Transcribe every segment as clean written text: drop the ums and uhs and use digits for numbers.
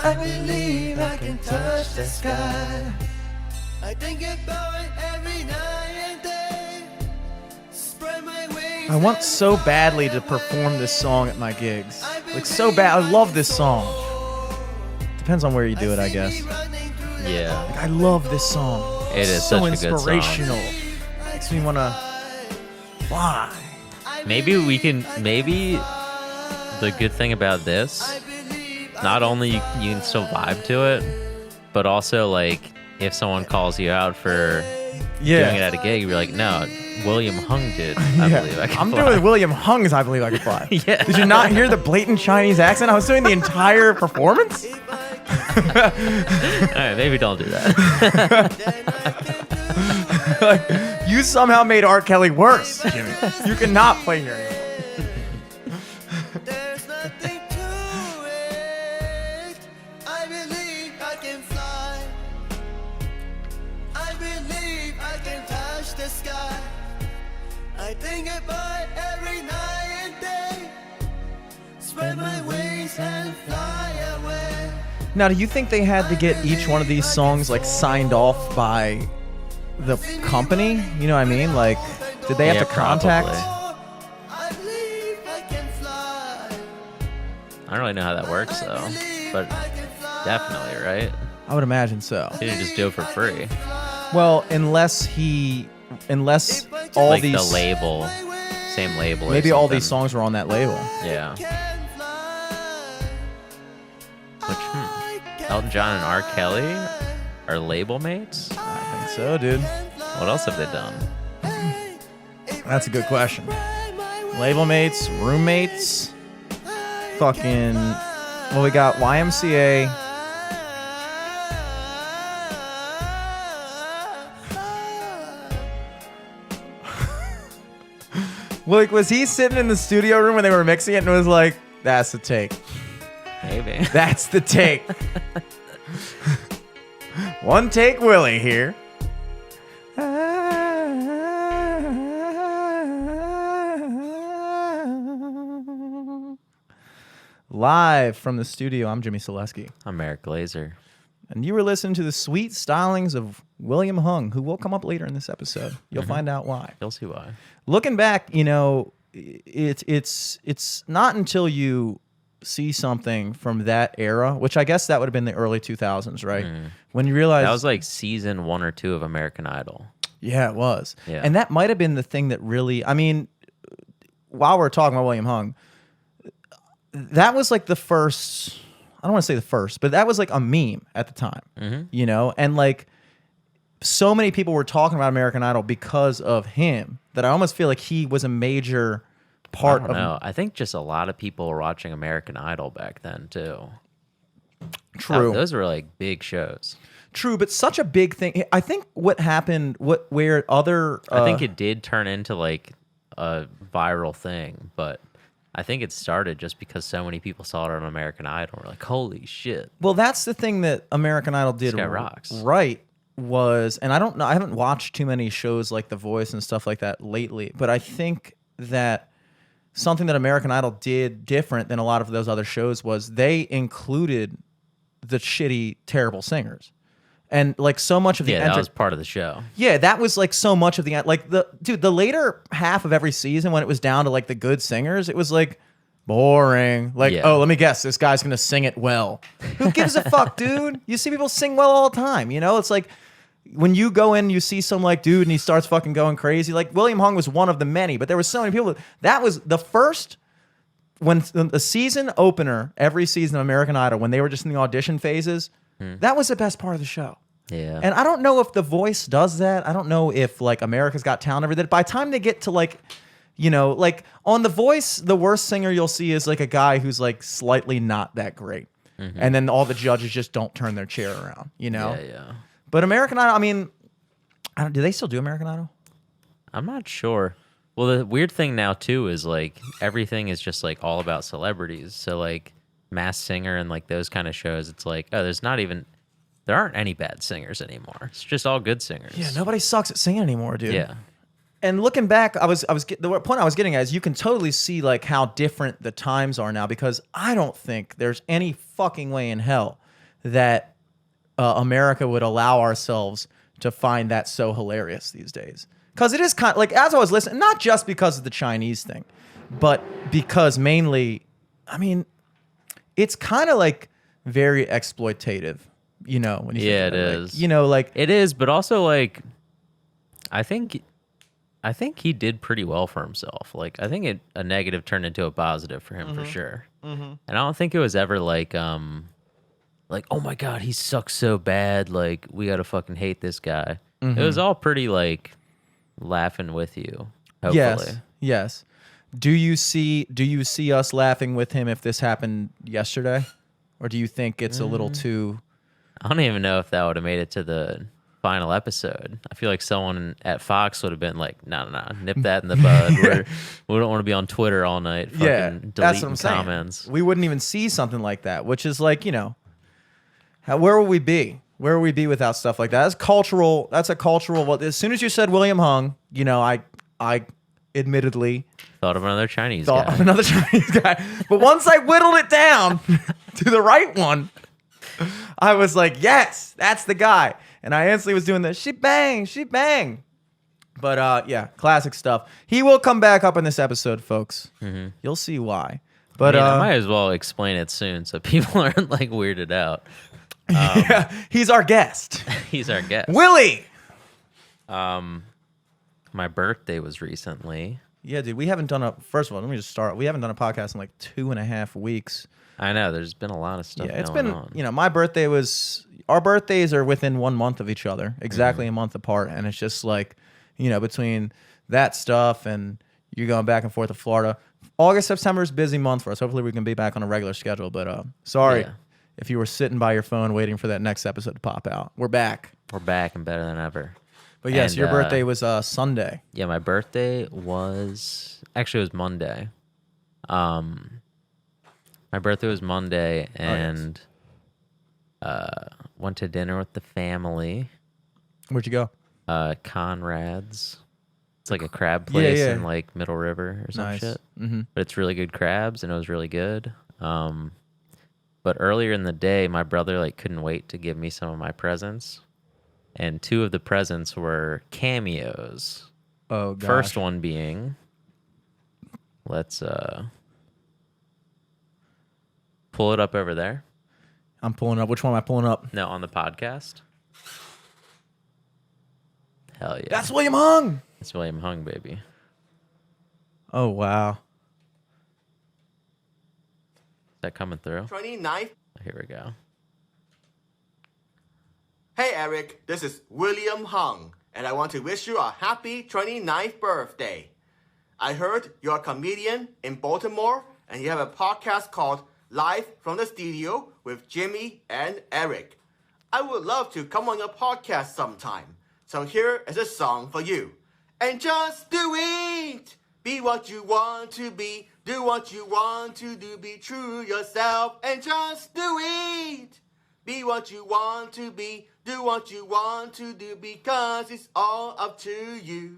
I believe I can touch the sky. I think about it every night and day. Spread my wings. I want so badly to perform this song at my gigs. Like, so bad. I love this song. Depends on where you do it, I guess. Yeah. Like, I love this song. It is so such a good song. inspirational. Makes me want to fly. Maybe the good thing about this, not only you can still vibe to it, but also, like, if someone calls you out for doing it at a gig, you're like, no, William Hung did. I believe I can I'm fly. doing William Hung's I Believe I Can Fly. Yeah. Did you not hear the blatant Chinese accent? I was doing the entire performance. All right, maybe don't do that. Like, you somehow made R. Kelly worse, Jimmy. You cannot play here anymore. There's nothing to it. I believe I can fly. I believe I can touch the sky. I think about it every night and day. Spread my wings and fly away. Now, do you think they had to get each one of these songs like signed off by the company? You know what I mean? Like, did they have to contact? Probably. I believe I can fly. I don't really know how that works, though. But definitely, right? I would imagine so. You didn't just do it for free. Well, unless all Like these the label, same label. maybe or all something. these songs were on that label. Yeah. Which, Elton John and R. Kelly are label mates? I think so, dude. What else have they done? That's a good question. Label mates, roommates, fucking. Well, we got YMCA. Like, was he sitting in the studio room when they were mixing it and was like, "That's the take. Maybe. That's the take." One take, Willie here. Live from the studio, I'm Jimmy Selesky. I'm Eric Glazer. And you were listening to the sweet stylings of William Hung, who will come up later in this episode. You'll find out why. You'll see why. Looking back, you know, it's not until you see something from that era, which I guess that would have been the early 2000s, right? When you realize That was like season 1 or 2 of American Idol. yeah, it was. Yeah. And that might have been the thing that really, I mean, while we're talking about William Hung, that was like the first, I don't want to say the first, but that was like a meme at the time, you know? And like so many people were talking about American Idol because of him that I almost feel like he was a major part I don't know. I think just a lot of people were watching American Idol back then too. True. Those were like big shows. True, but such a big thing. I think what happened, where other... I think it did turn into like a viral thing, but I think it started just because so many people saw it on American Idol. We're like, holy shit. Well, that's the thing that American Idol did This guy rocks. right was, and I don't know, I haven't watched too many shows like The Voice and stuff like that lately, but I think that something that American Idol did different than a lot of those other shows was they included the shitty, terrible singers. And like so much of the that was part of the show. Yeah, that was like so much of the like the later half of every season when it was down to like the good singers, it was like boring. Like, Yeah. oh, let me guess, this guy's gonna sing it well. Who gives a fuck, dude? You see people sing well all the time, you know? It's like when you go in, you see some like dude and he starts fucking going crazy. Like William Hung was one of the many, but there was so many people. That was the first when the season opener, every season of American Idol, when they were just in the audition phases, that was the best part of the show. Yeah. And I don't know if The Voice does that. I don't know if like America's Got Talent ever did. By the time they get to like, you know, like on The Voice, the worst singer you'll see is like a guy who's like slightly not that great. And then all the judges just don't turn their chair around, you know? Yeah. But American Idol, I mean, do they still do American Idol? I'm not sure. Well, the weird thing now too is like everything is just like all about celebrities. So like Masked Singer and like those kind of shows, it's like, oh, there aren't any bad singers anymore. It's just all good singers. Yeah, nobody sucks at singing anymore, dude. Yeah. And looking back, the point I was getting at is you can totally see like how different the times are now, because I don't think there's any fucking way in hell that America would allow ourselves to find that so hilarious these days. Because it is kind of like, as I was listening, not just because of the Chinese thing, but because mainly, I mean, it's kind of like very exploitative, you know, when you think Yeah, about it it. is. Like, you know, like, It is, but also like, I think he did pretty well for himself. Like, I think a negative turned into a positive for him for sure. And I don't think it was ever like, oh my God, he sucks so bad. Like, we gotta fucking hate this guy. It was all pretty like laughing with you. Hopefully. Yes. Do you see us laughing with him if this happened yesterday? Or do you think it's a little too... I don't even know if that would have made it to the final episode. I feel like someone at Fox would have been like, no, nip that in the bud. We don't want to be on Twitter all night fucking deleting that's what I'm saying. comments. We wouldn't even see something like that, which is like, you know, where would we be? Where would we be without stuff like that? That's cultural. That's a cultural... Well, as soon as you said William Hung, you know, I admittedly... Thought of another Chinese thought guy. of another Chinese guy. But once I whittled it down to the right one, I was like, yes, that's the guy. And I instantly was doing the she bang. But yeah, classic stuff. He will come back up in this episode, folks. You'll see why. But I might as well explain it soon so people aren't like weirded out. yeah, he's our guest. He's our guest. Willie. My birthday was recently. Yeah, dude, we haven't done a... First of all, let me just start. We haven't done a podcast in like 2.5 weeks. I know, there's been a lot of stuff Yeah, it's going been, on. you know, my birthday was... Our birthdays are within 1 month of each other, exactly a month apart. And it's just like, you know, between that stuff and you going back and forth to Florida. August, September is a busy month for us. Hopefully we can be back on a regular schedule. But sorry if you were sitting by your phone waiting for that next episode to pop out. We're back. We're back and better than ever. But yes, And, your birthday was Sunday. Yeah, my birthday was... Actually, it was Monday. My birthday was Monday, and went to dinner with the family. Where'd you go? Conrad's. It's like a crab place yeah. in like Middle River or some Nice. shit. Mm-hmm. But it's really good crabs, and it was really good. But earlier in the day, my brother like couldn't wait to give me some of my presents, and 2 of the presents were cameos. Oh, gosh. First one being, let's pull it up over there. I'm pulling up. Which one am I pulling up? No, on the podcast. Hell yeah. That's William Hung. That's William Hung, baby. Oh, wow. Is that coming through? 29th. Here we go. Hey Eric, this is William Hung, and I want to wish you a happy 29th birthday. I heard you're a comedian in Baltimore, and you have a podcast called Live from the Studio with Jimmy and Eric. I would love to come on your podcast sometime, so here is a song for you. And just do it! Be what you want to be, do what you want to do, be true yourself, and just do it! Be what you want to be, do what you want to do, because it's all up to you.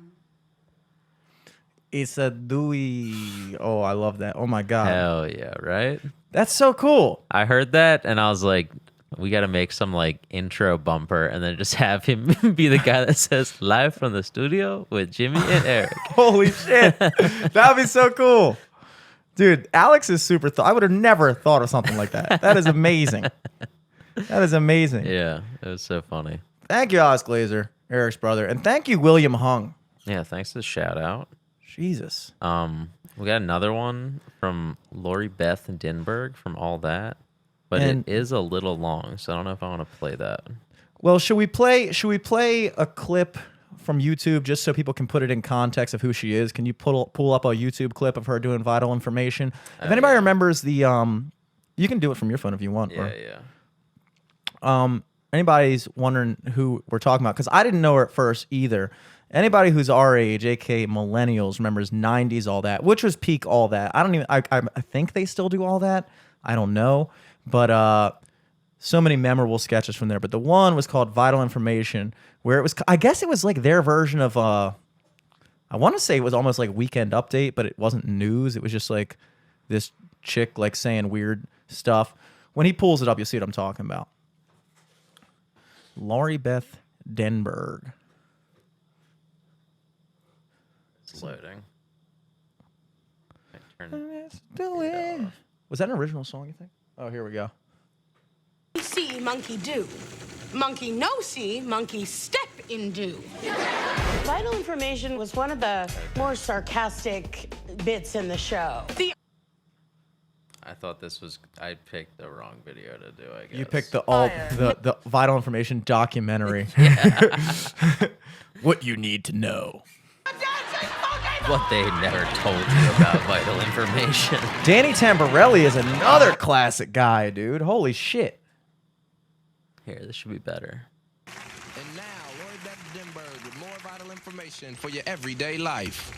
It's a Dewey. Oh, I love that. Oh, my God. Hell yeah, right? That's so cool. I heard that, and I was like, we got to make some like intro bumper and then just have him be the guy that says live from the studio with Jimmy and Eric. Holy shit. That would be so cool. Dude, Alex is super... I would have never thought of something like that. That is amazing. That is amazing. Yeah, it was so funny. Thank you, Alex Glazer, Eric's brother. And thank you, William Hung. Yeah, thanks to the shout out. Jesus. We got another one from Lori Beth Dinberg from All That, but And- it is a little long, so I don't know if I want to play that. Well, should we play a clip from YouTube just so people can put it in context of who she is? Can you pull up a YouTube clip of her doing vital information? If anybody remembers the you can do it from your phone if you want. Anybody's wondering who we're talking about, because I didn't know her at first either. Anybody who's our age, aka millennials, remembers 90s All That, which was peak All That. I think they still do All That. I don't know. But so many memorable sketches from there. But the one was called Vital Information, where it was, I guess it was like their version of, I want to say it was almost like Weekend Update, but it wasn't news. It was just like this chick like saying weird stuff. When he pulls it up, you'll see what I'm talking about. Laurie Beth Denberg. It's loading. Let's do it. Was that an original song, you think? Oh, here we go. See, monkey do. Monkey no see, monkey step in do. Vital information was one of the more sarcastic bits in the show. I thought this was. I picked the wrong video to do. I guess You picked the Vital Information documentary. What you need to know. what they never told you about vital information. Danny Tamborelli is another classic guy, dude. Holy shit. Here, this should be better. And now, Lori Beth Denberg with more vital information for your everyday life.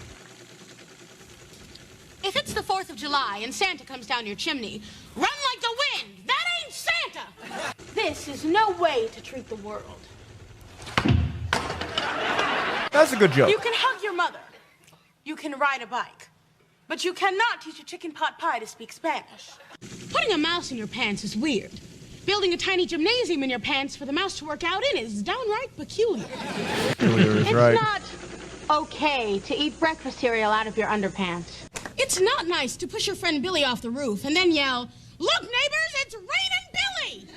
If it's the 4th of July and Santa comes down your chimney, run like the wind. That ain't Santa. This is no way to treat the world. That's a good joke. You can hug your mother. You can ride a bike. But you cannot teach a chicken pot pie to speak Spanish. Putting a mouse in your pants is weird. Building a tiny gymnasium in your pants for the mouse to work out in is downright peculiar. It's right. Not okay to eat breakfast cereal out of your underpants. It's not nice to push your friend Billy off the roof and then yell, "Look, neighbors, it's raining Billy!"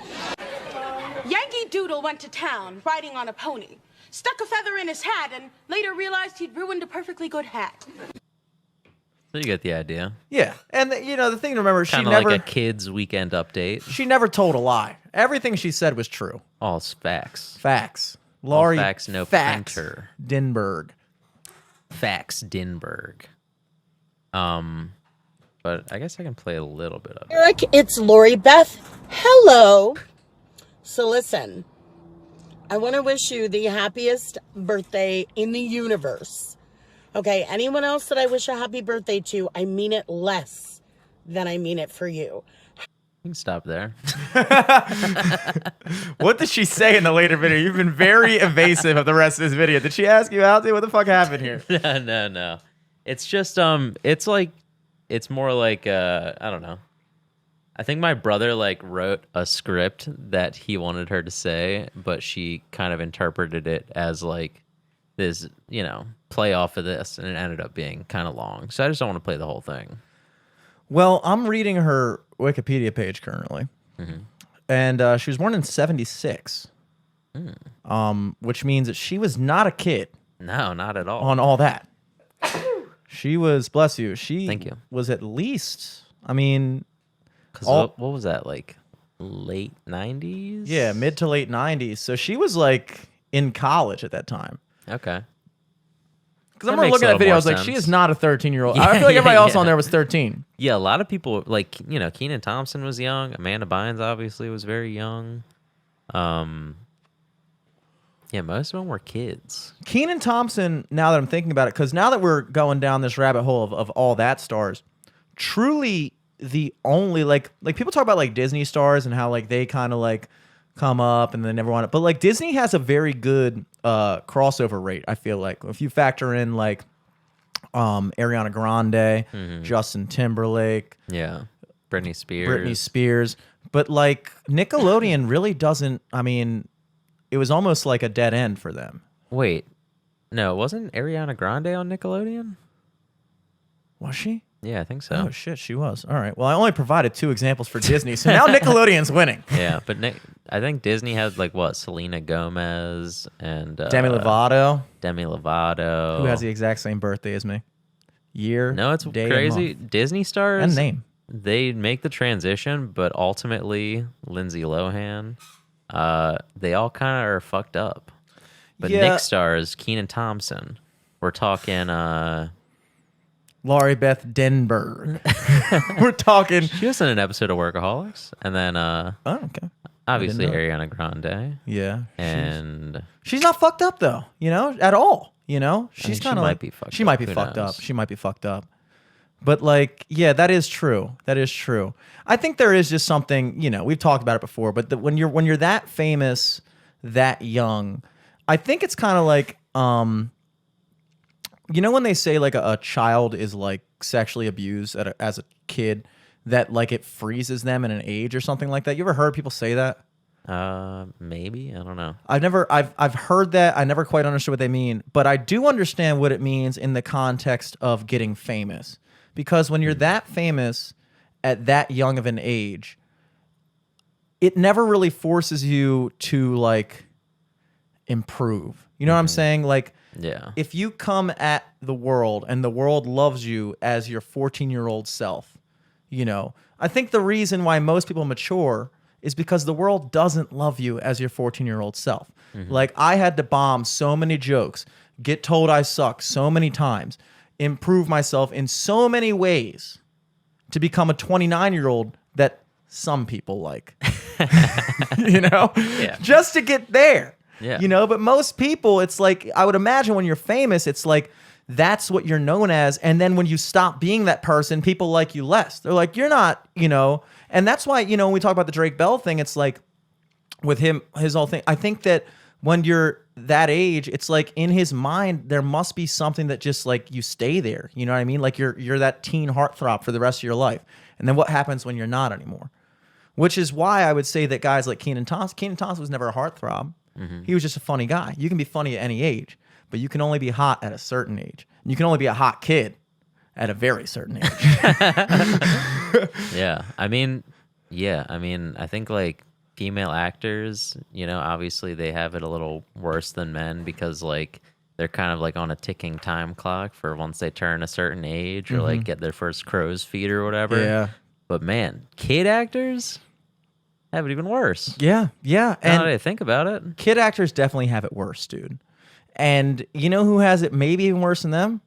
Yankee Doodle went to town riding on a pony, stuck a feather in his hat, and later realized he'd ruined a perfectly good hat. So you get the idea. Yeah, and the thing to remember, she Kind of never like a kid's weekend update. she never told a lie. Everything she said was true. All facts. Facts. Laurie facts, no Facts printer. Denberg. Facts Dinberg. But I guess I can play a little bit of it. Eric, it's Lori Beth. Hello. So listen, I want to wish you the happiest birthday in the universe. Okay, anyone else that I wish a happy birthday to, I mean it less than I mean it for you. You can stop there. What did she say in the later video? You've been very evasive of the rest of this video. Did she ask you out there? What the fuck happened here? No. It's just it's more like I don't know. I think my brother wrote a script that he wanted her to say, but she kind of interpreted it as this, play off of this, and it ended up being kind of long. So I just don't want to play the whole thing. Well, I'm reading her Wikipedia page currently, and she was born in '76, which means that she was not a kid No, not at all. on all that. She was, bless you, Thank you. was at least, I mean, 'Cause all- what was that, late 90s? yeah, mid to late '90s. So she was in college at that time. Okay. Because I That remember makes looking a at the little video, I more was like, she sense. is not a 13-year-old. Yeah, I feel like everybody else yeah. on there was 13. Yeah, a lot of people, Kenan Thompson was young. Amanda Bynes obviously was very young. Yeah, most of them were kids. Kenan Thompson, now that I'm thinking about it, because now that we're going down this rabbit hole of all that stars, truly the only, people talk about Disney stars and how they kind of come up and then never want it. But Disney has a very good crossover rate, I feel like. If you factor in Ariana Grande, Justin Timberlake, Yeah. Britney Spears. But Nickelodeon really doesn't, I mean, it was almost like a dead end for them. Wait. No, wasn't Ariana Grande on Nickelodeon? Was she? Yeah, I think so. Oh shit, she was. All right. Well, I only provided 2 examples for Disney, so now Nickelodeon's winning. Yeah, but I think Disney had Selena Gomez and Demi Lovato, Demi Lovato. who has the exact same birthday as me. Year, No, it's day, crazy. and month. Disney stars And name. They make the transition, but ultimately Lindsay Lohan, they all kind of are fucked up. But Yeah. Nick stars, Kenan Thompson. We're talking Laurie Beth Denberg. We're talking. she was in an episode of Workaholics, and then Oh, okay. obviously know. Ariana Grande. Yeah. And She's not fucked up though, at all. She's mean, she kind of might be fucked She up. might be Who fucked knows? up. She might be fucked up. But yeah, that is true. That is true. I think there is just something, we've talked about it before, but when you're that famous, that young, I think it's kind of when they say a child is sexually abused as a kid, that it freezes them in an age or something like that. You ever heard people say that? Maybe, I don't know. I've heard that. I never quite understood what they mean, but I do understand what it means in the context of getting famous. Because when you're that famous at that young of an age, it never really forces you to like improve. You know what I'm saying? Like, Yeah. if you come at the world and the world loves you as your 14-year-old self, you know, I think the reason why most people mature is because the world doesn't love you as your 14-year-old self. Like, I had to bomb so many jokes, get told I suck so many times, improve myself in so many ways to become a 29-year-old that some people like, you know, just to get there. Yeah. You know, but most people, it's like, I would imagine when you're famous, it's like, that's what you're known as. And then when you stop being that person, people like you less. They're like, you're not, you know, and that's why, you know, when we talk about the Drake Bell thing, it's like with him, his whole thing. I think that when you're that age, it's like in his mind, there must be something that just like you stay there. You know what I mean? Like you're that teen heartthrob for the rest of your life. And then what happens when you're not anymore? Which is why I would say that guys like Kenan Thompson was never a heartthrob. He was just a funny guy. You can be funny at any age, but you can only be hot at a certain age. And you can only be a hot kid at a very certain age. Yeah. I mean, I think like female actors, you know, obviously they have it a little worse than men because like they're kind of like on a ticking time clock for once they turn a certain age or like get their first crow's feet or whatever. Yeah. But man, kid actors have it even worse. Yeah. Now And that I think about it. kid actors definitely have it worse, dude. And you know who has it maybe even worse than them?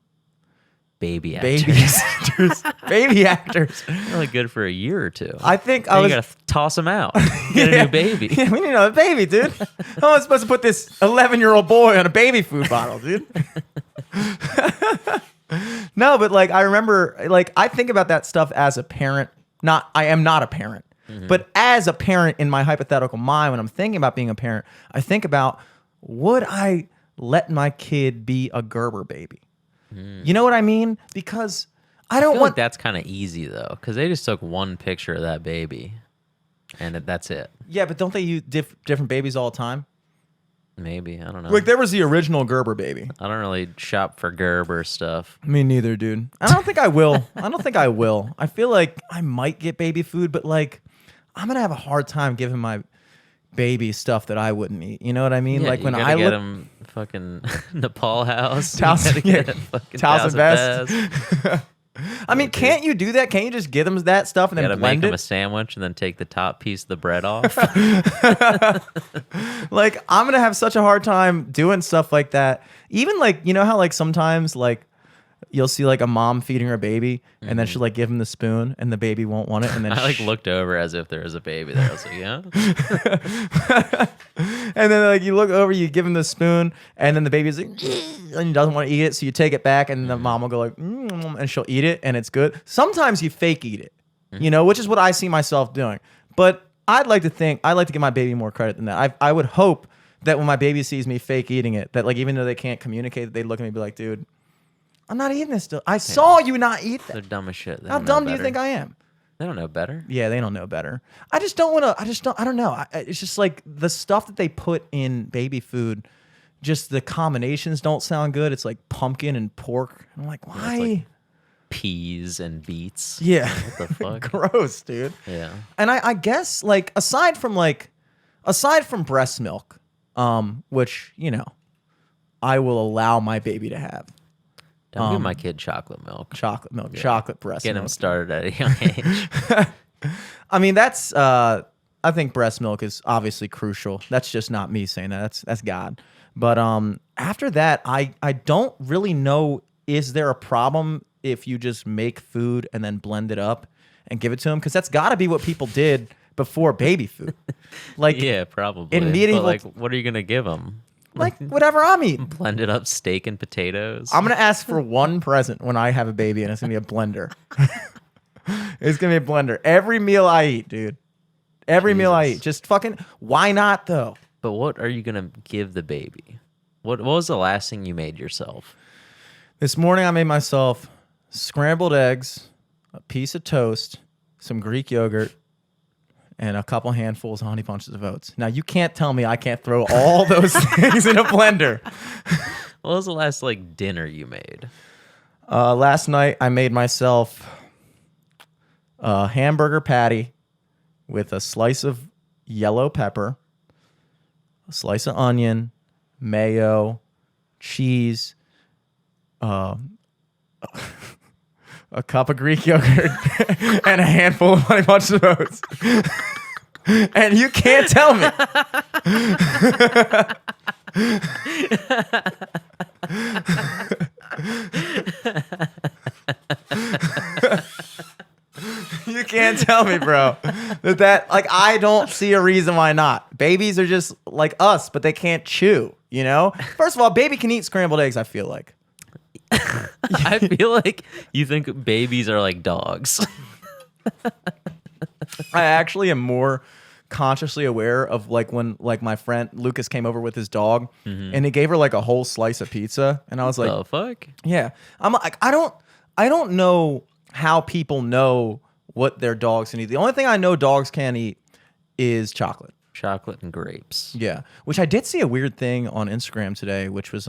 Baby actors. Baby actors. Baby actors. Really good for a year or two. I think Then you gotta toss them out. Get a new baby. Yeah, we need another baby, dude. How am I supposed to put this 11-year-old boy on a baby food bottle, dude? No, but like I remember, like I think about that stuff as a parent. I am not a parent, but as a parent in my hypothetical mind, when I'm thinking about being a parent, I think about, would I let my kid be a Gerber baby? You know what I mean? Because I don't feel want like that's kind of easy though, because they just took one picture of that baby, and that's it. Yeah, but don't they use different babies all the time? Maybe, I don't know. Like there was the original Gerber baby. I don't really shop for Gerber stuff. Me neither, dude. I don't think I will. I feel like I might get baby food, but like I'm gonna have a hard time giving my baby stuff that I wouldn't eat. You know what I mean? Yeah, like when you I gotta get look, them fucking Nepal house. Towson- You gotta get yeah, a fucking Towson Towson Best. I mean, can't you do that? Can't you just give them that stuff and You then gotta make blend them a it? sandwich and then take the top piece of the bread off. Like I'm gonna have such a hard time doing stuff like that. Even like, you know how like sometimes like you'll see like a mom feeding her baby and then she'll like give him the spoon and the baby won't want it, and then I like looked over as if there was a baby there. I was like, yeah. and then like you look over, you give him the spoon, and then the baby's like, and he doesn't want to eat it, so you take it back, and the mom will go like, and she'll eat it, and it's good. Sometimes you fake eat it, you know, which is what I see myself doing. But I'd like to give my baby more credit than that. I would hope that when my baby sees me fake eating it, that like even though they can't communicate, they look at me and be like, dude, I'm not eating this still. I saw you not eat They're that. dumb as shit. They How don't know dumb do you better. think I am? They don't know better. Yeah, they don't know better. I just don't want to. I don't know. It's just like the stuff that they put in baby food, just the combinations don't sound good. It's like pumpkin and pork. I'm like, why? like peas and beets. Yeah. What the fuck? Gross, dude. Yeah. And I guess like aside from breast milk, which, you know, I will allow my baby to have. Don't give my kid chocolate milk. Chocolate milk, chocolate breast Get milk. him started at a young age. I mean, that's I think breast milk is obviously crucial. That's just not me saying that. That's God. But after that, I don't really know, is there a problem if you just make food and then blend it up and give it to them? Because that's got to be what people did before baby food. Like Yeah, probably. in medieval- But like, what are you gonna give them? like whatever I'm eating. Blended up steak and potatoes. I'm gonna ask for one present when I have a baby, and it's gonna be a blender. It's gonna be a blender every meal I eat, dude. Every meal I eat. Just fucking. Why not though? But what are you gonna give the baby? What was the last thing you made yourself? This morning I made myself scrambled eggs, a piece of toast, some Greek yogurt, and a couple handfuls of Honey Bunches of Oats. Now, you can't tell me I can't throw all those things in a blender. What was the last like dinner you made? Last night, I made myself a hamburger patty with a slice of yellow pepper, a slice of onion, mayo, cheese, a cup of Greek yogurt, and a handful of Honey Bunches of Oats. And you can't tell me. You can't tell me, bro, that like I don't see a reason why not. Babies are just like us, but they can't chew, you know? First of all, baby can eat scrambled eggs, I feel like. I feel like you think babies are like dogs. I actually am more consciously aware of like when like my friend Lucas came over with his dog and he gave her like a whole slice of pizza and I was like, The fuck? yeah. I'm like, I don't know how people know what their dogs can eat. The only thing I know dogs can eat is chocolate. Chocolate and grapes. Yeah. Which I did see a weird thing on Instagram today, which was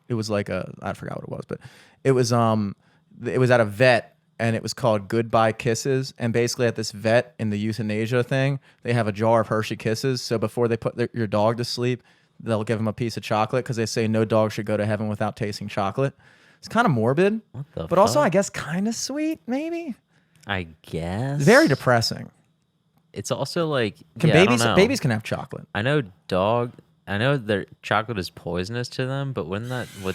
it was like I forgot what it was, but it was at a vet and it was called Goodbye Kisses. And basically at this vet in the euthanasia thing, they have a jar of Hershey Kisses. So before they put your dog to sleep, they'll give him a piece of chocolate because they say no dog should go to heaven without tasting chocolate. It's kind of morbid, but also I guess kind of sweet, maybe. I guess. Very depressing. It's also like Can I babies don't know. babies can have chocolate? I know their chocolate is poisonous to them, but would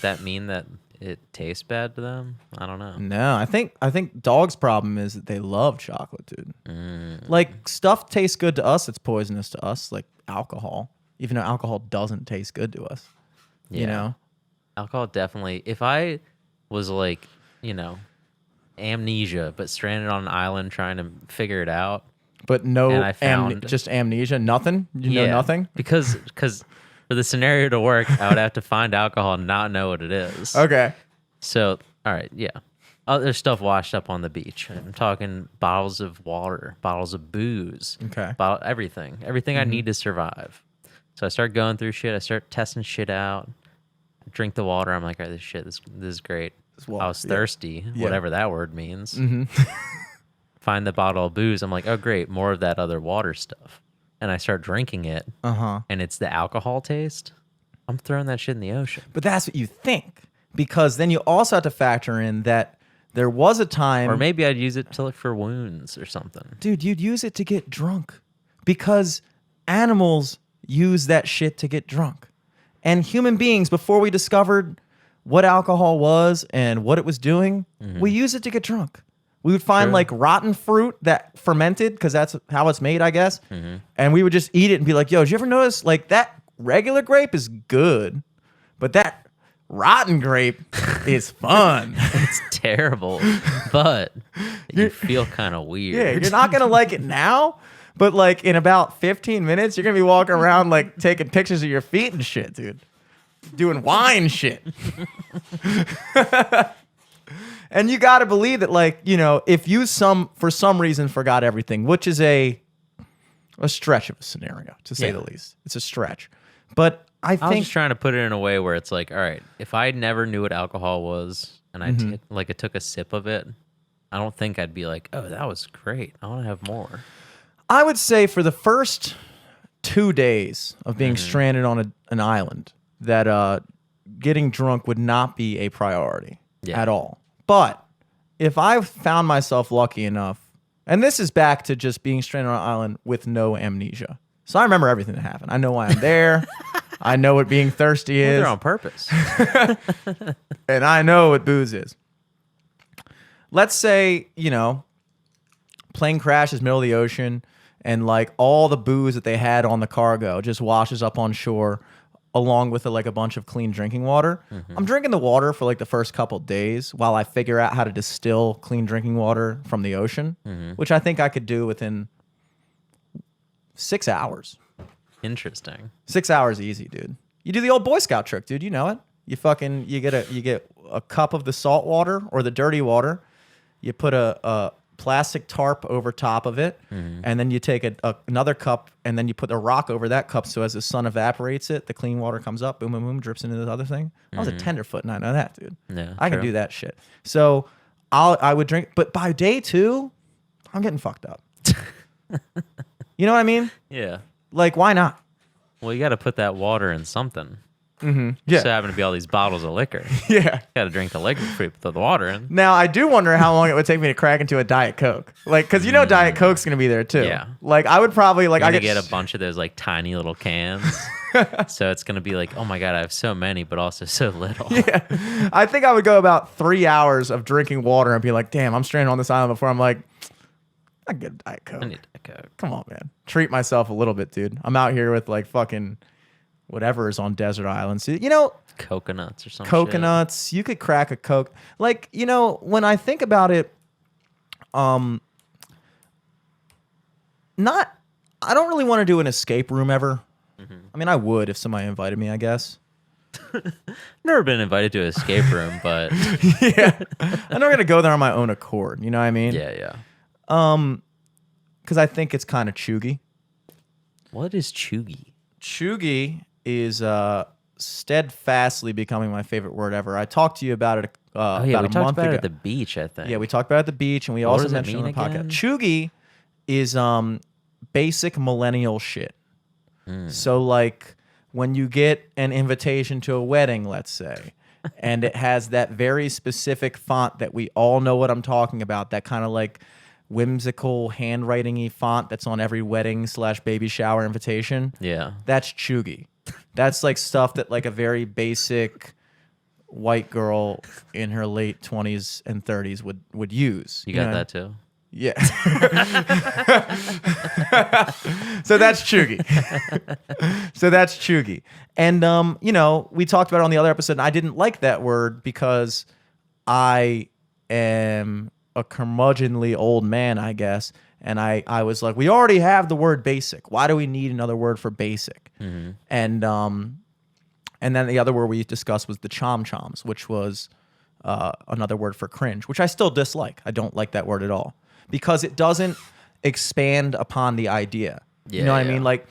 that mean that it tastes bad to them? I don't know. No, I think dogs' problem is that they love chocolate, dude. Like stuff tastes good to us, it's poisonous to us, like alcohol. Even though alcohol doesn't taste good to us. Yeah. You know? Alcohol definitely. If I was like, amnesia, but stranded on an island trying to figure it out. But no, And I found- just amnesia, nothing. You know nothing. Because for the scenario to work, I would have to find alcohol and not know what it is. Okay. So, all right, yeah. There's stuff washed up on the beach. I'm talking bottles of water, bottles of booze. Okay. Everything I need to survive. So I start going through shit. I start testing shit out. I drink the water. I'm like, all right, this is great. water, I was yeah. thirsty, Yeah. whatever that word means. Find the bottle of booze. I'm like, oh, great, more of that other water stuff. And I start drinking it, and it's the alcohol taste. I'm throwing that shit in the ocean. But that's what you think. Because then you also have to factor in that there was a time... Or maybe I'd use it to look for wounds or something. Dude, you'd use it to get drunk. Because animals use that shit to get drunk. And human beings, before we discovered what alcohol was and what it was doing, we use it to get drunk. We would find like rotten fruit that fermented, because that's how it's made, I guess. And we would just eat it and be like, yo, did you ever notice like that regular grape is good, but that rotten grape is fun. It's terrible, but you feel kind of weird. Yeah, you're not going to like it now, but like in about 15 minutes, you're going to be walking around like taking pictures of your feet and shit, dude. Doing wine shit. And you got to believe that, like, you know, if you for some reason forgot everything, which is a stretch of a scenario, to say the least. It's a stretch. But I was think... just trying to put it in a way where it's like, all right, if I never knew what alcohol was and I took a sip of it, I don't think I'd be like, oh, that was great. I want to have more. I would say for the first 2 days of being stranded on an island, that getting drunk would not be a priority at all. But if I found myself lucky enough, and this is back to just being stranded on an island with no amnesia. So I remember everything that happened. I know why I'm there. I know what being thirsty is. They're on purpose. And I know what booze is. Let's say, you know, plane crashes middle of the ocean and like all the booze that they had on the cargo just washes up on shore along with like a bunch of clean drinking water. I'm drinking the water for like the first couple days while I figure out how to distill clean drinking water from the ocean, which I think I could do within 6 hours. Interesting. 6 hours easy, dude. You do the old Boy Scout trick, dude. You know it. You get a cup of the salt water or the dirty water. You put a plastic tarp over top of it, and then you take another cup, and then you put a rock over that cup, so as the sun evaporates it, the clean water comes up, boom, boom, boom, drips into this other thing. I was a tenderfoot, and I know that, dude. Yeah, I can true. do that shit. So I would drink, but by day 2, I'm getting fucked up. You know what I mean? Yeah. Like, why not? Well, you got to put that water in something. Yeah. Just happen to be all these bottles of liquor. Yeah. Got to drink the liquor before you put the water in. Now, I do wonder how long it would take me to crack into a Diet Coke. Like, because you know Diet Coke's going to be there, too. Yeah. Like, I would probably, like, You're I gonna get get a bunch of those like tiny little cans. So it's gonna be like, oh my god, I have so many, but also so little. Yeah. I think I would go about 3 hours of drinking water and be like, damn, I'm stranded on this island before I'm like, I get a Diet Coke. I need a Coke. Come on, man. Treat myself a little bit, dude. I'm out here with like fucking whatever is on desert islands. You know, Coconuts or something. coconuts. You could crack a Coke. Like, you know, when I think about it, I don't really want to do an escape room ever. I mean, I would if somebody invited me, I guess. Never been invited to an escape room, but Yeah. I'm not going to go there on my own accord. You know what I mean? yeah. Because I think it's kind of chuggy. What is chuggy? Chuggy is steadfastly becoming my favorite word ever. I talked to you about it Oh yeah, about we a talked month about ago. it at the beach, I think. Yeah, we talked about it at the beach, and we What also does it mentioned it on the mean podcast. again? Chuggy is basic millennial shit. So like when you get an invitation to a wedding, let's say, and it has that very specific font that we all know what I'm talking about, that kind of like whimsical handwriting-y font that's on every wedding / baby shower invitation. Yeah. That's chuggy. That's like stuff that like a very basic white girl in her late 20s and 30s would use. You got know? that too? Yeah. So that's chuggy. And you know, we talked about it on the other episode, and I didn't like that word because I am a curmudgeonly old man, I guess. And I was like, we already have the word basic. Why do we need another word for basic? And then the other word we discussed was the chom-choms, which was another word for cringe, which I still dislike. I don't like that word at all because it doesn't expand upon the idea. You know what I mean? Like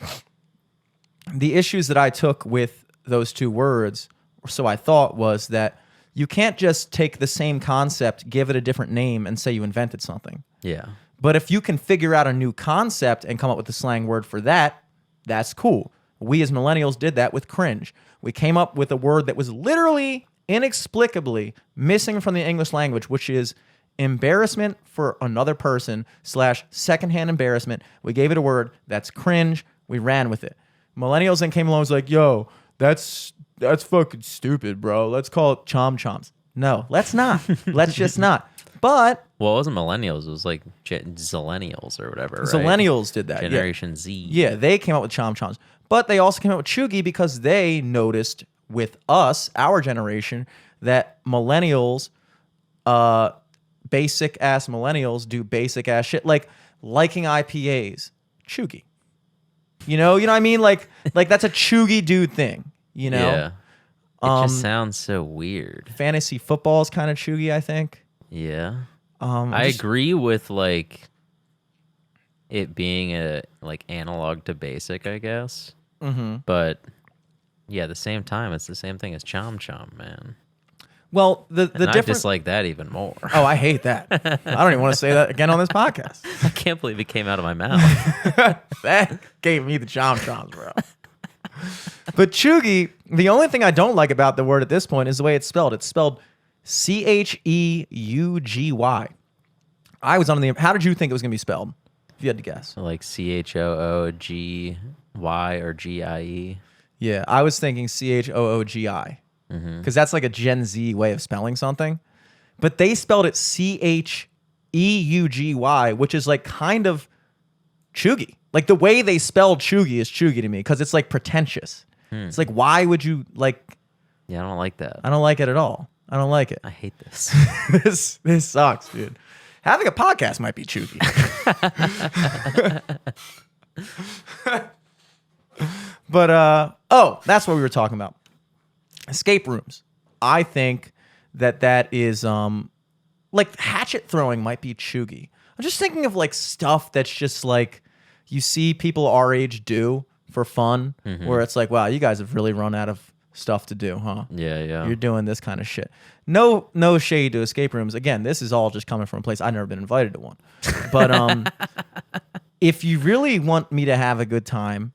the issues that I took with those two words, so I thought, was that you can't just take the same concept, give it a different name, and say you invented something. Yeah. But if you can figure out a new concept and come up with a slang word for that, that's cool. We as millennials did that with cringe. We came up with a word that was literally, inexplicably missing from the English language, which is embarrassment for another person / secondhand embarrassment. We gave it a word that's cringe. We ran with it. Millennials then came along and was like, yo, that's fucking stupid, bro. Let's call it chom-choms. No, let's not. Let's just not. But Well, it wasn't millennials. It was like zillennials or whatever, right? Zillennials did that. Generation Z. Yeah, they came up with chom-choms. But they also came up with chuggy because they noticed with us, our generation, that millennials, basic-ass millennials do basic-ass shit. Like liking IPAs. Chuggy. You know what I mean? Like that's a chuggy dude thing, you know? Yeah. It just sounds so weird. Fantasy football is kind of chuggy, I think. Yeah. I agree with like it being a like analog to basic, I guess. But yeah, at the same time, it's the same thing as chom-chom, man. Well, the And I difference. dislike that even more. Oh, I hate that. I don't even want to say that again on this podcast. I can't believe it came out of my mouth. That gave me the chom-choms, bro. But chuggy, the only thing I don't like about the word at this point is the way it's spelled. It's spelled Cheuggy. I was under the. How did you think it was going to be spelled? If you had to guess. Like CHOOGY or GIE. Yeah, I was thinking CHOOGI. Because that's like a Gen Z way of spelling something. But they spelled it CHEUGY, which is like kind of chuggy. Like the way they spelled chuggy is chuggy to me because it's like pretentious. It's like, why would you like? Yeah, I don't like that. I don't like it at all. I don't like it. I hate this. This sucks, dude. Having a podcast might be chuggy. But that's what we were talking about. Escape rooms. I think that is like hatchet throwing might be chuggy. I'm just thinking of like stuff that's just like you see people our age do for fun, where it's like, wow, you guys have really run out of stuff to do, huh? Yeah. You're doing this kind of shit. No shade to escape rooms. Again, this is all just coming from a place I've never been invited to one. But if you really want me to have a good time,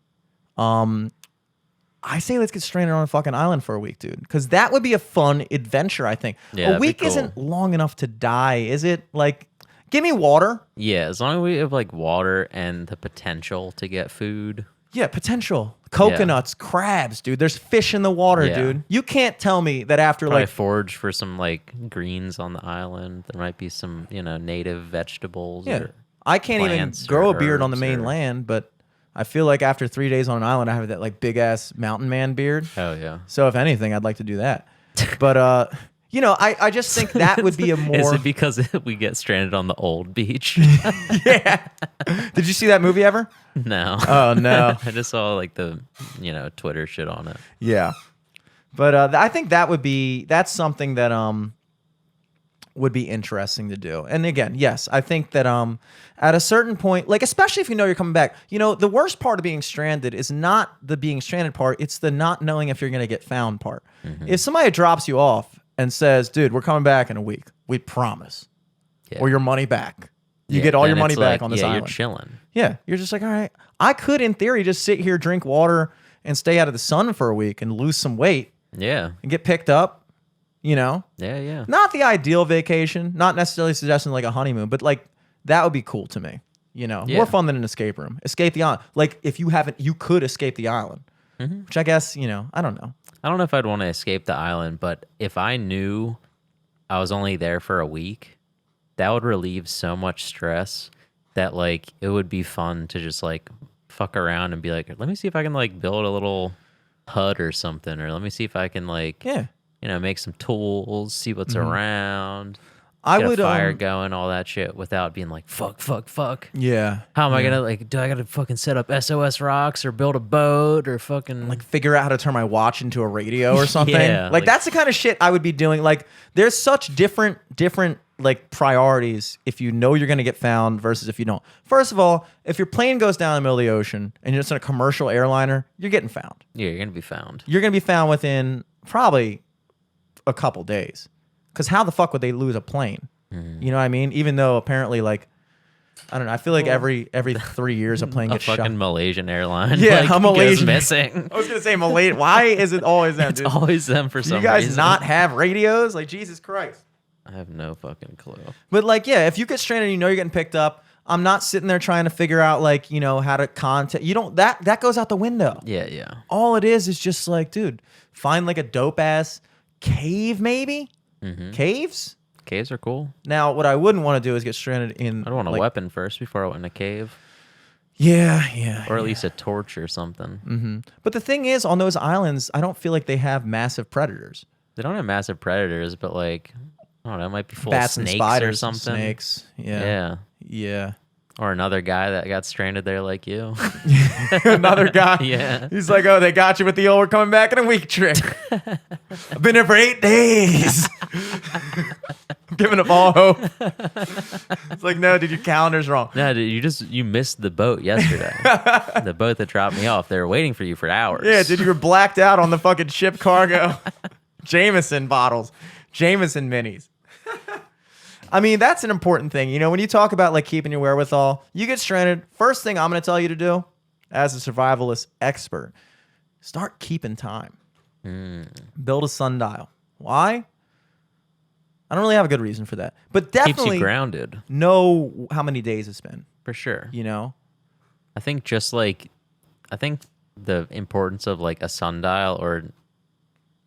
I say let's get stranded on a fucking island for a week, dude. Because that would be a fun adventure, I think. Yeah, a that'd be week cool. isn't long enough to die, is it? Like, give me water. Yeah, as long as we have like water and the potential to get food. Yeah, potential. Coconuts, crabs, dude. There's fish in the water, Yeah. dude. You can't tell me that after Probably like forage for some like greens on the island. There might be some, native vegetables. yeah, Or I can't even plants grow or a beard on the herbs main or- land, but I feel like after 3 days on an island, I have that like big ass mountain man beard. Oh yeah. So if anything, I'd like to do that. But I just think that would be a more. Is it because we get stranded on the old beach? Yeah. Did you see that movie ever? No. Oh no. I just saw like the Twitter shit on it. Yeah. But I think that's something that would be interesting to do. And again, yes, I think that at a certain point, like especially if you know you're coming back, the worst part of being stranded is not the being stranded part, it's the not knowing if you're going to get found part. If somebody drops you off and says, "Dude, we're coming back in a week. We promise." Yeah. Or your money back. You Yeah, get all your then money it's back like, on this yeah, island. You're chilling. Yeah, you're just like, all right. I could, in theory, just sit here, drink water, and stay out of the sun for a week and lose some weight Yeah. and get picked up. Yeah. Not the ideal vacation. Not necessarily suggesting like a honeymoon, but like that would be cool to me. Yeah. More fun than an escape room. Escape the island. Like if you haven't, you could escape the island, which I guess I don't know. I don't know if I'd want to escape the island, but if I knew I was only there for a week, that would relieve so much stress that like it would be fun to just like fuck around and be like, let me see if I can like build a little hut or something, or let me see if I can like make some tools, see what's around. I Get would a fire going, all that shit, without being like fuck. Yeah. How am I gonna like? Do I gotta fucking set up SOS rocks or build a boat or fucking Like figure out how to turn my watch into a radio or something. Yeah, like like- that's the kind of shit I would be doing. Like there's such different like priorities if you know you're gonna get found versus if you don't. First of all, if your plane goes down in the middle of the ocean and you're just in a commercial airliner, you're getting found. Yeah, you're gonna be found. You're gonna be found within probably a couple days. Because how the fuck would they lose a plane? You know what I mean? Even though apparently, like, I don't know. I feel like every 3 years a plane A gets fucking shot. Malaysian airline. Yeah, like, a goes Malaysian- missing. I was gonna say Malaysia. Why is it always them? It's Dude? always them for Do some you guys reason. not have radios? Like Jesus Christ. I have no fucking clue. But like, yeah, if you get stranded, and you know you're getting picked up. I'm not sitting there trying to figure out like how to contact. You don't that goes out the window. Yeah. All it is just like, dude, find like a dope ass cave maybe. Caves. Caves are cool. Now, what I wouldn't want to do is get stranded in. I'd want a like, weapon first before I went in a cave, Yeah. or at least a torch or something. But the thing is, on those islands, I don't feel like they have massive predators. They don't have massive predators, but like I don't know, it might be full Bats of and snakes spiders, or and something. snakes. Yeah. Yeah. Or another guy that got stranded there like you. Another guy. Yeah. He's like, oh, they got you with the old "we're coming back in a week" trick. I've been here for 8 days. I'm giving up all hope. It's like, no, dude, your calendar's wrong. No, dude, you missed the boat yesterday. The boat that dropped me off. They were waiting for you for hours. Yeah, dude, you were blacked out on the fucking ship cargo. Jameson bottles. Jameson minis. I mean, that's an important thing. When you talk about like keeping your wherewithal, you get stranded. First thing I'm going to tell you to do as a survivalist expert, start keeping time. Build a sundial. Why? I don't really have a good reason for that. But Keeps definitely you grounded. know how many days it's been, For sure. I I think the importance of like a sundial, or I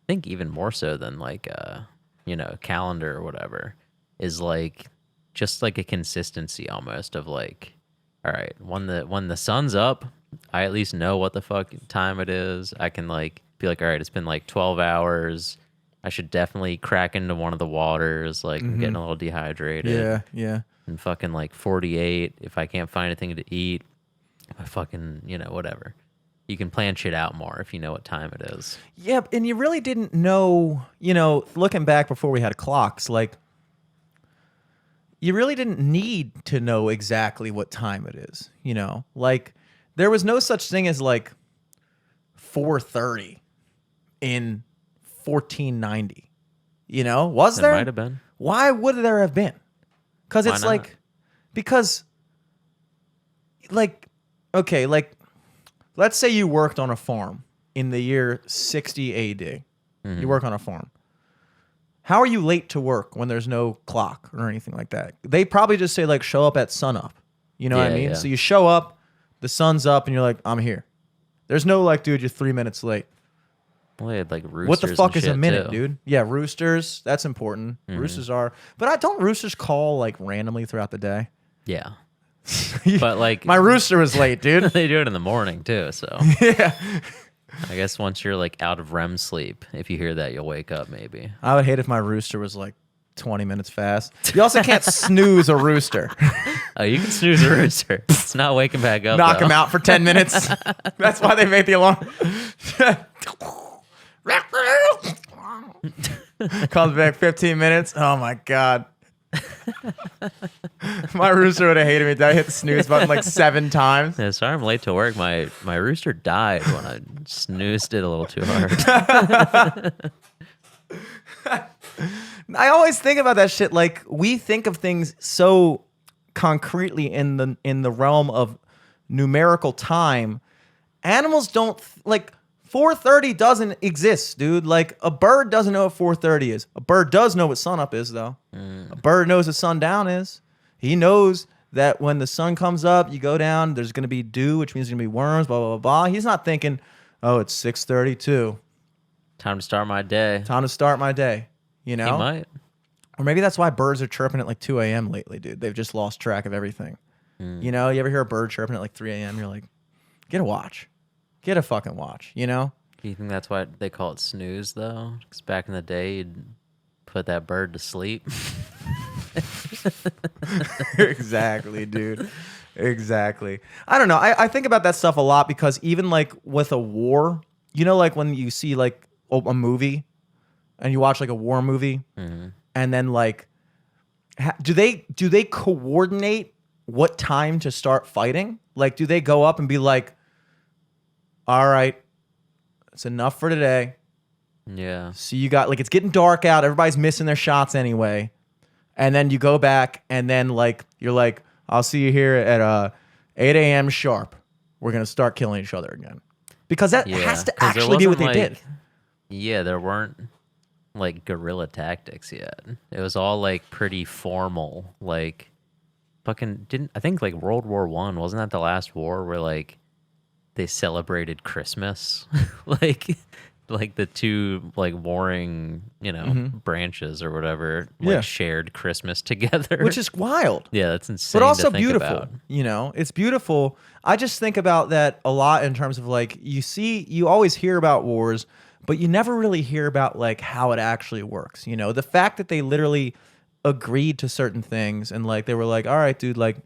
think even more so than like a calendar or whatever, is like just like a consistency almost of like, all right, when the sun's up, I at least know what the fuck time it is. I can like be like, all right, it's been like 12 hours. I should definitely crack into one of the waters. Like I'm getting a little dehydrated. Yeah. And fucking like 48. If I can't find anything to eat, I fucking, whatever. You can plan shit out more if you know what time it is. Yeah, and you really didn't know, looking back before we had clocks, like, you really didn't need to know exactly what time it is, you know? Like there was no such thing as like 4:30 in 1490. You know? Was there? Might have been. Why would there have been? Cuz Why it's not? like because like okay, like let's say you worked on a farm in the year 60 AD. You work on a farm. How are you late to work when there's no clock or anything like that? They probably just say like show up at sunup. You know what I Yeah, mean? yeah. So you show up, the sun's up, and you're like, I'm here. There's no like, dude, you're 3 minutes late. Well, they had like roosters. What the fuck and is a shit, minute, too. dude? Yeah, roosters. That's important. Roosters are, but don't roosters call like randomly throughout the day? Yeah. But like My rooster was late, dude. they do it in the morning too. So Yeah. I guess once you're like out of REM sleep, if you hear that, you'll wake up maybe. I would hate if my rooster was like 20 minutes fast. You also can't snooze a rooster. Oh, you can snooze a rooster. It's not waking back up. Knock though. him out for 10 minutes. That's why they made the alarm. Comes back 15 minutes. Oh my God. My rooster would have hated me. I hit the snooze button like 7 times. Yeah, sorry I'm late to work. My rooster died when I snoozed it a little too hard. I always think about that shit. Like we think of things so concretely in the realm of numerical time. Animals don't like 4:30 doesn't exist, dude. Like a bird doesn't know what 4:30 is. A bird does know what sunup is, though. A bird knows what sundown is. He knows that when the sun comes up, you go down. There's gonna be dew, which means there's gonna be worms. Blah blah blah blah. He's not thinking, oh, it's 6:32. Time to start my day. Time to start my day. You know. He might. Or maybe that's why birds are chirping at like 2 a.m. lately, dude. They've just lost track of everything. You know, you ever hear a bird chirping at like 3 a.m.? You're like, get a watch. Get a fucking watch, you know? Do you think that's why they call it snooze, though? Because back in the day, you'd put that bird to sleep. Exactly, dude. Exactly. I don't know. I think about that stuff a lot because even like with a war, you know, like when you see like a movie and you watch like a war movie and then like, do they coordinate what time to start fighting? Like, do they go up and be like, all right, it's enough for today. Yeah. So you got like, it's getting dark out. Everybody's missing their shots anyway. And then you go back and then like, you're like, I'll see you here at 8 a.m. sharp. We're going to start killing each other again. Because that has to 'cause there actually be what they wasn't, did. Yeah, there weren't like guerrilla tactics yet. It was all like pretty formal. Like fucking I think like World War I, wasn't that the last war where like they celebrated Christmas? like the two like warring, you know, branches or whatever, like Yeah. shared Christmas together. Which is wild. yeah, that's insane. But also to think beautiful. about. You know, it's beautiful. I just think about that a lot in terms of like, you always hear about wars, but you never really hear about like how it actually works. You know, the fact that they literally agreed to certain things and like they were like, all right, dude, like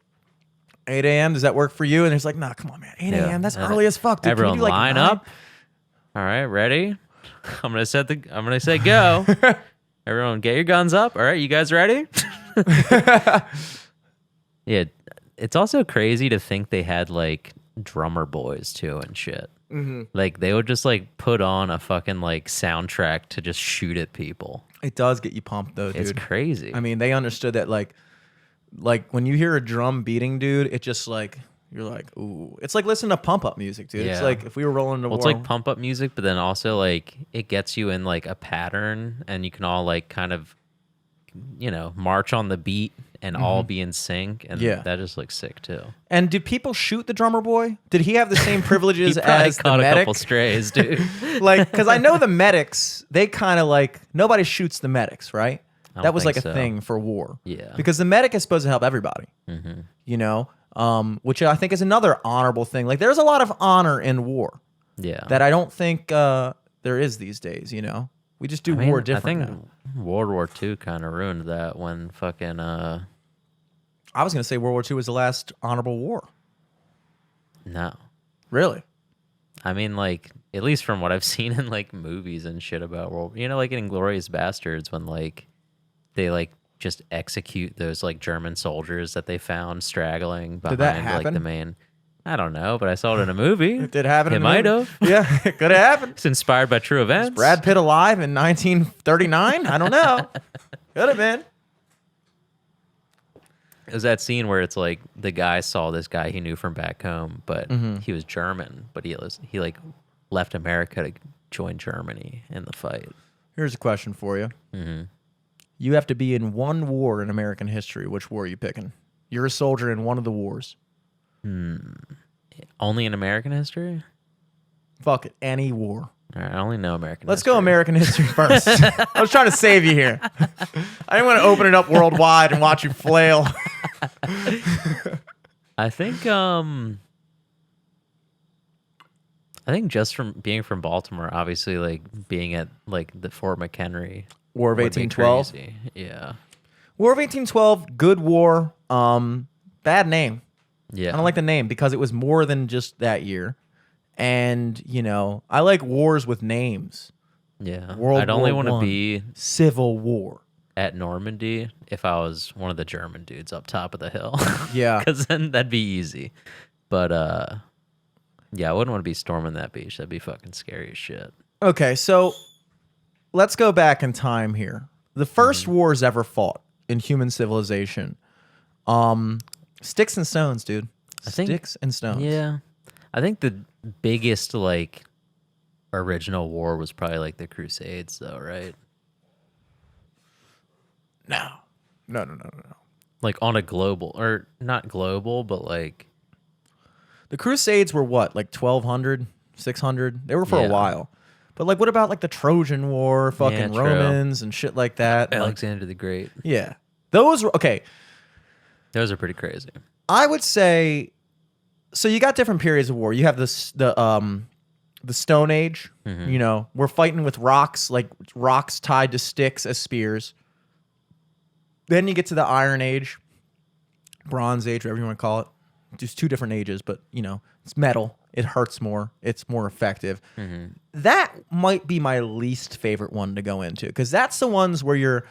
8 a.m. does that work for you? And there's like, nah, come on, man, 8 Yeah. a.m. That's early as fuck, dude. Can you Everyone do, like, line 9? up. All right, ready? I'm gonna say go. Everyone, get your guns up. All right, you guys ready? Yeah, it's also crazy to think they had like drummer boys too and shit. Like they would just like put on a fucking like soundtrack to just shoot at people. It does get you pumped though, dude. It's crazy. I mean, they understood that like when you hear a drum beating, dude, it just like, you're like, ooh. It's like listening to pump up music, dude. It's Yeah. like if we were rolling into well, it's war. like pump up music, but then also like it gets you in like a pattern, and you can all like kind of, you know, march on the beat and all be in sync, and Yeah. that just looks sick too. And did people shoot the drummer boy? Did he have the same privileges He probably as the caught a medic? couple strays, dude. Like, because I know the medics, they kind of like, nobody shoots the medics, right? I That don't was like think a so. thing for war. Yeah. Because the medic is supposed to help everybody, you know, which I think is another honorable thing. Like, there's a lot of honor in war Yeah. that I don't think there is these days, you know? We just do war different I think now. World War II kind of ruined that when fucking I was going to say World War II was the last honorable war. no. Really? I mean, like, at least from what I've seen in like movies and shit about World, you know, like in Inglourious Bastards when like they like just execute those like German soldiers that they found straggling Did behind that like happen? the main. I don't know, but I saw it in a movie. It did happen. It in the might movie. have. Yeah, it could have happened. It's inspired by true events. Brad Pitt alive in 1939? I don't know. Could have been. It was that scene where it's like the guy saw this guy he knew from back home, but he was German, but he like left America to join Germany in the fight. Here's a question for you. You have to be in one war in American history. Which war are you picking? You're a soldier in one of the wars. Only in American history? Fuck it, any war. All right, I only know American Let's history. go American history first. I was trying to save you here. I didn't want to open it up worldwide and watch you flail. I think just from being from Baltimore, obviously like being at like the Fort McHenry. War of would be 1812. crazy. Yeah. War of 1812, good war. Bad name. Yeah. I don't like the name because it was more than just that year. And, you know, I like wars with names. Yeah. World I'd only War want to I. be Civil War. at Normandy if I was one of the German dudes up top of the hill. Yeah. Because then that'd be easy. But yeah, I wouldn't want to be storming that beach. That'd be fucking scary as shit. Okay, so let's go back in time here. The first wars ever fought in human civilization. Sticks and stones, dude. I think- Sticks and stones. Yeah. I think the biggest like original war was probably like the Crusades though, right? No. No. Like on a global or not global, but like The Crusades were what, like 1200, 600? They were for a Yeah. while. But like, what about like the Trojan War, fucking true. Romans and shit like that? Like, Alexander the Great. yeah. Those were, okay, Those are pretty crazy. I would say, so you got different periods of war. You have the Stone Age, you know, we're fighting with rocks, like rocks tied to sticks as spears. Then you get to the Iron Age, Bronze Age, whatever you want to call it. Just two different ages, but you know, it's metal. It hurts more. It's more effective. That might be my least favorite one to go into because that's the ones where you're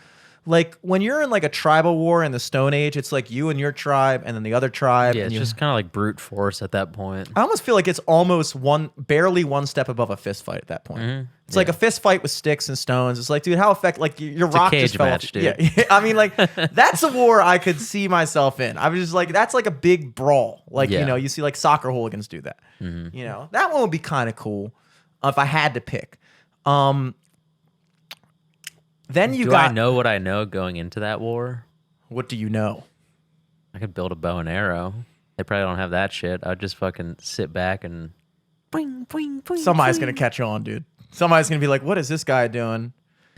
like, when you're in like a tribal war in the Stone Age, it's like you and your tribe and then the other tribe. Yeah, and it's you, just kind of like brute force at that point. I almost feel like it's almost barely one step above a fist fight at that point. It's like a fist fight with sticks and stones. It's like, dude, how effective? Like your It's a rock cage just fell match, off. dude. Yeah, I mean, like that's a war I could see myself in. I was just like, that's like a big brawl. Like you Yeah. know, you see like soccer hooligans do that. You know, that one would be kind of cool if I had to pick. Then you Do got. I know what I know going into that war? What do you know? I could build a bow and arrow. They probably don't have that shit. I'd just fucking sit back and boing, boing, boing, Somebody's boing. gonna catch on, dude. Somebody's gonna be like, "What is this guy doing?"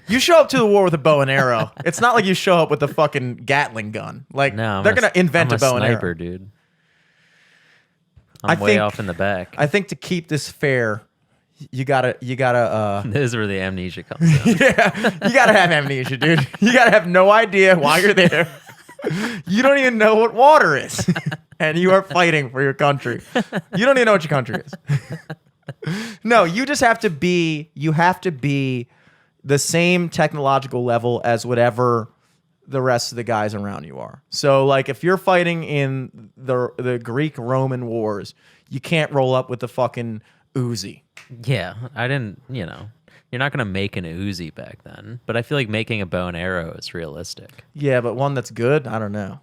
You show up to the war with a bow and arrow. It's not like you show up with a fucking Gatling gun. Like No, they're gonna invent I'm a bow and sniper, arrow. dude. I I'm way think- off in the back. I think to keep this fair, you gotta This is where the amnesia comes in. yeah, you gotta have amnesia, dude. You gotta have no idea why you're there. You don't even know what water is, and you are fighting for your country. You don't even know what your country is. No, you just have to be. You have to be the same technological level as whatever the rest of the guys around you are. So, like, if you're fighting in the Greek-Roman wars, you can't roll up with the fucking Uzi. Yeah, I didn't, you know. You're not going to make an Uzi back then. But I feel like making a bow and arrow is realistic. Yeah, but one that's good, I don't know.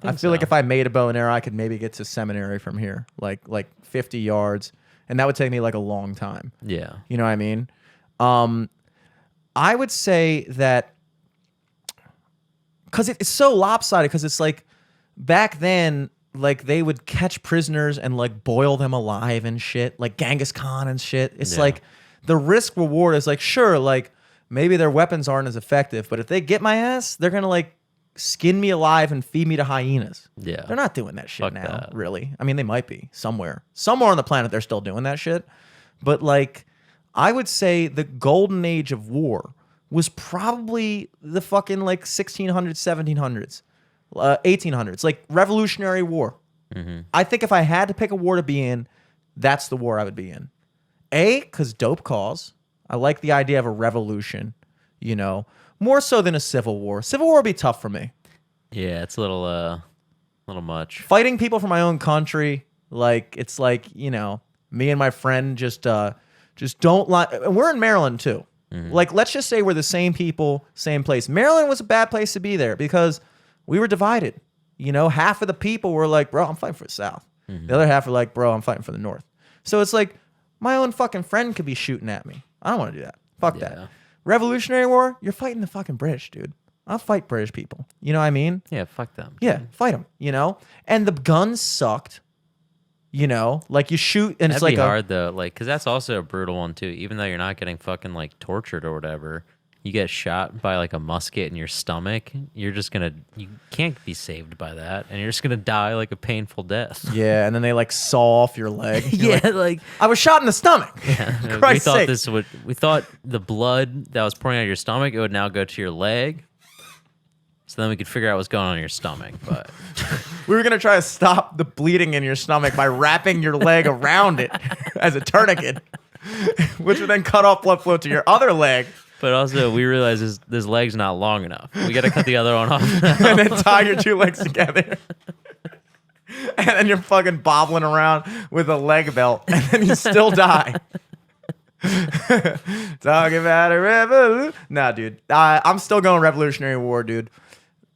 I feel like if I made a bow and arrow, I could maybe get to seminary from here, like 50 yards, and that would take me like a long time. Yeah. You know what I mean? I would say that because it's so lopsided, because it's like back then, like they would catch prisoners and like boil them alive and shit, like Genghis Khan and shit. It's Yeah. like the risk reward is like, sure, like maybe their weapons aren't as effective, but if they get my ass, they're gonna like skin me alive and feed me to hyenas. Yeah. They're not doing that shit Fuck now, that. really. I mean, they might be somewhere on the planet. They're still doing that shit, but like, I would say the golden age of war was probably the fucking like 1600s, 1700s, 1800s, like Revolutionary War. I think if I had to pick a war to be in, that's the war I would be in. Because dope cause. I like the idea of a revolution. you know, more so than a civil war. Civil war would be tough for me. Yeah, it's a little much. Fighting people from my own country, like it's like, you know, me and my friend just don't like. We're in Maryland too. Like, let's just say we're the same people, same place. Maryland was a bad place to be there because we were divided. You know, half of the people were like, bro, I'm fighting for the South. The other half were like, bro, I'm fighting for the North. So it's like my own fucking friend could be shooting at me. I don't want to do that. Fuck that. Revolutionary War, you're fighting the fucking British, dude. I'll fight British people. You know what I mean? Yeah, fuck them. Yeah, fight them, you know? And the guns sucked. You know, like you shoot and it's That'd like be hard though, like, because that's also a brutal one too. Even though you're not getting fucking like tortured or whatever, you get shot by like a musket in your stomach. You can't be saved by that, and you're just gonna die like a painful death. Yeah, and then they like saw off your leg. You're Yeah, like, I was shot in the stomach. Yeah, Christ's sake. we thought the blood that was pouring out of your stomach, it would now go to your leg. So then we could figure out what's going on in your stomach, but We were gonna try to stop the bleeding in your stomach by wrapping your leg around it as a tourniquet, which would then cut off blood flow to your other leg. But also, we realized this leg's not long enough. We got to cut the other one off. And then tie your two legs together. And then you're fucking bobbling around with a leg belt, and then you still die. Talking about a revolution. Nah, dude. I'm still going Revolutionary War, dude.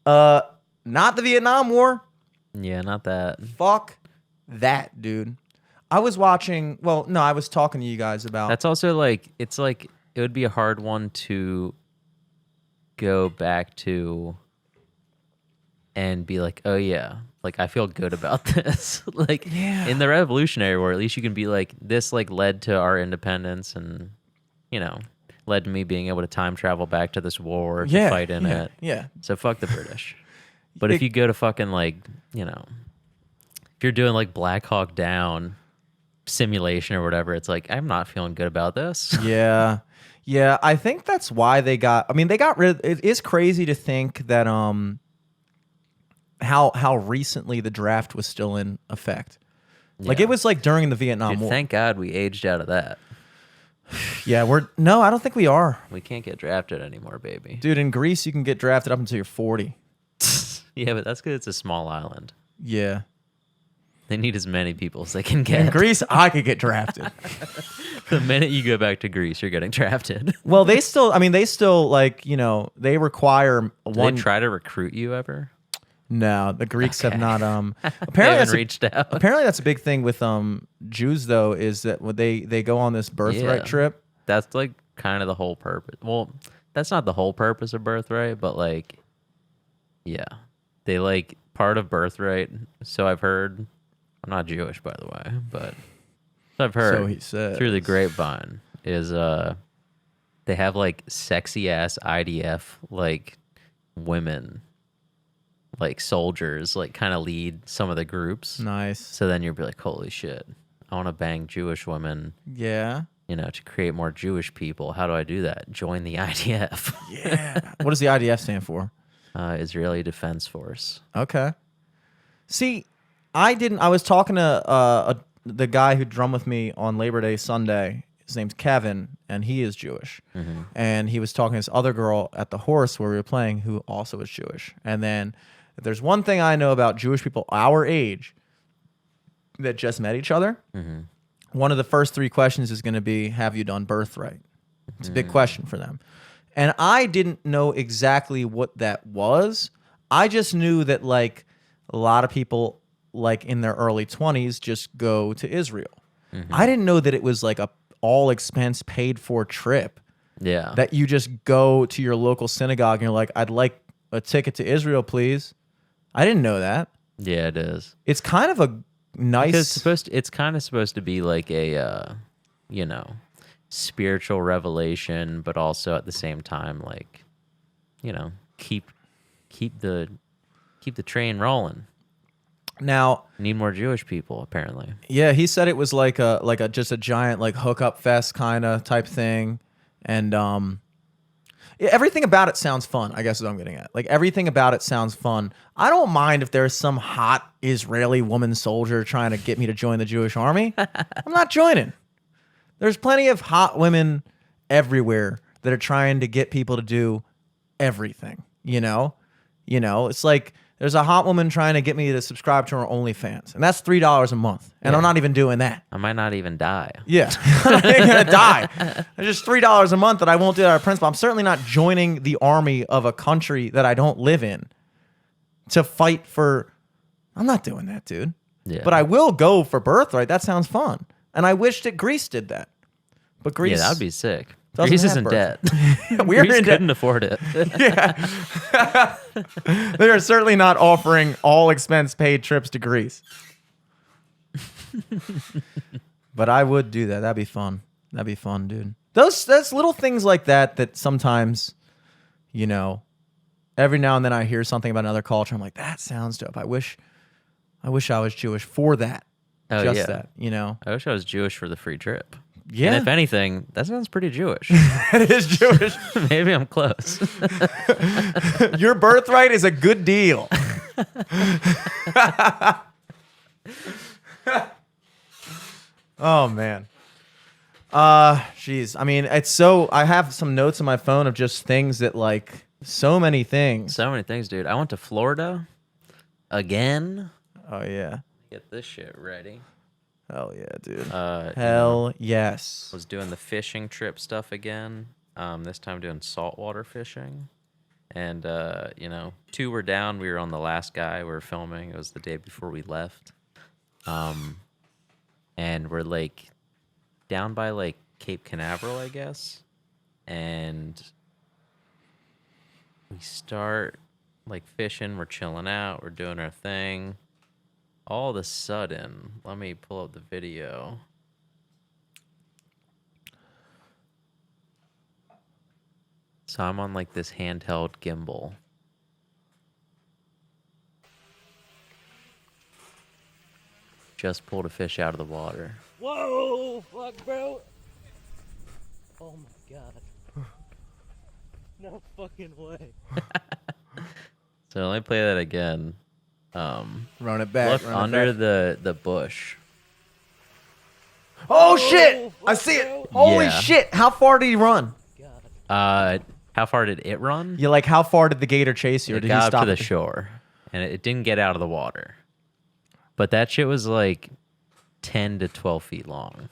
Not the Vietnam War. Yeah, not that. Fuck that, dude. I was watching. Well, no, I was talking to you guys about. That's also like, it's like, it would be a hard one to go back to and be like, oh yeah, like I feel good about this. Like in the Revolutionary War, at least you can be like, this like led to our independence and, you know, led to me being able to time travel back to this war to fight in it. Yeah. So fuck the British. But if you go to fucking like, you know, if you're doing like Black Hawk Down simulation or whatever, it's like, I'm not feeling good about this. Yeah. Yeah, I think that's why they got. I mean, they got rid. It is crazy to think that how recently the draft was still in effect. Like it was like during the Vietnam Dude, War. thank God we aged out of that. Yeah, no, I don't think we are. We can't get drafted anymore, baby. Dude, in Greece you can get drafted up until you're 40. Yeah, but that's because it's a small island. Yeah. They need as many people as they can In get. Greece, I could get drafted. The minute you go back to Greece, you're getting drafted. Well, they still like, you know, they require Do one. they try to recruit you ever? No, the Greeks have not. They Apparently, haven't reached out. apparently that's a big thing with Jews though, is that when they go on this birthright Yeah. trip. That's like kind of the whole purpose. Well, that's not the whole purpose of birthright, but like, yeah, they like part of birthright. So I've heard. I'm not Jewish, by the way, but I've heard So he says. through the grapevine is they have like sexy ass IDF like women, like soldiers, like kind of lead some of the groups. Nice. So then you'll be like, holy shit, I want to bang Jewish women. Yeah. You know, to create more Jewish people. How do I do that? Join the IDF. Yeah. What does the IDF stand for? Israeli Defense Force. Okay. See, I was talking to the guy who drummed with me on Labor Day Sunday. His name's Kevin, and he is Jewish. Mm-hmm. And he was talking to this other girl at the horse where we were playing who also is Jewish. And then if there's one thing I know about Jewish people our age that just met each other, one of the first 3 questions is going to be, have you done birthright? It's a big question for them. And I didn't know exactly what that was. I just knew that like a lot of people like in their early 20s just go to Israel. I didn't know that it was like a all expense paid for trip. Yeah. That you just go to your local synagogue and you're like, I'd like a ticket to Israel, please. I didn't know that. Yeah, it is. It's kind of a nice. Because it's kind of supposed to be like a, you know, spiritual revelation, but also at the same time, like, you know, keep the train rolling. Now, Need more Jewish people, apparently. yeah, he said it was like a just a giant like hookup fest kind of type thing, and yeah, everything about it sounds fun. I guess is what I'm getting at. Like everything about it sounds fun. I don't mind if there's some hot Israeli woman soldier trying to get me to join the Jewish army. I'm not joining. There's plenty of hot women everywhere that are trying to get people to do everything, you know? It's like there's a hot woman trying to get me to subscribe to her OnlyFans, and that's $3 a month, and I'm not even doing that. I might not even die. Yeah, I'm gonna die. It's just $3 a month that I won't do that out of principle. I'm certainly not joining the army of a country that I don't live in to fight for. I'm not doing that, dude. Yeah. But I will go for birthright. That sounds fun, and I wish that Greece did that. But Greece, Yeah, that would be sick. doesn't Greece have is in debt. We're Greece in debt. couldn't afford it. They are certainly not offering all expense paid trips to Greece. But I would do that. That'd be fun. That'd be fun, dude. That's little things like that sometimes, you know, every now and then I hear something about another culture. I'm like, that sounds dope. I wish I was Jewish for that. Oh, Just yeah. that, you know. I wish I was Jewish for the free trip. Yeah. And if anything, that sounds pretty Jewish. It is Jewish. Maybe I'm close. Your birthright is a good deal. Oh man. Jeez. I mean, it's so. I have some notes on my phone of just things that like so many things. So many things, dude. I went to Florida again. Oh yeah. Get this shit ready. Hell yeah, dude. You Hell yes. was doing the fishing trip stuff again. This time doing saltwater fishing. And, 2 were down. We were on the last guy. We were filming. It was the day before we left. And we're, like, down by, like, Cape Canaveral, I guess. And we start, like, fishing. We're chilling out. We're doing our thing. All of a sudden, let me pull up the video. So I'm on like this handheld gimbal. Just pulled a fish out of the water. Whoa, fuck, bro. Oh my god. No fucking way. So let me play that again. Run it back. Look under the bush. Oh shit! I see it. Holy Yeah. shit! How far did he run? How far did it run? You like how far did the gator chase you? Or It did got he up stop to the at shore, and it didn't get out of the water. But that shit was like 10 to 12 feet long.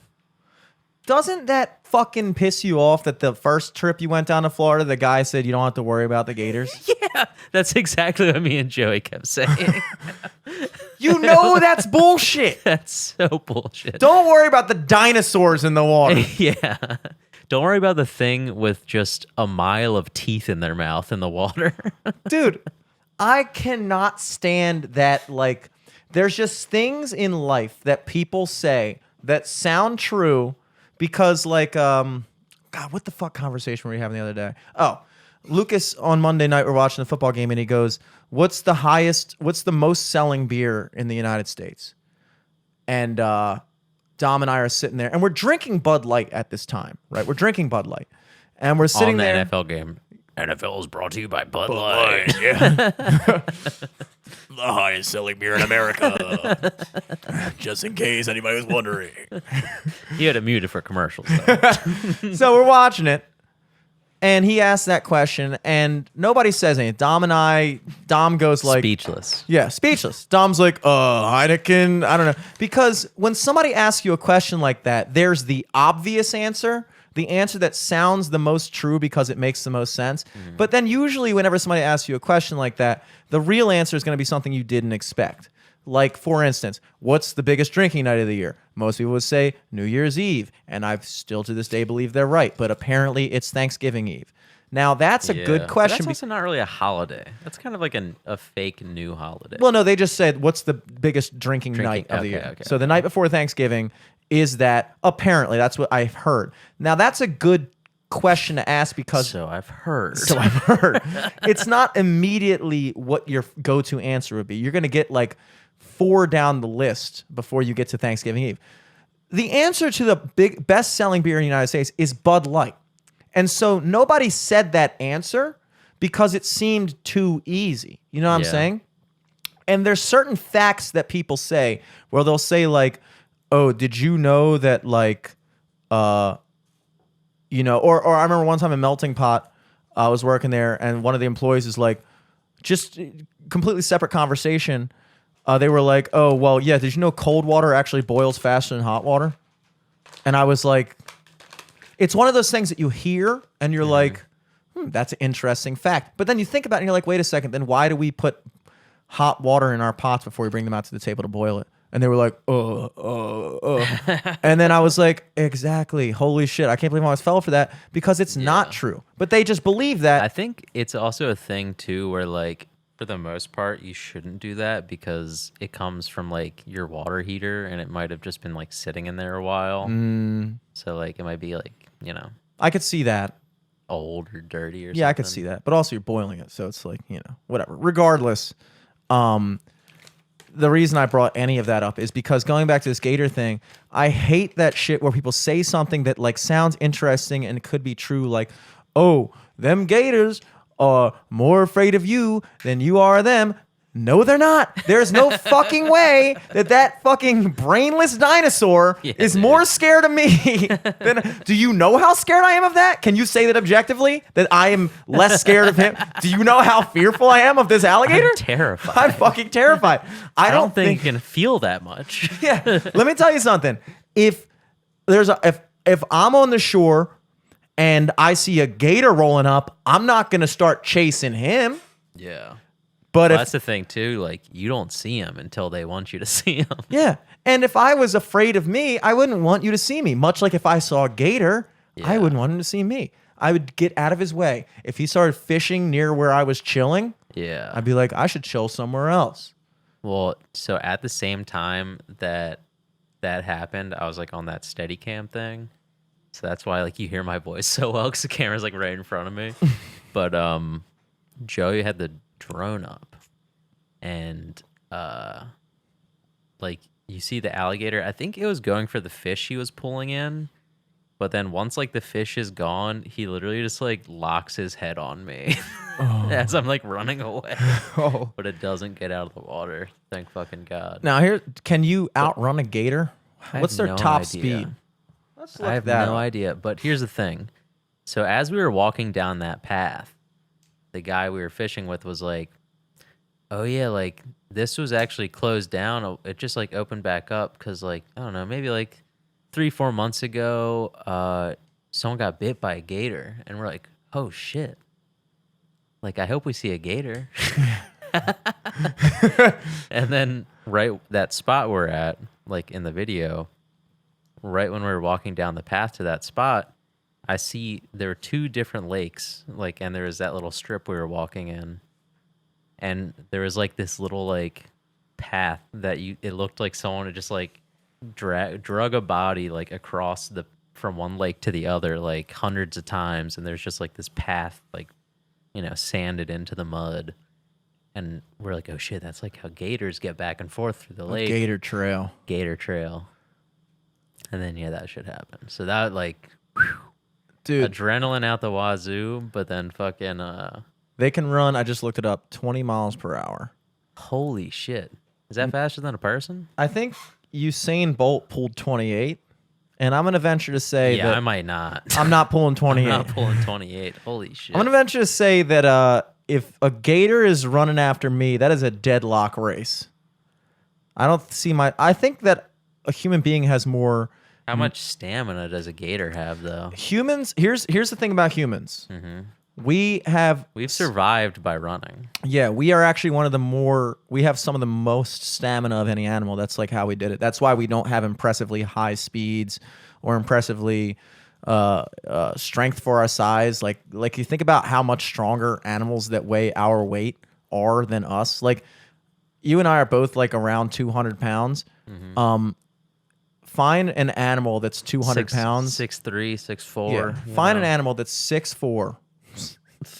Doesn't that fucking piss you off that the first trip you went down to Florida, the guy said you don't have to worry about the gators? Yeah, that's exactly what me and Joey kept saying. You know that's bullshit. That's so bullshit. Don't worry about the dinosaurs in the water. Yeah. Don't worry about the thing with just a mile of teeth in their mouth in the water. Dude, I cannot stand that. Like, there's just things in life that people say that sound true because, like, God, what the fuck conversation were we having the other day? Oh, Lucas on Monday night, we're watching the football game, and he goes, what's the most selling beer in the United States? And Dom and I are sitting there, and we're drinking Bud Light at this time, right? We're drinking Bud Light. And we're sitting On the there. NFL game. NFL is brought to you by Bud Light. The highest selling beer in America. Just in case anybody was wondering. You had to mute it for commercials, though. So we're watching it, and he asked that question, and nobody says anything. Dom goes like... Speechless. Yeah, speechless. Dom's like, Heineken, I don't know. Because when somebody asks you a question like that, there's the obvious answer, the answer that sounds the most true because it makes the most sense. But then usually whenever somebody asks you a question like that, the real answer is going to be something you didn't expect. Like, for instance, what's the biggest drinking night of the year? Most people would say New Year's Eve, and I still to this day believe they're right, but apparently it's Thanksgiving Eve. Now, that's a good But question. that's also not really a holiday. That's kind of like a fake new holiday. Well, no, they just said, what's the biggest drinking night of the year? okay. So the night before Thanksgiving is that, apparently, that's what I've heard. Now, that's a good question to ask because... So I've heard. So I've heard. It's not immediately what your go-to answer would be. You're going to get like 4 down the list before you get to Thanksgiving Eve. The answer to the best-selling beer in the United States is Bud Light. And so nobody said that answer because it seemed too easy. You know what I'm Yeah. saying? And there's certain facts that people say where they'll say like, oh, did you know that like, you know, or I remember one time in Melting Pot, I was working there, and one of the employees is like, just completely separate conversation. They were like, oh, well, yeah, did you know cold water actually boils faster than hot water? And I was like, it's one of those things that you hear, and you're like, that's an interesting fact. But then you think about it, and you're like, wait a second, then why do we put hot water in our pots before we bring them out to the table to boil it? And they were like, And then I was like, exactly. Holy shit. I can't believe I always fell for that because it's not true. But they just believe that. I think it's also a thing, too, where, like, for the most part, you shouldn't do that because it comes from, like, your water heater and it might have just been, like, sitting in there a while. So, like, it might be, like, you know. I could see that. Old or dirty or something. Yeah, I could see that. But also you're boiling it. So it's like, you know, whatever. Regardless, the reason I brought any of that up is because going back to this gator thing, I hate that shit where people say something that like sounds interesting and could be true. Like, oh, them gators are more afraid of you than you are of them. No, they're not. There's no fucking way that fucking brainless dinosaur is more scared of me than. Do you know how scared I am of that? Can you say that objectively? That I am less scared of him? Do you know how fearful I am of this alligator? I'm terrified. I'm fucking terrified. I don't think you can feel that much. Yeah. Let me tell you something. If I'm on the shore and I see a gator rolling up, I'm not gonna start chasing him. Yeah. But well, that's the thing too. Like you don't see them until they want you to see them. Yeah, and if I was afraid of me, I wouldn't want you to see me. Much like if I saw a gator, I wouldn't want him to see me. I would get out of his way. If he started fishing near where I was chilling, I'd be like, I should chill somewhere else. Well, so at the same time that happened, I was like on that Steadicam thing. So that's why like you hear my voice so well because the camera's like right in front of me. But Joey had the drone up and like you see the alligator. I think it was going for the fish he was pulling in, but then once like the fish is gone, he literally just like locks his head on me as I'm like running away. But it doesn't get out of the water, thank fucking God. Now here, can you outrun a gator? What's their top speed? I have no idea. But here's the thing. So as we were walking down that path, the guy we were fishing with was like, oh yeah, like this was actually closed down. It just like opened back up because like, I don't know, maybe like 3-4 months ago, someone got bit by a gator. And we're like, oh shit. Like, I hope we see a gator. And then right that spot we're at, like in the video, right when we were walking down the path to that spot, I see there were 2 different lakes, like, and there was that little strip we were walking in, and there was like this little like path that it looked like someone had just like drug a body like across from one lake to the other like hundreds of times, and there's just like this path like, you know, sanded into the mud, and we're like, oh shit, that's like how gators get back and forth through the lake. Gator trail. And then that should happen. So that like. Whew, dude, adrenaline out the wazoo, but then fucking they can run, I just looked it up, 20 miles per hour. Holy shit. Is that faster than a person? I think Usain Bolt pulled 28, and I'm gonna venture to say that I might not. I'm not pulling 28. I'm not pulling 28. Holy shit. I'm gonna venture to say that if a gator is running after me, that is a deadlock race. I think that a human being has more. How much stamina does a gator have, though? Humans, here's the thing about humans. Mm-hmm. We've survived by running. Yeah, we are actually we have some of the most stamina of any animal. That's like how we did it. That's why we don't have impressively high speeds or impressively strength for our size. Like you think about how much stronger animals that weigh our weight are than us. Like you and I are both like around 200 pounds. Mm-hmm. Find an animal that's 200 pounds. 6'3", 6'4". Yeah. Find an animal that's 6'4".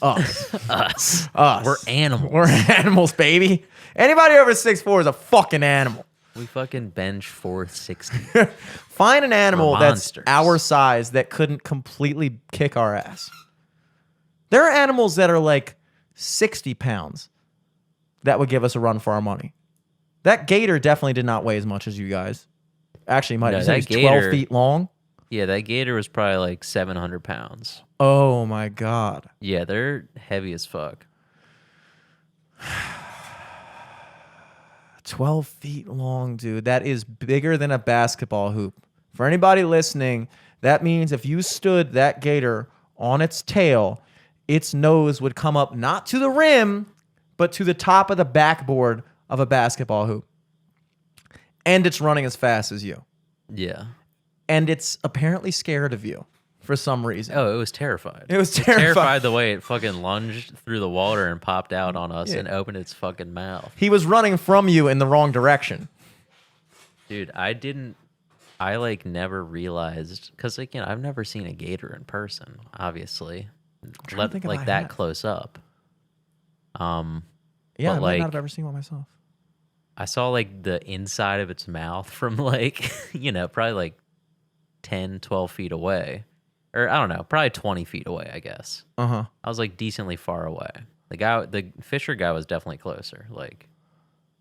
Us. We're animals. We're animals, baby. Anybody over 6'4" is a fucking animal. We fucking bench 460. Find an animal that's our size that couldn't completely kick our ass. There are animals that are like 60 pounds that would give us a run for our money. That gator definitely did not weigh as much as you guys. Actually, might have. He's 12 feet long. Yeah, that gator was probably like 700 pounds. Oh my God. Yeah, they're heavy as fuck. 12 feet long, dude. That is bigger than a basketball hoop. For anybody listening, that means if you stood that gator on its tail, its nose would come up not to the rim, but to the top of the backboard of a basketball hoop. And it's running as fast as you. Yeah. And it's apparently scared of you for some reason. Oh, it was terrified. It was terrified. The way it fucking lunged through the water and popped out on us and opened its fucking mouth. He was running from you in the wrong direction. Dude, I like never realized, because like, you know, I've never seen a gator in person, obviously. Like that close up. Yeah, but, I might like, not have ever seen one myself. I saw like the inside of its mouth from like, you know, probably like 10, 12 feet away. Or I don't know, probably 20 feet away, I guess. Uh-huh. I was like decently far away. The Fisher guy was definitely closer, like,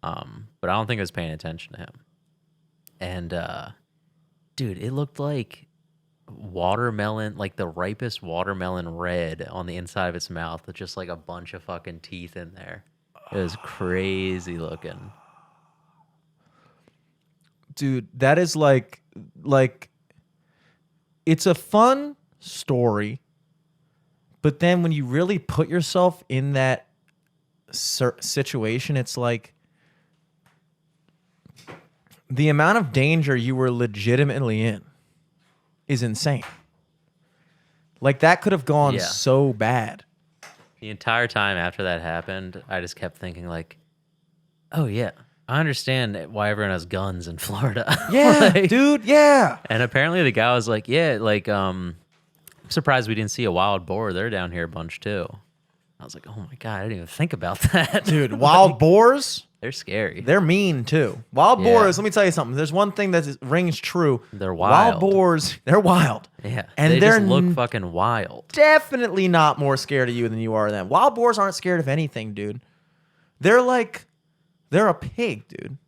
but I don't think I was paying attention to him. And dude, it looked like watermelon, like the ripest watermelon red on the inside of its mouth with just like a bunch of fucking teeth in there. It was crazy looking. Dude, that is like it's a fun story, but then when you really put yourself in that situation, it's like the amount of danger you were legitimately in is insane. Like that could have gone so bad. The entire time after that happened, I just kept thinking like, oh yeah, I understand why everyone has guns in Florida. Yeah, like, dude, yeah. And apparently the guy was like, yeah, like, I'm surprised we didn't see a wild boar. They're down here a bunch too. I was like, oh my God, I didn't even think about that. Dude, wild boars? They're scary. They're mean too. Wild boars, let me tell you something. There's one thing that rings true. They're wild. Wild boars, they're wild. Yeah. And they they're just look fucking wild. Definitely not more scared of you than you are of them. Wild boars aren't scared of anything, dude. They're a pig, dude.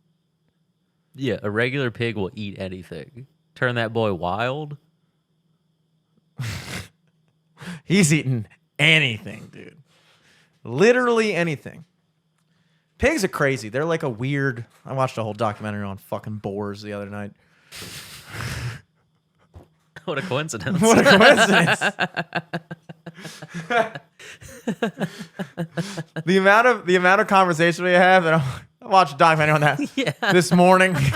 Yeah, a regular pig will eat anything. Turn that boy wild. He's eating anything, dude. Literally anything. Pigs are crazy. They're like a weird... I watched a whole documentary on fucking boars the other night. What a coincidence. What a coincidence. the amount of conversation we have, and I watched a documentary on that this morning. I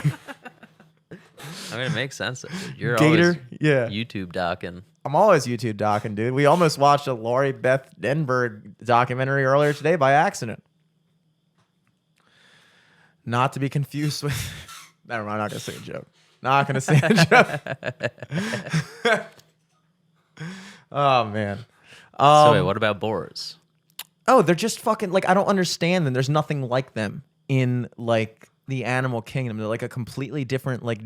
mean, it makes sense. Dude. You're Gator, always YouTube docking. I'm always YouTube docking, dude. We almost watched a Lori Beth Denberg documentary earlier today by accident. Not to be confused with... Never mind, I'm not going to say a joke. Not going to say a joke. Oh, man. So wait, what about boars? Oh, they're just fucking... Like, I don't understand them. There's nothing like them in, like, the animal kingdom. They're, like, a completely different, like,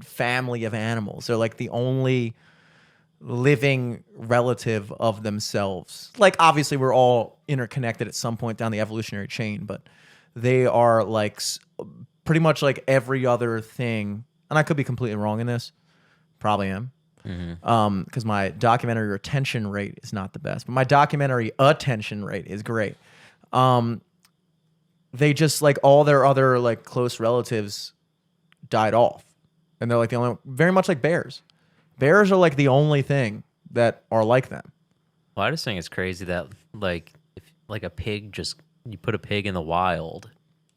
family of animals. They're, like, the only living relative of themselves. Like, obviously, we're all interconnected at some point down the evolutionary chain, but... They are like pretty much like every other thing, and I could be completely wrong in this. Probably am, because my documentary retention rate is not the best, but my documentary attention rate is great. They just like all their other like close relatives died off, and they're like the only, very much like bears. Bears are like the only thing that are like them. Well, I just think it's crazy that like if like a pig just. You put a pig in the wild,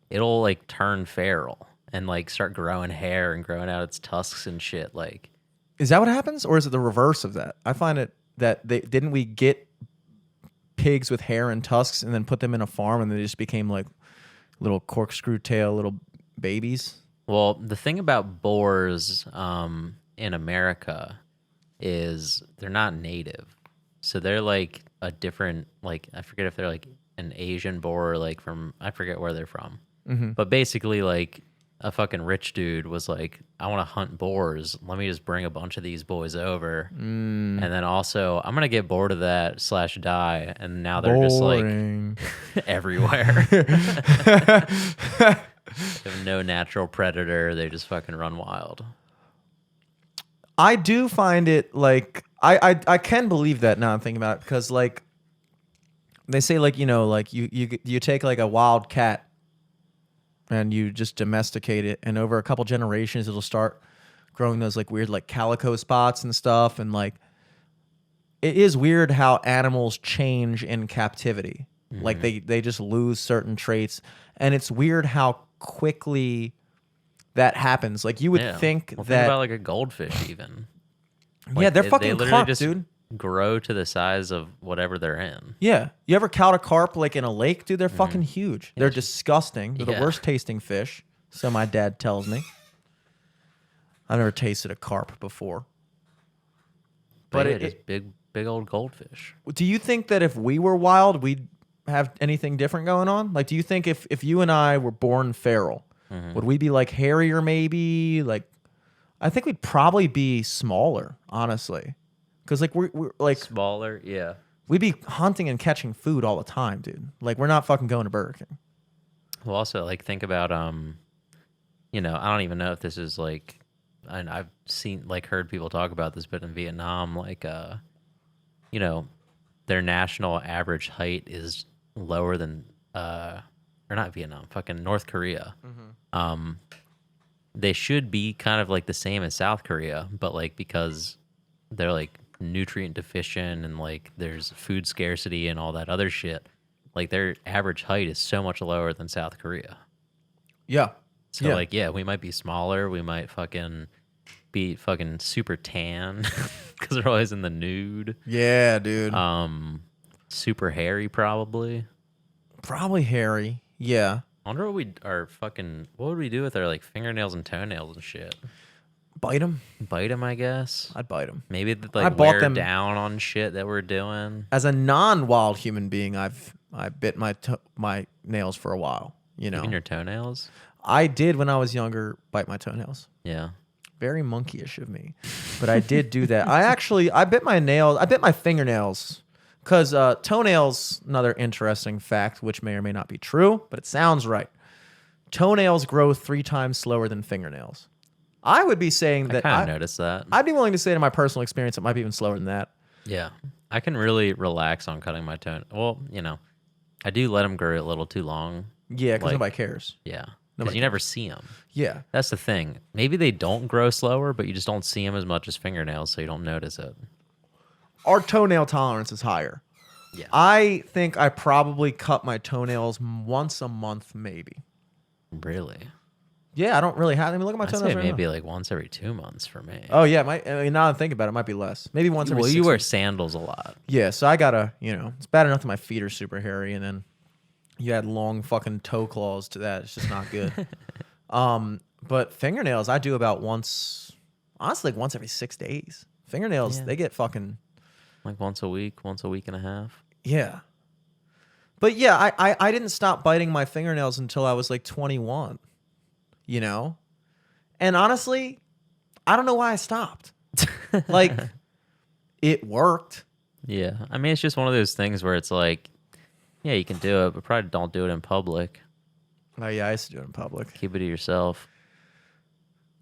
it'll like turn feral and like start growing hair and growing out its tusks and shit. Like, is that what happens, or is it the reverse of that? I find it that didn't we get pigs with hair and tusks and then put them in a farm and they just became like little corkscrew tail little babies? Well, the thing about boars in America is they're not native, so they're like a different like I forget if they're like an Asian boar, like from I forget where they're from, but basically like a fucking rich dude was like, I want to hunt boars, let me just bring a bunch of these boys over, and then also I'm gonna get bored of that / die, and now they're just like everywhere. They have no natural predator, they just fucking run wild. I do find it like I can believe that now I'm thinking about it because like they say like like you take like a wild cat and you just domesticate it and over a couple generations it'll start growing those like weird like calico spots and stuff and like it is weird how animals change in captivity. Like they just lose certain traits and it's weird how quickly that happens. Like you would think well, that think about like a goldfish even. yeah, they're they fucking literally carp, just dude. grow to the size of whatever they're in. Yeah. You ever caught a carp like in a lake? Dude, they're fucking huge. They're disgusting. They're the worst tasting fish. So my dad tells me. I've never tasted a carp before. But yeah, just big old goldfish. Do you think that if we were wild, we'd have anything different going on? Like, do you think if you and I were born feral, would we be like hairier maybe? Like, I think we'd probably be smaller, honestly. Because like we're like Smaller, yeah. we'd be hunting and catching food all the time, dude. Like we're not fucking going to Burger King. Well, also like think about I don't even know if this is like, and I've seen like heard people talk about this, but in Vietnam, like their national average height is lower than or not Vietnam, fucking North Korea. They should be kind of like the same as South Korea, but like because they're like nutrient deficient and like there's food scarcity and all that other shit, like their average height is so much lower than South Korea. Yeah. So like, yeah, we might be smaller. We might fucking be fucking super tan because they're always in the nude. Yeah, dude. Super hairy probably. Probably hairy. Yeah. I wonder what would we do with our like fingernails and toenails and shit? Bite them. Bite them, I guess. I'd bite them. Maybe I like bought wear them- down on shit that we're doing. As a non-wild human being, I bit my nails for a while. Even your toenails. I did when I was younger bite my toenails. Yeah. Very monkeyish of me, but I did do that. I bit my nails. I bit my fingernails because toenails. Another interesting fact, which may or may not be true, but it sounds right. Toenails grow 3 times slower than fingernails. I would be saying that I kind of noticed that. I'd be willing to say, in my personal experience, it might be even slower than that. Yeah. I can really relax on cutting my toe. Well, I do let them grow a little too long. Yeah, because nobody cares. Yeah. Because you never see them. Yeah. That's the thing. Maybe they don't grow slower, but you just don't see them as much as fingernails, so you don't notice it. Our toenail tolerance is higher. Yeah. I think I probably cut my toenails once a month, maybe. Really? Yeah, I don't really have. I mean, look at my I'd toenails say right maybe now. like once every 2 months for me. Oh yeah, now I'm thinking about it, it might be less. Maybe once every. Well, 6 you wear weeks. sandals a lot. Yeah, so I gotta, it's bad enough that my feet are super hairy, and then you add long fucking toe claws to that. It's just not good. But fingernails, I do about once, honestly, like once every 6 days. Fingernails, they get fucking like once a week and a half. Yeah. But yeah, I didn't stop biting my fingernails until I was like 21. And honestly, I don't know why I stopped. Like, it worked. Yeah. I mean, it's just one of those things where it's like, yeah, you can do it, but probably don't do it in public. Oh yeah, I used to do it in public. Keep it to yourself.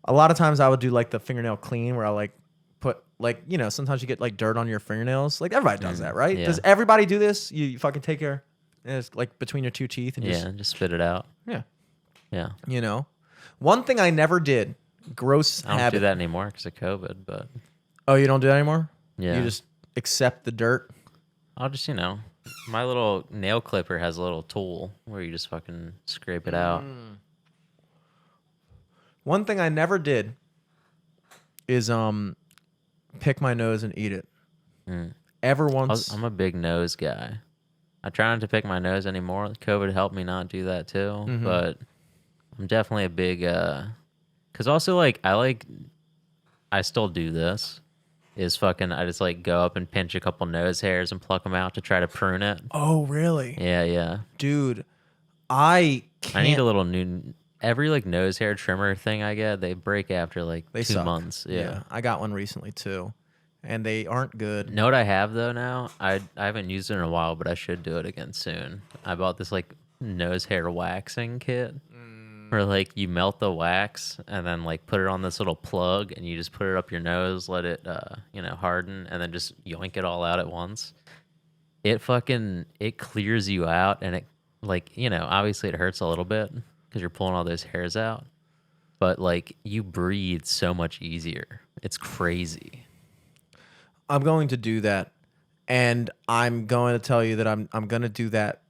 A lot of times I would do like the fingernail clean where I like put like, sometimes you get like dirt on your fingernails. Like everybody does that, right? Yeah. Does everybody do this? You fucking take and it's like between your 2 teeth and Just spit it out. yeah. Yeah. One thing I never did, gross I don't habit. do that anymore because of COVID, but Oh, you don't do that anymore? yeah. You just accept the dirt? I'll just, my little nail clipper has a little tool where you just fucking scrape it out. One thing I never did is pick my nose and eat it. Ever once. I'm a big nose guy. I try not to pick my nose anymore. COVID helped me not do that too, but I'm definitely a big, cause also like, I still do this, is fucking, I just like go up and pinch a couple nose hairs and pluck them out to try to prune it. Oh, really? Yeah. Dude, I can't. I need a little new, every like nose hair trimmer thing I get, they break after like They 2 suck. months. Yeah. I got one recently too, and they aren't good. Know what I have though now? I haven't used it in a while, but I should do it again soon. I bought this like nose hair waxing kit. Where like you melt the wax and then like put it on this little plug and you just put it up your nose, let it harden, and then just yoink it all out at once. It clears you out, and it obviously it hurts a little bit because you're pulling all those hairs out, but like you breathe so much easier. It's crazy. I'm going to do that, and I'm going to tell you that I'm going to do that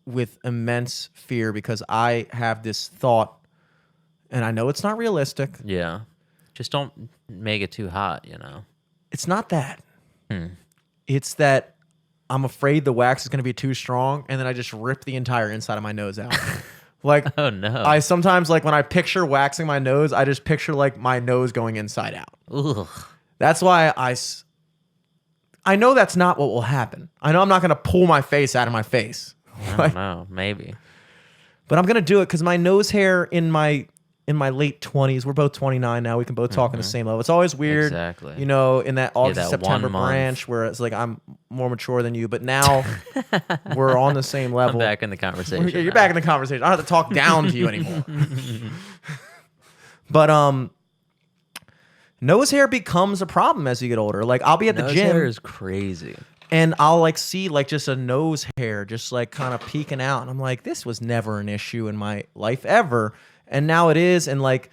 with immense fear because I have this thought, and I know it's not realistic. Yeah. Just don't make it too hot, It's not that. It's that I'm afraid the wax is going to be too strong, and then I just rip the entire inside of my nose out. Like, oh no. I sometimes, like, when I picture waxing my nose, I just picture, like, my nose going inside out. Ugh. That's why I know that's not what will happen. I know I'm not going to pull my face out of my face. I don't know. Maybe. But I'm going to do it because my nose hair in my late 20s, we're both 29 now, we can both talk on the same level. It's always weird, Exactly. in that August, that September 1 month. branch where it's like I'm more mature than you, but now we're on the same level. I'm back in the conversation. You're now. back in the conversation. I don't have to talk down to you anymore. But nose hair becomes a problem as you get older. Like I'll be at the Nose gym. hair is crazy. And I'll like see like just a nose hair just like kind of peeking out. And I'm like, this was never an issue in my life ever. And now it is. And like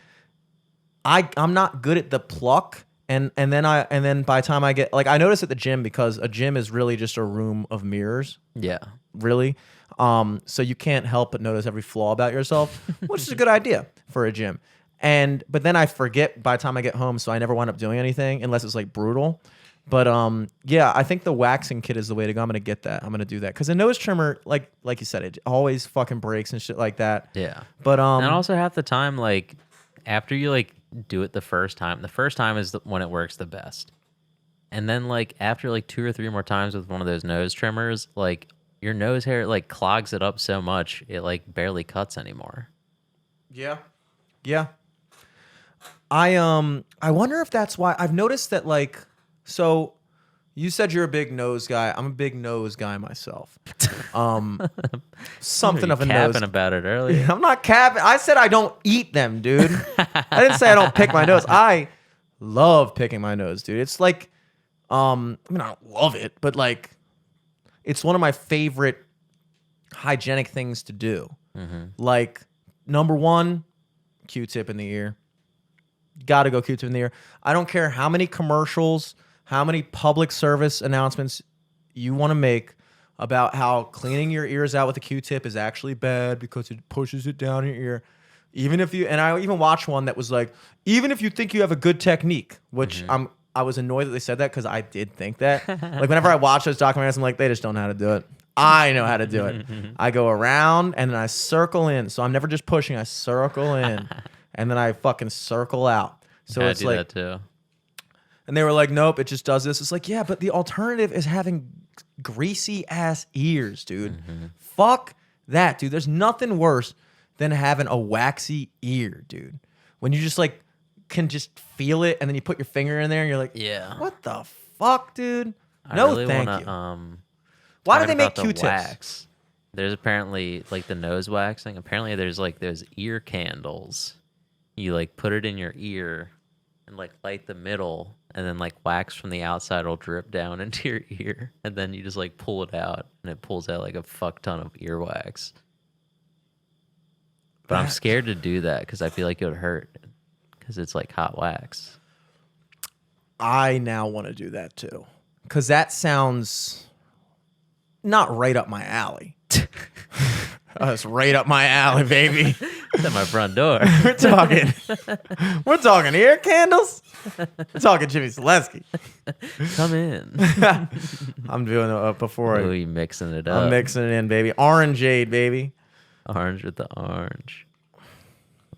I'm not good at the pluck. And then by the time I get like I notice at the gym because a gym is really just a room of mirrors. Yeah. Really. So you can't help but notice every flaw about yourself, which is a good idea for a gym. But then I forget by the time I get home, so I never wind up doing anything unless it's like brutal. But yeah, I think the waxing kit is the way to go. I'm gonna get that. I'm gonna do that because a nose trimmer, like you said, it always fucking breaks and shit like that. Yeah. But and also half the time, like after you like do it the first time is when it works the best. And then like after like 2 or 3 more times with one of those nose trimmers, like your nose hair like clogs it up so much it like barely cuts anymore. Yeah. I wonder if that's why I've noticed that like. So, you said you're a big nose guy. I'm a big nose guy myself. Something of a nose. Capping about it earlier. I'm not capping. I said I don't eat them, dude. I didn't say I don't pick my nose. I love picking my nose, dude. It's like, I mean, I don't love it, but like, it's one of my favorite hygienic things to do. Mm-hmm. Like, number one, Q-tip in the ear. Got to go Q-tip in the ear. I don't care how many commercials, how many public service announcements you want to make about how cleaning your ears out with a Q-tip is actually bad because it pushes it down your ear. Even if you, and I even watched one that was like, even if you think you have a good technique, which I was annoyed that they said that because I did think that. Like whenever I watch those documentaries, I'm like, they just don't know how to do it. I know how to do it. I go around and then I circle in. So I'm never just pushing, I circle in and then I fucking circle out. So I it's do like, that too. and they were like, nope, it just does this. It's like, yeah, but the alternative is having greasy ass ears, dude. Fuck that, dude. There's nothing worse than having a waxy ear, dude. When you just like can just feel it and then you put your finger in there and you're like, Yeah. what the fuck, dude? I No, really thank wanna, you. Why do talk they make about the Q-tips? wax. There's apparently like the nose waxing. Apparently there's like those ear candles. You like put it in your ear and like light the middle and then like wax from the outside will drip down into your ear and then you just like pull it out and it pulls out like a fuck ton of earwax. But I'm scared to do that because I feel like it would hurt because it's like hot wax. I now want to do that too. Because that sounds not right up my alley. That's right up my alley, baby. It's at my front door. We're talking ear candles. We're talking Jimmy Selesky. Come in. I'm doing it before Ooh, you mixing it up. I'm mixing it in, baby. Orangeade, baby. Orange with the orange.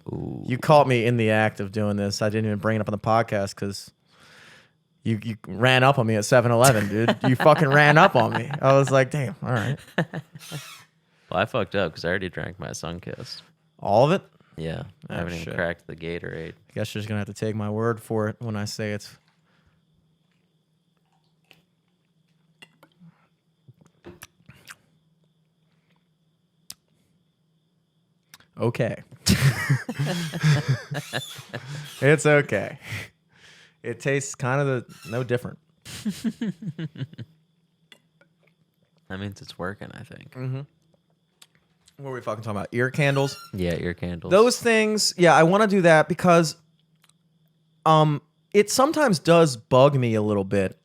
Ooh. You caught me in the act of doing this. I didn't even bring it up on the podcast because you ran up on me at 7-Eleven, dude. You fucking ran up on me. I was like, damn, all right. Well, I fucked up because I already drank my Sunkist. All of it? Yeah. I haven't even shit. cracked the Gatorade. I guess you're just going to have to take my word for it when I say it's... okay. It's okay. It tastes kind of no different. That means it's working, I think. What were we fucking talking about? Ear candles? Yeah, ear candles. Those things, yeah, I want to do that because it sometimes does bug me a little bit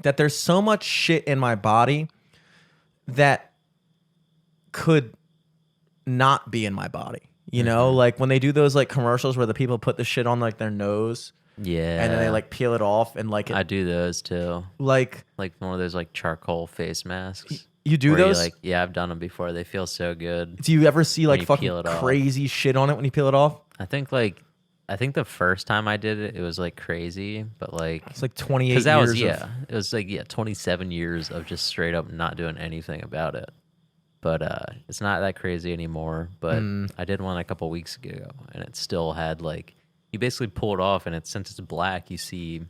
that there's so much shit in my body that could not be in my body. You know, like when they do those like commercials where the people put the shit on like their nose Yeah. and then they like peel it off and like I do those too. like Like one of those like charcoal face masks. you do where you, those? like, yeah, I've done them before. They feel so good. Do you ever see like you fucking peel it off. crazy shit on it when you peel it off? I think the first time I did it, it was like crazy, but like It's like 28 years. because that was of- it was like 27 years of just straight up not doing anything about it. But it's not that crazy anymore. But I did one a couple weeks ago, and it still had like you basically pull it off, and since it's black, you see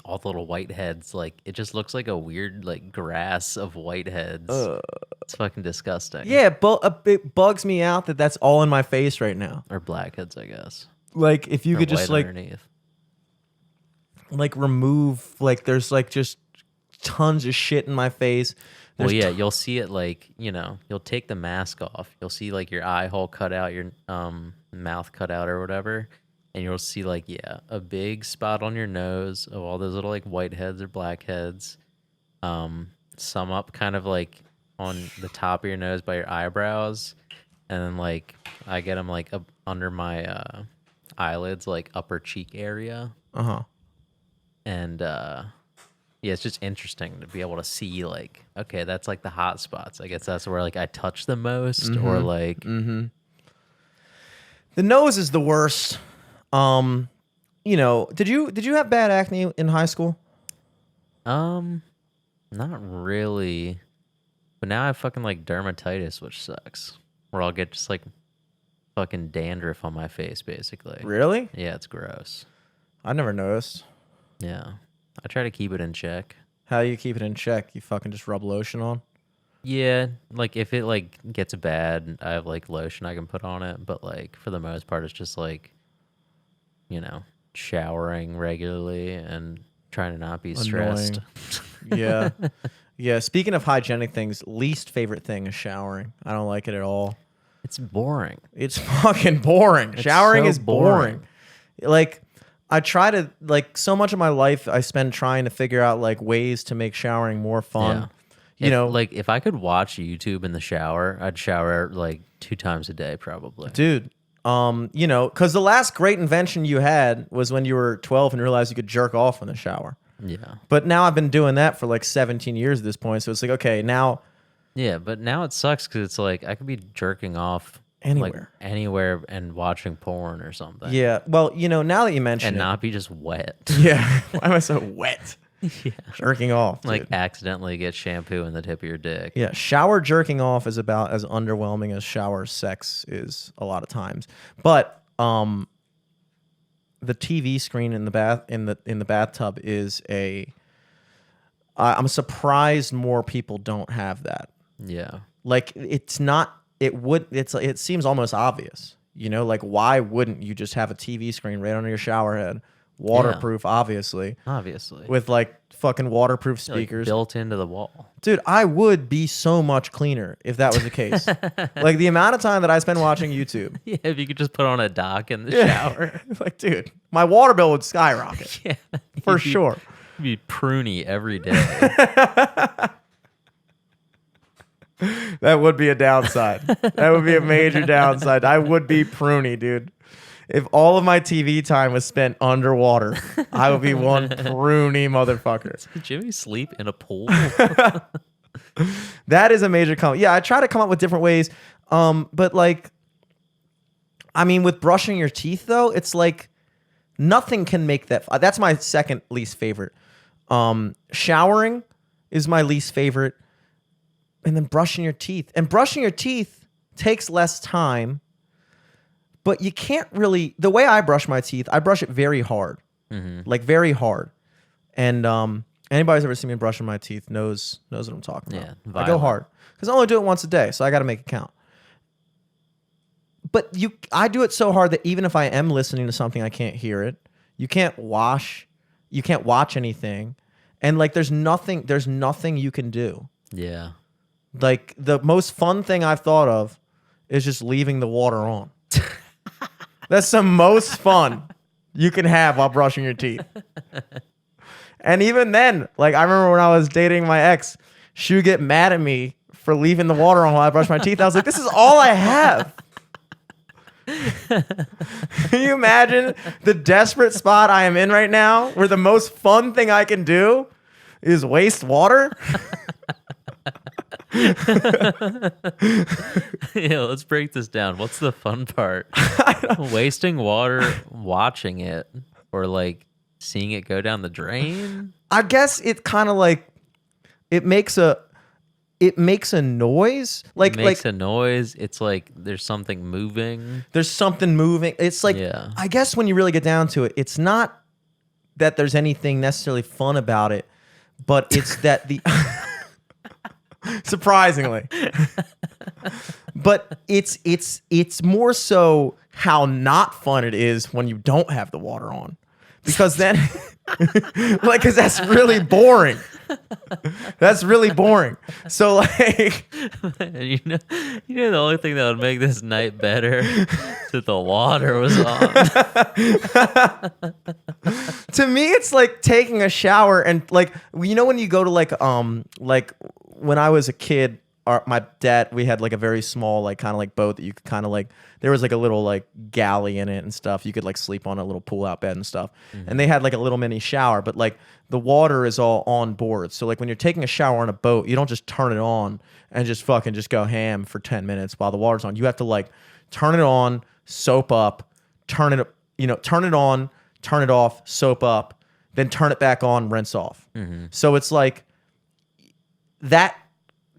all the little white heads. Like it just looks like a weird like grass of white heads. It's fucking disgusting. Yeah, but it bugs me out that that's all in my face right now. Or blackheads, I guess. Like if you Or could just white like underneath. remove like there's like just tons of shit in my face. Well, There's yeah, you'll see it like, you'll take the mask off. You'll see like your eye hole cut out, your mouth cut out or whatever. And you'll see like, a big spot on your nose of all those little like white heads or black heads. Some up kind of like on the top of your nose by your eyebrows. And then like I get them like up under my eyelids, like upper cheek area. Uh-huh. And yeah, it's just interesting to be able to see like, okay, that's like the hot spots. I guess that's where like I touch the most or like The nose is the worst. Did you have bad acne in high school? not really. But now I have fucking like dermatitis, which sucks. Where I'll get just like fucking dandruff on my face basically. Really? Yeah, it's gross. I never noticed. Yeah. I try to keep it in check. How do you keep it in check? You fucking just rub lotion on? Yeah, like if it like gets bad, I have like lotion I can put on it, but like for the most part it's just like showering regularly and trying to not be stressed. Yeah. Yeah, speaking of hygienic things, least favorite thing is showering. I don't like it at all. It's boring. It's fucking boring. It's Showering so is boring. Like I try to like so much of my life I spend trying to figure out like ways to make showering more fun. Yeah. Like if I could watch YouTube in the shower, I'd shower like 2 times a day probably. Dude, because the last great invention you had was when you were 12 and realized you could jerk off in the shower. Yeah. But now I've been doing that for like 17 years at this point. So it's like, okay, now Yeah, but now it sucks because it's like I could be jerking off Anywhere. like, anywhere and watching porn or something. yeah. Well, now that you mention And it. not be just wet. Yeah. Why am I so wet? Yeah. Jerking off. Like dude. accidentally get shampoo in the tip of your dick. Yeah, shower jerking off is about as underwhelming as shower sex is a lot of times. But the TV screen in the bathtub is I'm surprised more people don't have that. Yeah. Like it seems almost obvious. Like why wouldn't you just have a TV screen right under your shower head? Waterproof, obviously. Obviously. With like fucking waterproof Like, speakers. built into the wall. Dude, I would be so much cleaner if that was the case. Like the amount of time that I spend watching YouTube. Yeah, if you could just put on a dock in the shower. Like, dude, my water bill would skyrocket. Yeah. For You'd be- sure. You'd be pruny every day. That would be a downside. That would be a major downside. I would be pruny, dude. If all of my TV time was spent underwater, I would be one pruny motherfucker. Did Jimmy sleep in a pool? That is a major comment. Yeah, I try to come up with different ways. But like, I mean, with brushing your teeth though, it's like nothing can make that. That's my second least favorite. Showering is my least favorite. And then brushing your teeth. And brushing your teeth takes less time. But you can't really, the way I brush my teeth, I brush it very hard. Like very hard. And anybody who's ever seen me brushing my teeth knows what I'm talking about. Yeah, I go violent. hard. Because I only do it once a day, so I got to make it count. But I do it so hard that even if I am listening to something, I can't hear it. You can't watch anything. And like there's nothing you can do. Yeah. Like the most fun thing I've thought of is just leaving the water on. That's the most fun you can have while brushing your teeth. And even then, like I remember when I was dating my ex, she would get mad at me for leaving the water on while I brush my teeth. I was like, this is all I have. Can you imagine the desperate spot I am in right now where the most fun thing I can do is waste water? Yeah, let's break this down. What's the fun part? Wasting water, watching it, or like seeing it go down the drain? I guess it kind of like it makes a noise. Like It makes a noise. It's like there's something moving. there's something moving. It's like Yeah. I guess when you really get down to it, it's not that there's anything necessarily fun about it, but it's that the surprisingly. But it's more so how not fun it is when you don't have the water on. Because then like cuz that's really boring. That's really boring. So like you know the only thing that would make this night better is that the water was on. to me it's like taking a shower and like you know when you go to like when I was a kid my dad we had like a very small like kind of like boat that you could kind of like there was like a little like galley in it and stuff you could like sleep on a little pull out bed and stuff and they had like a little mini shower but like the water is all on board so like when you're taking a shower on a boat you don't just turn it on and just fucking just go ham for 10 minutes while the water's on you have to like turn it on soap up turn it on turn it off soap up then turn it back on rinse off so it's like that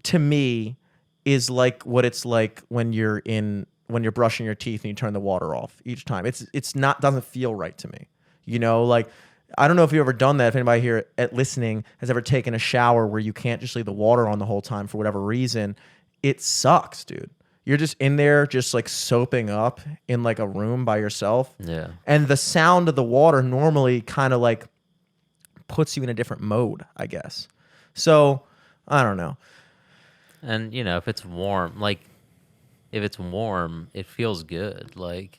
to me is like what it's like when you're brushing your teeth and you turn the water off each time. It's not doesn't feel right to me. You know, like I don't know if you've ever done that. If anybody here at listening has ever taken a shower where you can't just leave the water on the whole time for whatever reason, it sucks, dude. You're just in there just like soaping up in like a room by yourself. Yeah. And the sound of the water normally kind of like puts you in a different mode, I guess. So, I don't know. And you know, if it's warm, it feels good. Like,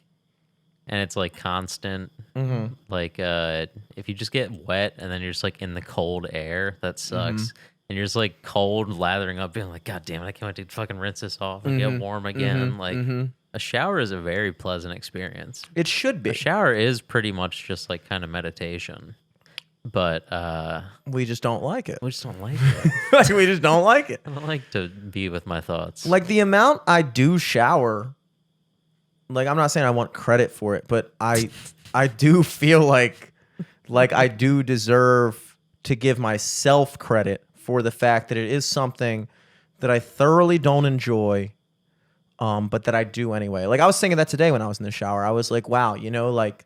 and it's like constant. Mm-hmm. Like, if you just get wet and then you're just like in the cold air, that sucks. And you're just like cold, lathering up, being like, God damn it, I can't wait to fucking rinse this off and get warm again. Like, a shower is a very pleasant experience. It should be. A shower is pretty much just like kind of meditation. But we just don't like it. we just don't like it. Like, we just don't like it. I don't like to be with my thoughts. Like the amount I do shower, like I'm not saying I want credit for it, but I do feel like I do deserve to give myself credit for the fact that it is something that I thoroughly don't enjoy, but that I do anyway. Like I was thinking that today when I was in the shower. I was like, wow, you know, like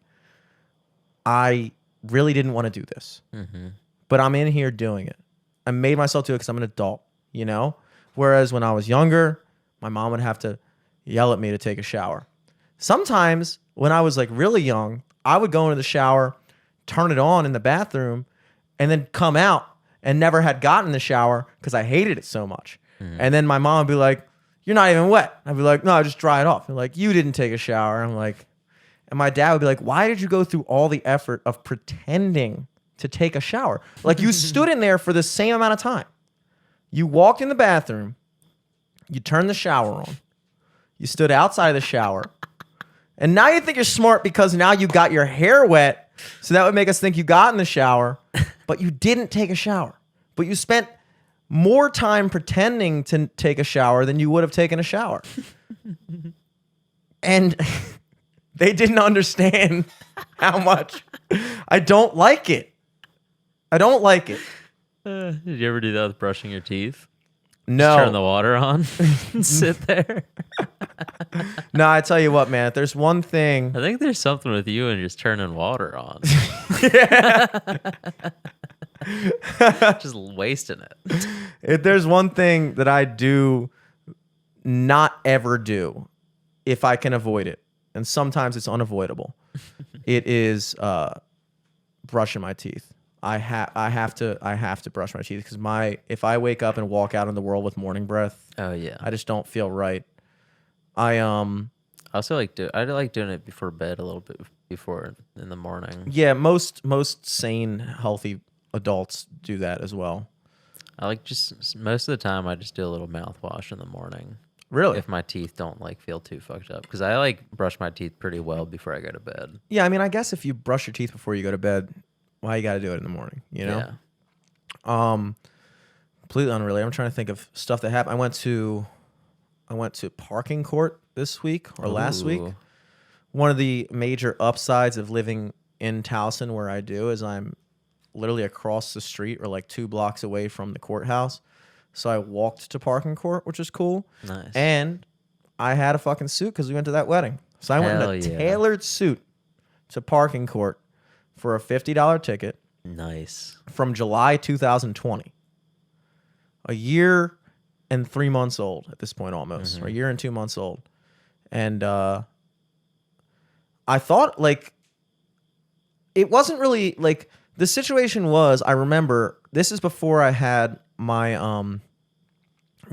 I really didn't want to do this, but I'm in here doing it. I made myself do it because I'm an adult, you know? Whereas when I was younger, my mom would have to yell at me to take a shower. Sometimes when I was like really young, I would go into the shower, turn it on in the bathroom, and then come out and never had gotten in the shower because I hated it so much. And then my mom would be like, you're not even wet. I'd be like, no, just dry it off. And like, you didn't take a shower. I'm like, and my dad would be like, why did you go through all the effort of pretending to take a shower? Like you stood in there for the same amount of time. You walked in the bathroom, you turned the shower on, you stood outside of the shower, and now you think you're smart because now you got your hair wet, so that would make us think you got in the shower, but you didn't take a shower. But you spent more time pretending to take a shower than you would have taken a shower. And they didn't understand how much I don't like it. I don't like it. Did you ever do that with brushing your teeth? No. Just turn the water on and sit there. No, I tell you what, man. If there's one thing, I think there's something with you and just turning water on. Just wasting it. if there's one thing that I do not ever do, if I can avoid it, and sometimes it's unavoidable, it is brushing my teeth. I have to brush my teeth because if I wake up and walk out in the world with morning breath, Oh yeah. I just don't feel right. I also like doing it before bed a little bit before in the morning. Yeah, most sane, healthy adults do that as well. I like just most of the time I just do a little mouthwash in the morning. Really? If my teeth don't like feel too fucked up, because I like brush my teeth pretty well before I go to bed. Yeah, I mean, I guess if you brush your teeth before you go to bed, why you got to do it in the morning? You know. Yeah. Completely unrelated. I'm trying to think of stuff that happened. I went to parking court this week or last week. Ooh. One of the major upsides of living in Towson, where I do, is I'm literally across the street or like 2 blocks away from the courthouse. So I walked to parking court, which is cool. Nice. And I had a fucking suit because we went to that wedding. So I went in a tailored suit to parking court for a $50 ticket. Nice. From July 2020. A year and 3 months old at this point almost. Or a year and 2 months old. And I thought, like, it wasn't really, like, the situation was, I remember, this is before I had my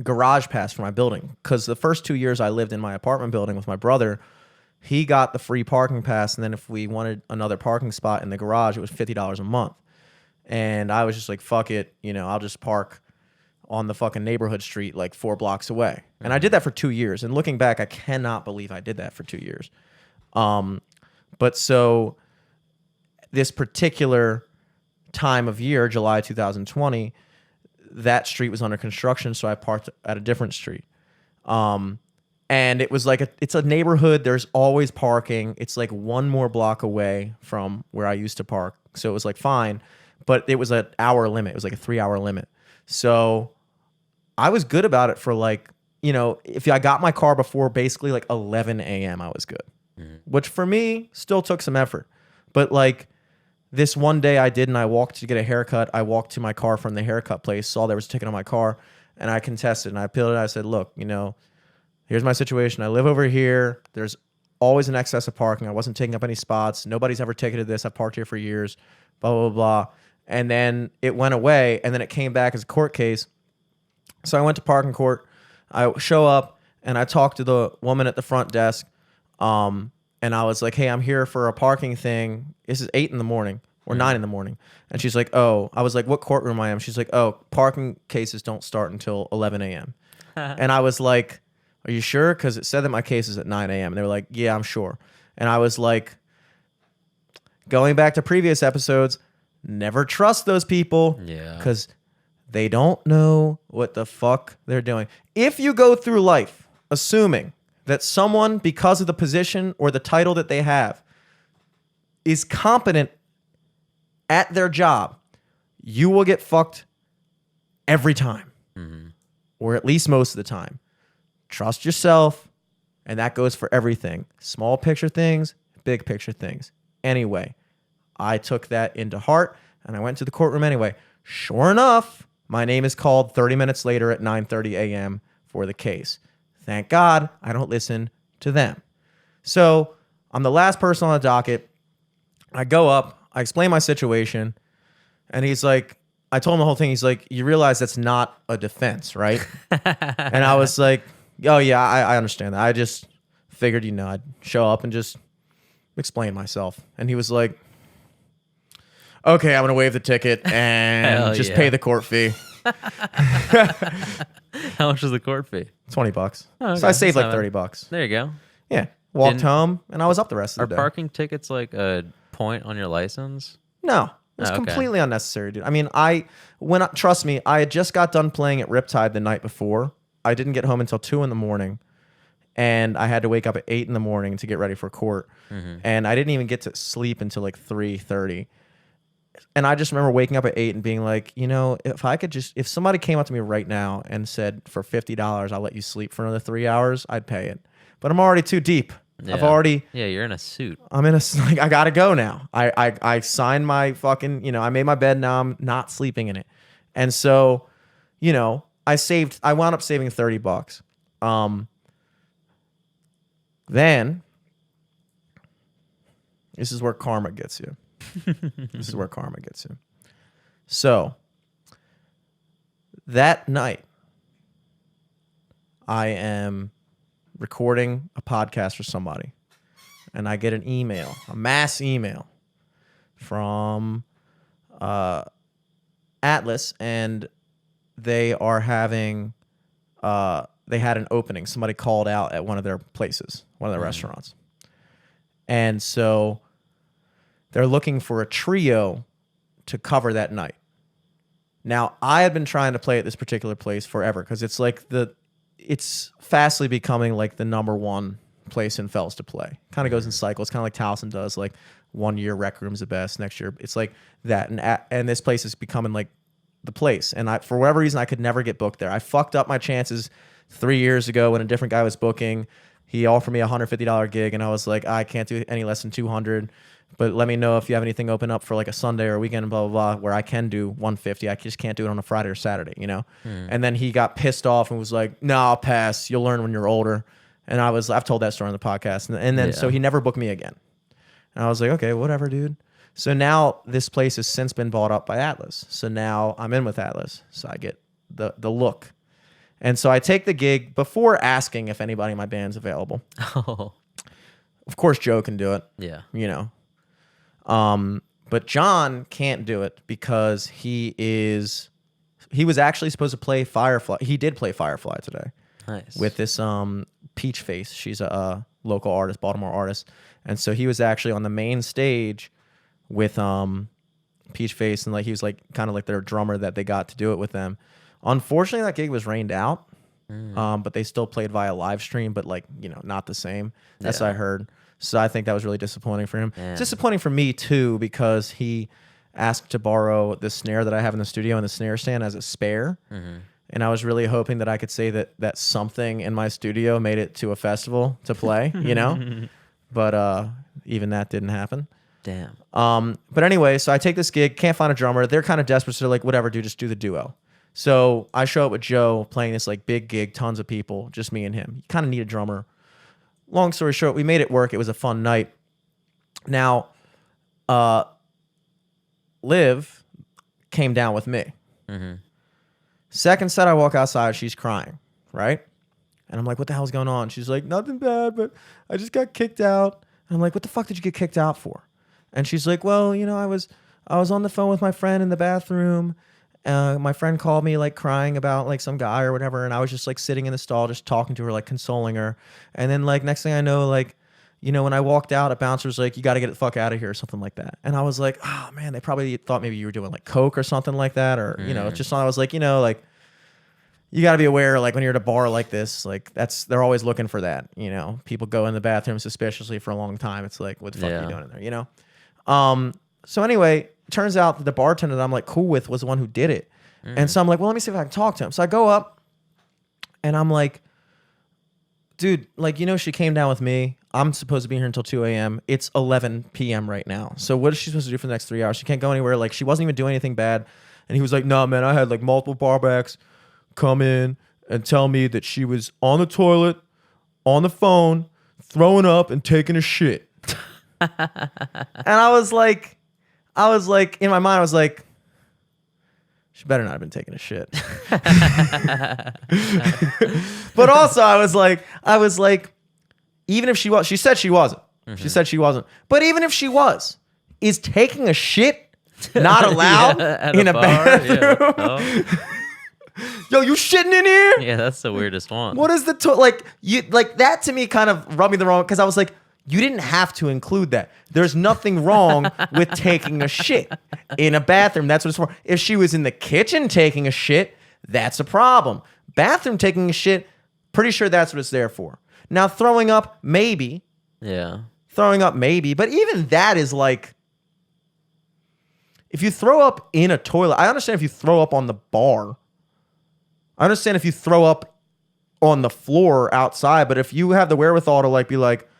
garage pass for my building. Because the first 2 years I lived in my apartment building with my brother, he got the free parking pass. And then if we wanted another parking spot in the garage, it was $50 a month. And I was just like, fuck it. You know, I'll just park on the fucking neighborhood street like 4 blocks away. And I did that for 2 years. And looking back, I cannot believe I did that for 2 years. But so this particular time of year, July 2020, that street was under construction. So I parked at a different street. And it was like, it's a neighborhood. There's always parking. It's like 1 more block away from where I used to park. So it was like fine. But it was an hour limit. It was like a 3-hour limit. So I was good about it for like, you know, if I got my car before basically like 11 a.m., I was good. Which for me still took some effort. But like this one day I did, and I walked to get a haircut. I walked to my car from the haircut place, saw there was a ticket on my car, and I contested. And I appealed it. I said, look, you know, here's my situation. I live over here. There's always an excess of parking. I wasn't taking up any spots. Nobody's ever ticketed this. I've parked here for years, blah, blah, blah. And then it went away, and then it came back as a court case. So I went to parking court. I show up, and I talked to the woman at the front desk, and I was like, hey, I'm here for a parking thing. This is 8 in the morning or 9 in the morning. And she's like, oh. I was like, what courtroom I am? She's like, oh, parking cases don't start until 11 a.m. And I was like, are you sure? Because it said that my case is at 9 a.m. And they were like, yeah, I'm sure. And I was like, going back to previous episodes, never trust those people. Yeah. Because they don't know what the fuck they're doing. If you go through life assuming that someone, because of the position or the title that they have, is competent at their job, you will get fucked every time. Or at least most of the time. Trust yourself, and that goes for everything. Small picture things, big picture things. Anyway, I took that into heart, and I went to the courtroom anyway. Sure enough, my name is called 30 minutes later at 9:30 a.m. for the case. Thank God I don't listen to them. So I'm the last person on the docket. I go up, I explain my situation, and he's like, I told him the whole thing. He's like, you realize that's not a defense, right? And I was like, oh yeah, I understand that. I just figured, you know, I'd show up and just explain myself. And he was like, okay, I'm going to waive the ticket and just pay the court fee. How much was the court fee? $20. Oh, okay. So I saved That's like not bad. $30. There you go. Yeah. Walked Didn't- home and I was up the rest Are of the day. parking tickets like a point on your license? No. It's Oh, okay. completely unnecessary, dude. I mean, trust me, I had just got done playing at Riptide the night before. I didn't get home until 2 in the morning. And I had to wake up at 8 in the morning to get ready for court. And I didn't even get to sleep until like 3:30. And I just remember waking up at 8 and being like, you know, if somebody came up to me right now and said, for $50, I'll let you sleep for another 3 hours, I'd pay it. But I'm already too deep. Yeah. Yeah, you're in a suit. Like, I gotta go now. I signed my fucking, you know, I made my bed. Now I'm not sleeping in it. And so, you know, I wound up saving $30. Then, this is where karma gets you. This is where karma gets you. So, that night, I am recording a podcast for somebody, and I get an email, a mass email from Atlas, and they are having they had an opening. Somebody called out at one of their places, one of their restaurants. And so they're looking for a trio to cover that night. Now, I had been trying to play at this particular place forever because it's like it's fastly becoming like the number one place in Fells to play. Kind of goes in cycles, kind of like Towson does. Like 1 year Rec Room's the best, next year it's like that. And this place is becoming like the place. And for whatever reason, I could never get booked there. I fucked up my chances 3 years ago when a different guy was booking. He offered me a $150 gig, and I was like, I can't do any less than 200. But let me know if you have anything open up for like a Sunday or a weekend, blah, blah, blah, where I can do 150. I just can't do it on a Friday or Saturday, you know? And then he got pissed off and was like, no, I'll pass. You'll learn when you're older. And I've told that story on the podcast. And then, so he never booked me again. And I was like, okay, whatever, dude. So now this place has since been bought up by Atlas. So now I'm in with Atlas. So I get the look. And so I take the gig before asking if anybody in my band's available. Oh. Of course, Joe can do it. Yeah. You know. But John can't do it because he was actually supposed to play Firefly. He did play Firefly today. Nice. With this Peach Face. She's a local artist, Baltimore artist. And so he was actually on the main stage with Peach Face, and like he was like kind of like their drummer that they got to do it with them. Unfortunately, that gig was rained out. But they still played via live stream, but like, you know, not the same. That's what I heard. So I think that was really disappointing for him. Yeah. Disappointing for me too, because he asked to borrow the snare that I have in the studio and the snare stand as a spare. And I was really hoping that I could say that something in my studio made it to a festival to play, you know? But even that didn't happen. Damn. But anyway, so I take this gig, can't find a drummer. They're kind of desperate, so they're like, whatever, dude, just do the duo. So I show up with Joe playing this like big gig, tons of people, just me and him. You kind of need a drummer. Long story short, we made it work. It was a fun night. Now, Liv came down with me. Second set, I walk outside, she's crying, right? And I'm like, what the hell's going on? She's like, nothing bad, but I just got kicked out. And I'm like, what the fuck did you get kicked out for? And she's like, well, you know, I was on the phone with my friend in the bathroom. My friend called me like crying about like some guy or whatever, and I was just like sitting in the stall just talking to her, like consoling her. And then like next thing I know, like, you know, when I walked out, a bouncer was like, you got to get the fuck out of here or something like that. And I was like, oh man, they probably thought maybe you were doing like coke or something like that, or you know, just I was like, you know, like you got to be aware, like when you're at a bar like this, like they're always looking for that. You know, people go in the bathroom suspiciously for a long time. It's like, what the fuck are you doing in there? You know. So anyway, turns out that the bartender that I'm like cool with was the one who did it. And so I'm like, well, let me see if I can talk to him. So I go up and I'm like, dude, like, you know, she came down with me. I'm supposed to be here until 2 a.m. It's 11 p.m. right now. So what is she supposed to do for the next 3 hours? She can't go anywhere. Like, she wasn't even doing anything bad. And he was like, no, man, I had like multiple barbacks come in and tell me that she was on the toilet, on the phone, throwing up and taking a shit. And I was like, in my mind, I was like, she better not have been taking a shit. But also I was like, even if she was, she said she wasn't. She said she wasn't. But even if she was, is taking a shit not allowed in a bathroom? Yeah. Yo, you shitting in here? Yeah, that's the weirdest one. What is the like that to me kind of rubbed me the wrong, because I was like, you didn't have to include that. There's nothing wrong with taking a shit in a bathroom. That's what it's for. If she was in the kitchen taking a shit, that's a problem. Bathroom taking a shit, pretty sure that's what it's there for. Now, throwing up, maybe. Yeah. Throwing up, maybe. But even that is like, if you throw up in a toilet, I understand if you throw up on the bar. I understand if you throw up on the floor outside. But if you have the wherewithal to like be like,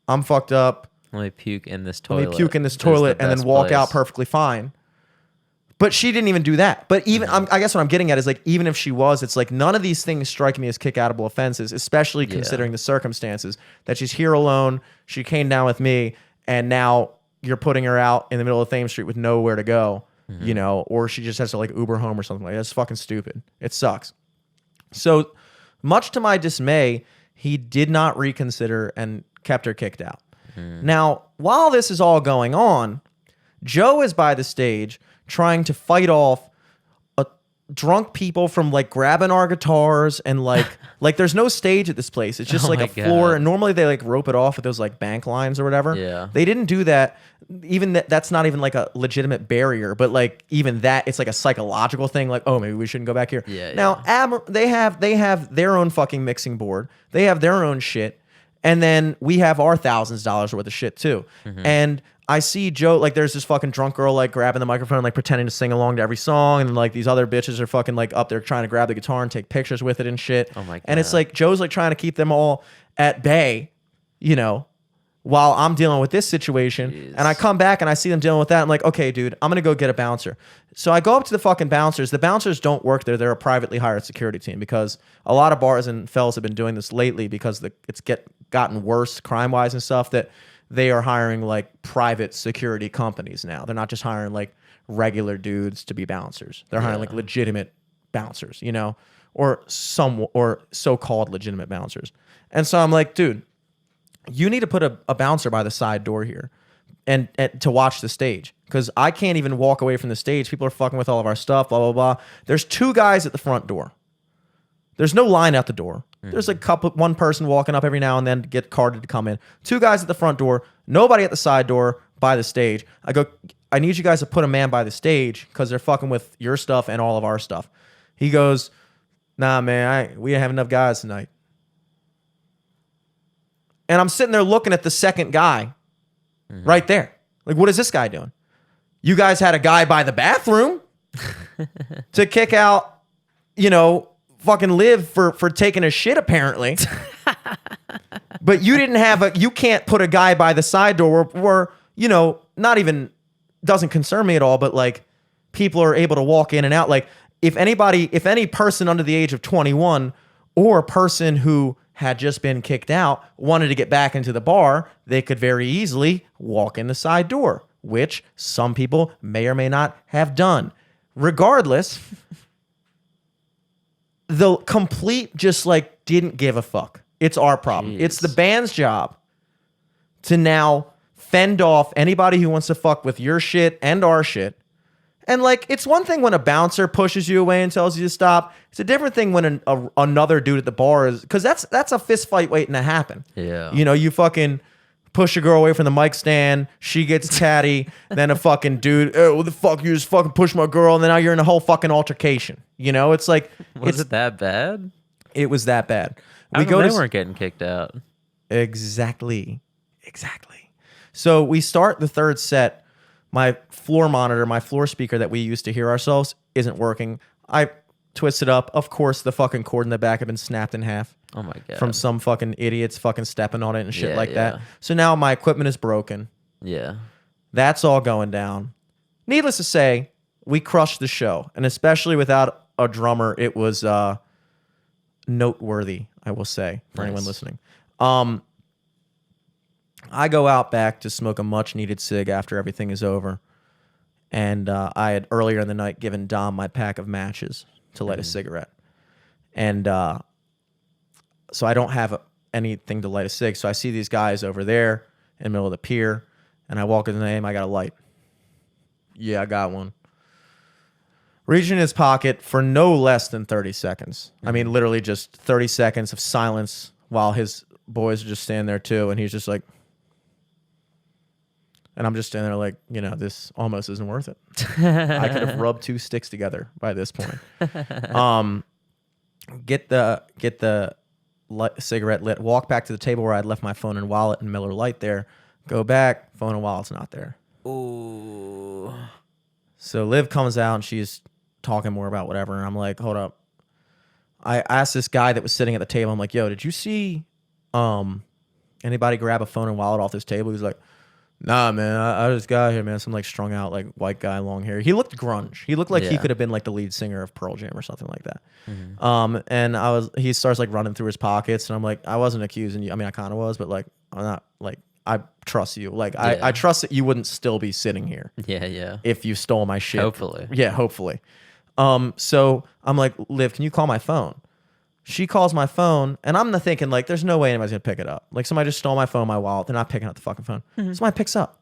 I'm fucked up. Let me puke in this toilet. Let me puke in this toilet and then walk out perfectly fine. But she didn't even do that. But even I guess what I'm getting at is like, even if she was, it's like none of these things strike me as kick-outable offenses, especially considering the circumstances that she's here alone. She came down with me, and now you're putting her out in the middle of Thames Street with nowhere to go, you know, or she just has to like Uber home or something like that. It's fucking stupid. It sucks. So much to my dismay, he did not reconsider and kept her kicked out. Now, while this is all going on, Joe is by the stage trying to fight off drunk people from like grabbing our guitars and like there's no stage at this place. It's just like a floor, and normally they like rope it off with those like bank lines or whatever. Yeah. They didn't do that. Even that's not even like a legitimate barrier, but like even that, it's like a psychological thing. Like, oh, maybe we shouldn't go back here. Yeah. Now, they have their own fucking mixing board. They have their own shit. And then we have our thousands of dollars worth of shit too. And I see Joe, like there's this fucking drunk girl like grabbing the microphone and like pretending to sing along to every song. And like these other bitches are fucking like up there trying to grab the guitar and take pictures with it and shit. Oh my God. And it's like Joe's like trying to keep them all at bay, you know, while I'm dealing with this situation. And I come back and I see them dealing with that. I'm like, okay, dude, I'm going to go get a bouncer. So I go up to the fucking bouncers. The bouncers don't work there. They're a privately hired security team, because a lot of bars and fellas have been doing this lately because it's gotten worse crime-wise and stuff, that they are hiring like private security companies now. They're not just hiring like regular dudes to be bouncers. They're hiring like legitimate bouncers, you know, or so-called legitimate bouncers. And so I'm like, dude, you need to put a bouncer by the side door here and to watch the stage, because I can't even walk away from the stage. People are fucking with all of our stuff, blah, blah, blah. There's 2 guys at the front door. There's no line out the door. There's one person walking up every now and then to get carded to come in. 2 guys at the front door, nobody at the side door by the stage. I go, I need you guys to put a man by the stage because they're fucking with your stuff and all of our stuff. He goes, nah, man, we didn't have enough guys tonight. And I'm sitting there looking at the second guy right there. Like, what is this guy doing? You guys had a guy by the bathroom to kick out, you know, fucking Liv for taking a shit, apparently. But you didn't have you can't put a guy by the side door where, you know, not even, doesn't concern me at all, but like people are able to walk in and out. Like if any person under the age of 21 or a person who had just been kicked out wanted to get back into the bar, they could very easily walk in the side door, which some people may or may not have done. Regardless, the complete just like didn't give a fuck. It's our problem. It's the band's job to now fend off anybody who wants to fuck with your shit and our shit. And like, it's one thing when a bouncer pushes you away and tells you to stop. It's a different thing when another dude at the bar is, because that's a fist fight waiting to happen. Yeah. You know, you fucking push a girl away from the mic stand, she gets catty, then a fucking dude, oh, what the fuck, you just fucking push my girl, and then now you're in a whole fucking altercation. You know, it's like, Was it that bad? It was that bad. They weren't getting kicked out. Exactly. So we start the third set. My floor monitor, my floor speaker that we used to hear ourselves isn't working. I twisted up. Of course, the fucking cord in the back had been snapped in half. Oh my God. From some fucking idiots fucking stepping on it and shit Yeah, like yeah. that. So now my equipment is broken. Yeah. That's all going down. Needless to say, we crushed the show. And especially without a drummer, it was noteworthy, I will say, for anyone listening. I go out back to smoke a much needed cig after everything is over. And I had earlier in the night given Dom my pack of matches to light a cigarette. And so I don't have anything to light a cig. So I see these guys over there in the middle of the pier. And I walk in the name, I got a light. Yeah, I got one. Reach in his pocket for no less than 30 seconds. I mean, literally just 30 seconds of silence while his boys are just standing there too. And he's just like, and I'm just standing there like, you know, this almost isn't worth it. I could have rubbed 2 sticks together by this point. Get the cigarette lit, walk back to the table where I'd left my phone and wallet and Miller Lite there, go back, phone and wallet's not there. Ooh. So Liv comes out and she's talking more about whatever. And I'm like, hold up. I asked this guy that was sitting at the table, I'm like, yo, did you see anybody grab a phone and wallet off this table? He's like, Nah, man, I just got here, man. Some like strung out, like white guy, long hair. He looked grunge. He looked like he Yeah. could have been like the lead singer of Pearl Jam or something like that. And he starts like running through his pockets, and I'm like, I wasn't accusing you. I mean, I kind of was, but like, I'm not like, I trust you. Like, Yeah. I trust that you wouldn't still be sitting here Yeah. if you stole my shit. Hopefully. Yeah, hopefully. So I'm like, Liv, can you call my phone? She calls my phone, and I'm thinking, like, there's no way anybody's gonna pick it up. Like, somebody just stole my phone, my wallet. They're not picking up the fucking phone. Somebody picks up.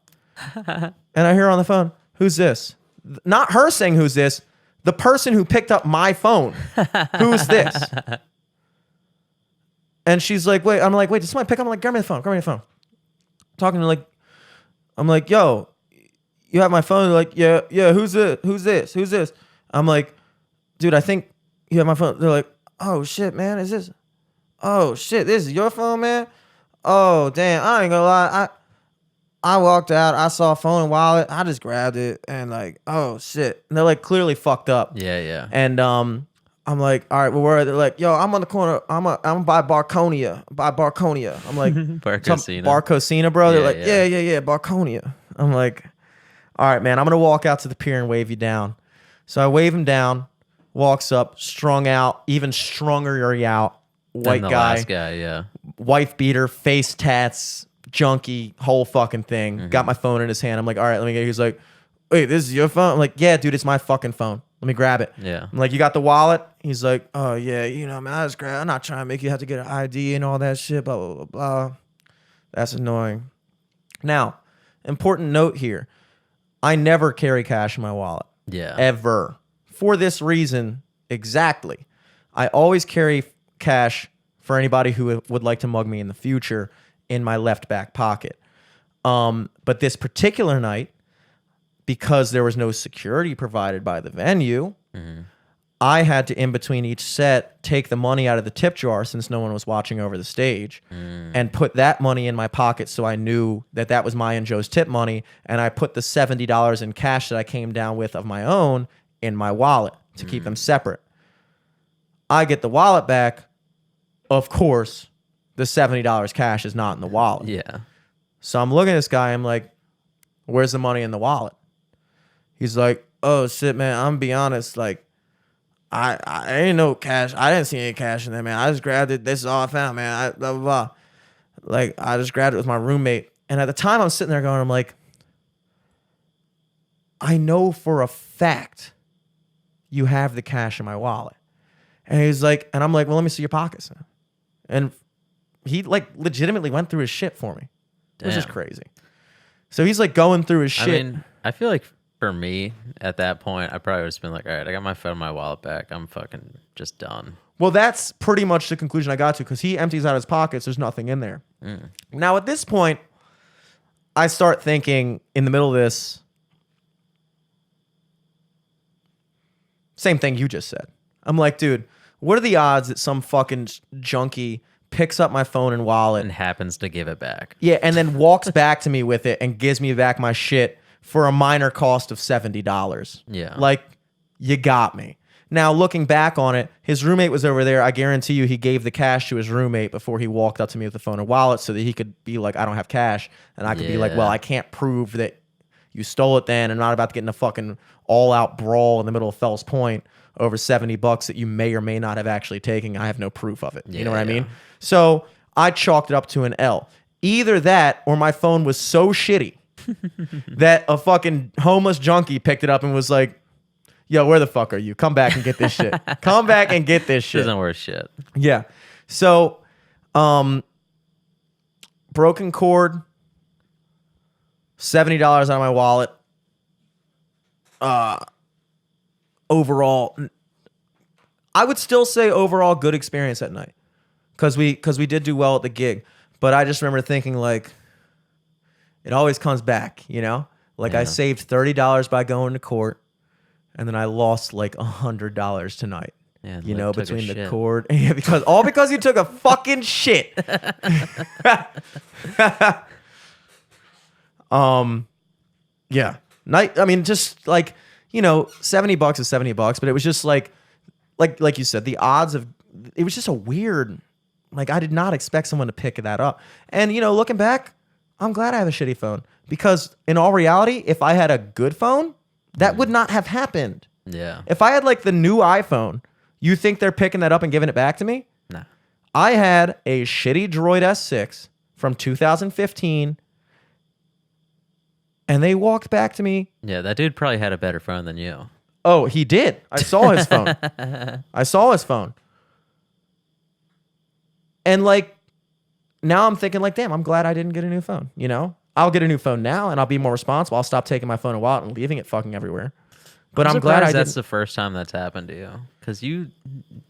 And I hear on the phone, who's this? Not her saying, who's this? The person who picked up my phone. Who's this? And she's like, wait. I'm like, wait, did somebody pick up? I'm like, grab me the phone. Grab me the phone. Talking to like, I'm like, yo, you have my phone? They're like, yeah. Who's this? Who's this? Who's this? I'm like, dude, I think you have my phone. They're like, oh shit, man, is this? Oh shit, this is your phone, man? Oh damn, I ain't gonna lie. I walked out, I saw a phone and wallet, I just grabbed it and like, oh shit. And they're like clearly fucked up. Yeah. And I'm like, all right, well, where are they? They're like, yo, I'm on the corner. I'm by Barconia. I'm like, Barcosina. Barcosina, bro. They're like, Yeah. yeah, Barconia. I'm like, all right, man, I'm gonna walk out to the pier and wave you down. So I wave him down, walks up, strung out, even stronger out, white the guy, last guy, yeah. wife beater, face tats, junkie, whole fucking thing. Got my phone in his hand. I'm like, all right, let me get it. He's like, wait, this is your phone? I'm like, yeah, dude, it's my fucking phone. Let me grab it. Yeah. I'm like, you got the wallet? He's like, oh, yeah, you know, man, I just grab. I'm not trying to make you have to get an ID and all that shit, blah, blah, blah, blah. That's annoying. Now, important note here. I never carry cash in my wallet. Yeah. Ever. For this reason, exactly. I always carry cash for anybody who would like to mug me in the future in my left back pocket. But this particular night, because there was no security provided by the venue, I had to, in between each set, take the money out of the tip jar since no one was watching over the stage and put that money in my pocket so I knew that that was my and Joe's tip money. And I put the $70 in cash that I came down with of my own in my wallet to keep them separate. I get the wallet back. Of course, the $70 cash is not in the wallet. Yeah. So I'm looking at this guy. I'm like, where's the money in the wallet? He's like, oh, shit, man. I'm gonna be honest. Like, I ain't no cash. I didn't see any cash in there, man. I just grabbed it. This is all I found, man. Blah, blah, blah. Like, I just grabbed it with my roommate. And at the time, I'm sitting there going, I'm like, I know for a fact you have the cash in my wallet. And he's like, and I'm like, well, let me see your pockets. And he like legitimately went through his shit for me. It was just Damn. crazy. So he's like going through his shit. I mean, I feel like for me at that point, I probably would have been like, all right, I got my phone, my wallet back. I'm fucking just done. Well, that's pretty much the conclusion I got to because he empties out his pockets. There's nothing in there. Now, at this point, I start thinking in the middle of this, same thing you just said. I'm like, dude, what are the odds that some fucking junkie picks up my phone and wallet And happens to give it back. yeah, and then walks back to me with it and gives me back my shit for a minor cost of $70. Yeah. Like, you got me. Now, looking back on it, his roommate was over there. I guarantee you he gave the cash to his roommate before he walked up to me with the phone and wallet so that he could be like, I don't have cash. And I could be like, Yeah. well, I can't prove that you stole it then. I'm not about to get in a fucking all-out brawl in the middle of Fells Point over $70 that you may or may not have actually taken. I have no proof of it. You know what I mean? So I chalked it up to an L. Either that or my phone was so shitty that a fucking homeless junkie picked it up and was like, yo, where the fuck are you? Come back and get this shit. Come back and get this shit. Isn't worth shit. Yeah. So, broken cord, $70 out of my wallet. Overall, I would still say overall good experience that night because we did do well at the gig. But I just remember thinking like, it always comes back, you know? Like I saved $30 by going to court, and then I lost like $100 tonight. Yeah, You Liv know, took a between the shit. cord, yeah, because you took a fucking shit. Yeah, night. I mean, just like you know, $70 is $70, but it was just like you said, the odds of it was just a weird. Like I did not expect someone to pick that up, and you know, looking back, I'm glad I have a shitty phone. Because in all reality, if I had a good phone, that would not have happened. Yeah. If I had like the new iPhone, you think they're picking that up and giving it back to me? Nah. I had a shitty Droid S6 from 2015, and they walked back to me. Yeah, that dude probably had a better phone than you. Oh, he did. I saw his phone. I saw his phone. And like, now I'm thinking like, damn, I'm glad I didn't get a new phone. You know, I'll get a new phone now and I'll be more responsible. I'll stop taking my phone and wallet and leaving it fucking everywhere. But I'm glad I that's didn't. the first time that's happened to you. Because you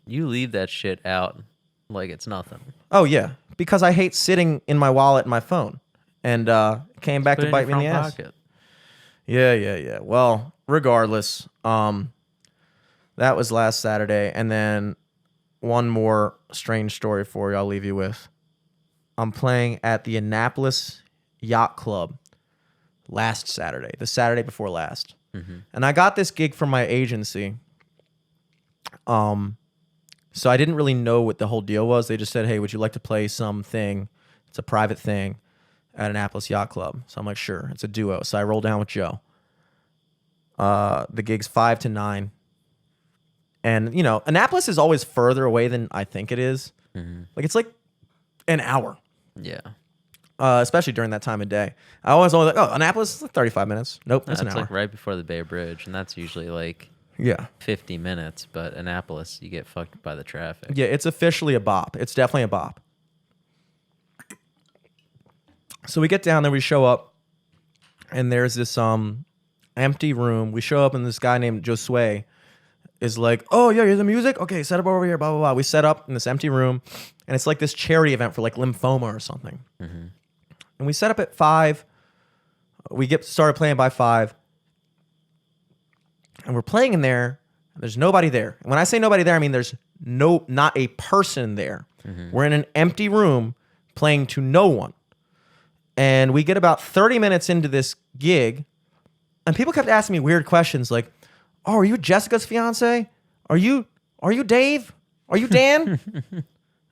leave that shit out like it's nothing. Oh, yeah. Because I hate sitting in my wallet and my phone. And came back Put it to in bite me your in the front ass. pocket. Yeah. Well, regardless, that was last Saturday. And then one more strange story for you I'll leave you with. I'm playing at the Annapolis Yacht Club last Saturday, the Saturday before last. Mm-hmm. And I got this gig from my agency. So I didn't really know what the whole deal was. They just said, hey, would you like to play something? It's a private thing at Annapolis Yacht Club. So I'm like, sure. It's a duo. So I roll down with Joe. The gig's 5 to 9. And, you know, Annapolis is always further away than I think it is. Mm-hmm. Like, it's like an hour. Yeah. Especially during that time of day. I always like, oh, Annapolis is like 35 minutes. Nope, that's That's an hour. like right before the Bay Bridge, and that's usually like Yeah. 50 minutes. But Annapolis, you get fucked by the traffic. Yeah, it's officially a bop. It's definitely a bop. So we get down there, we show up, and there's this empty room. We show up, and this guy named Josue is like, oh, yeah, here's the music? Okay, set up over here, blah, blah, blah. We set up in this empty room, and it's like this charity event for like lymphoma or something. Mm-hmm. And we set up at 5. We get started playing by 5. And we're playing in there, and there's nobody there. And when I say nobody there, I mean there's not a person there. Mm-hmm. We're in an empty room playing to no one. And we get about 30 minutes into this gig, and people kept asking me weird questions like, oh, are you Jessica's fiance? Are you Dave? Are you Dan?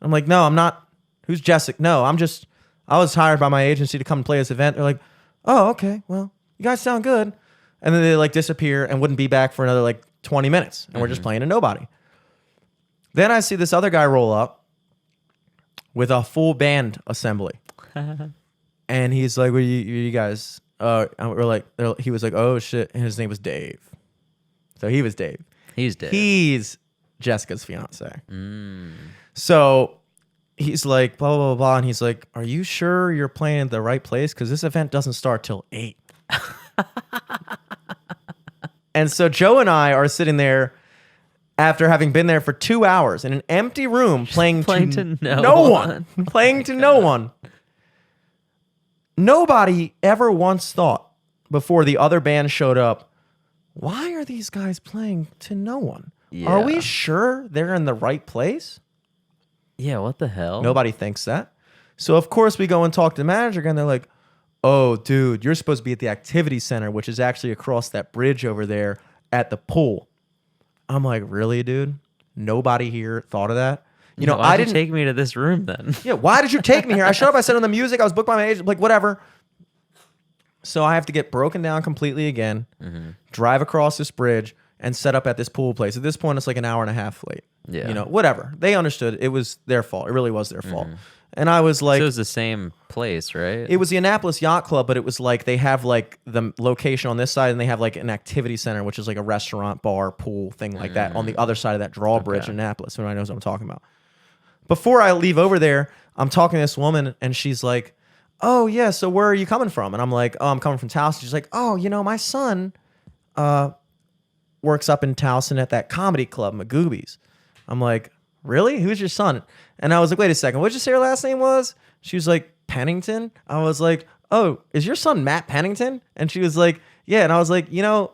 I'm like, no, I'm not. Who's Jessica? No, I was hired by my agency to come play this event. They're like, oh, okay, well, you guys sound good. And then they like disappear and wouldn't be back for another like 20 minutes. And we're just playing to nobody. Then I see this other guy roll up with a full band assembly. And he's like, what are you guys? We're like, he was like, oh shit. And his name was Dave. So he was Dave. He's dead. He's Jessica's fiance. So he's like, blah, blah, blah, blah. And he's like, are you sure you're playing at the right place? Because this event doesn't start till 8. And so Joe and I are sitting there after having been there for 2 hours in an empty room playing to no one. Playing to no one. Nobody ever once thought before the other band showed up, why are these guys playing to no one? Yeah. Are we sure they're in the right place? Yeah, what the hell? Nobody thinks that. So, of course, we go and talk to the manager, and they're like, oh, dude, you're supposed to be at the activity center, which is actually across that bridge over there at the pool. I'm like, really, dude? Nobody here thought of that? You know, why I didn't didn't take me to this room then. Yeah, why did you take me here? I showed up, I said on the music, I was booked by my agent, like, whatever. So I have to get broken down completely again, drive across this bridge, and set up at this pool place. At this point, it's like an hour and a half late. Yeah. You know, whatever. They understood. It was their fault. It really was their fault. And I was like... So it was the same place, right? It was the Annapolis Yacht Club, but it was like they have like the location on this side, and they have like an activity center, which is like a restaurant, bar, pool, thing like that on the other side of that drawbridge in Annapolis. Everyone knows what I'm talking about. Before I leave over there, I'm talking to this woman, and she's like, oh, yeah, so where are you coming from? And I'm like, oh, I'm coming from Towson. She's like, oh, you know, my son works up in Towson at that comedy club, Magoobies. I'm like, really? Who's your son? And I was like, wait a second, what did you say her last name was? She was like, Pennington? I was like, oh, is your son Matt Pennington? And she was like, yeah. And I was like, you know,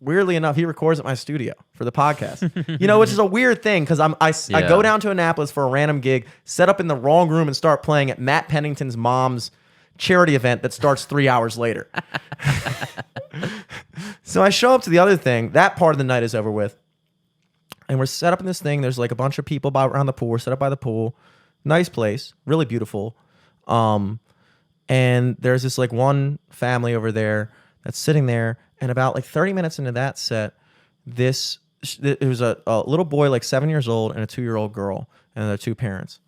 weirdly enough, he records at my studio for the podcast. You know, which is a weird thing because I go down to Annapolis for a random gig, set up in the wrong room, and start playing at Matt Pennington's mom's charity event that starts 3 hours later. So I show up to the other thing. That part of the night is over with. And we're set up in this thing. There's like a bunch of people around the pool. We're set up by the pool. Nice place. Really beautiful. And there's this like one family over there that's sitting there, and about like 30 minutes into that set, it was a little boy like 7 years old and a 2-year-old girl and their 2 parents.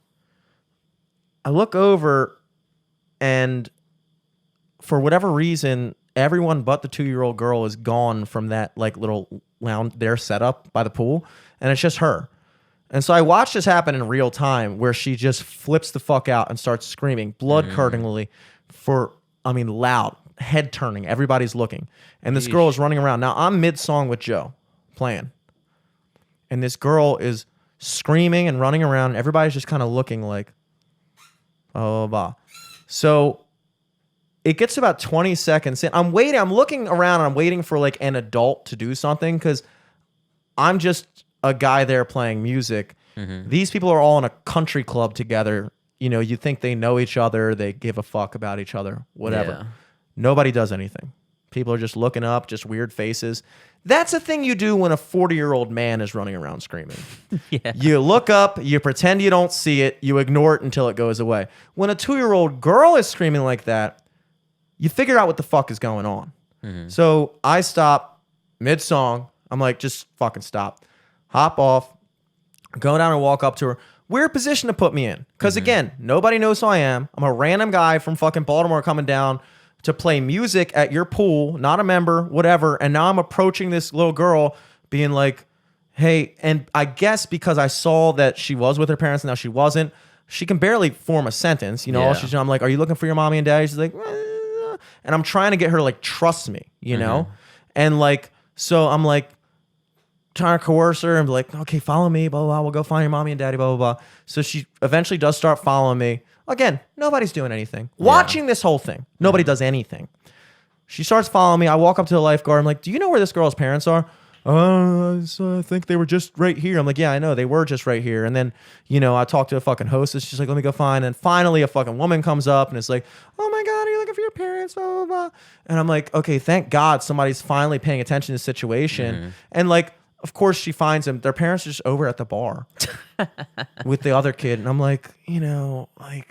I look over, and for whatever reason, everyone but the 2-year-old girl is gone from that like little lounge there set up by the pool, and it's just her. And so I watched this happen in real time, where she just flips the fuck out and starts screaming blood-curdlingly loud, head turning. Everybody's looking. And this girl is running around. Now, I'm mid-song with Joe playing. And this girl is screaming and running around. And everybody's just kind of looking like, oh, bah. So it gets to about 20 seconds in. I'm waiting. I'm looking around. And I'm waiting for like an adult to do something, because I'm just a guy there playing music. These people are all in a country club together. You know, you think they know each other, they give a fuck about each other, whatever. Yeah. Nobody does anything. People are just looking up, just weird faces. That's a thing you do when a 40-year-old man is running around screaming. Yeah. You look up, you pretend you don't see it, you ignore it until it goes away. When a 2-year-old girl is screaming like that, you figure out what the fuck is going on. So I stop mid-song. I'm like, just fucking stop. Hop off, go down and walk up to her. Weird position to put me in. Because again, nobody knows who I am. I'm a random guy from fucking Baltimore coming down to play music at your pool, not a member, whatever. And now I'm approaching this little girl being like, hey, and I guess because I saw that she was with her parents and now she wasn't, she can barely form a sentence. You know, Yeah. I'm like, are you looking for your mommy and daddy? She's like, and I'm trying to get her to like, trust me, you know? And like, so I'm like, trying to coerce her and be like, okay, follow me, blah, blah, blah. We'll go find your mommy and daddy, blah, blah, blah. So she eventually does start following me. Again, nobody's doing anything. Watching this whole thing. Nobody does anything. She starts following me. I walk up to the lifeguard. I'm like, do you know where this girl's parents are? So I think they were just right here. I'm like, yeah, I know. They were just right here. And then, you know, I talked to a fucking hostess. She's like, let me go find. And finally a fucking woman comes up and it's like, oh my God, are you looking for your parents? Blah, blah, blah. And I'm like, okay, thank God somebody's finally paying attention to the situation. And like, of course, she finds them. Their parents are just over at the bar with the other kid. And I'm like, you know, like,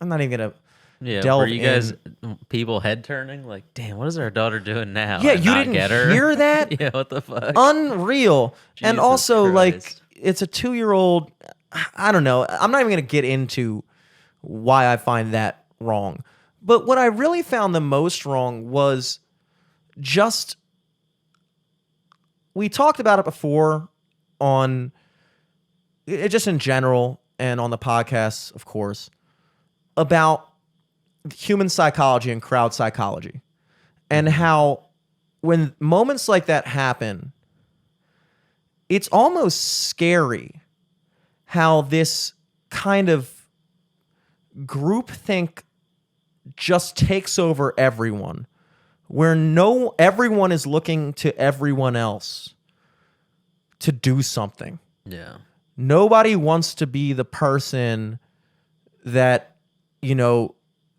I'm not even going to Yeah, delve were you guys in. people head turning? Like, damn, what is our daughter doing now? Yeah, And you not didn't get her? hear that? Yeah, what the fuck? Unreal. And Jesus also, like, Christ. it's a 2-year-old. I don't know. I'm not even going to get into why I find that wrong. But what I really found the most wrong was just, we talked about it before on just in general and on the podcast, of course, about human psychology and crowd psychology, and how when moments like that happen, it's almost scary how this kind of groupthink just takes over everyone, where everyone is looking to everyone else to do something. Yeah. Nobody wants to be the person that, you know,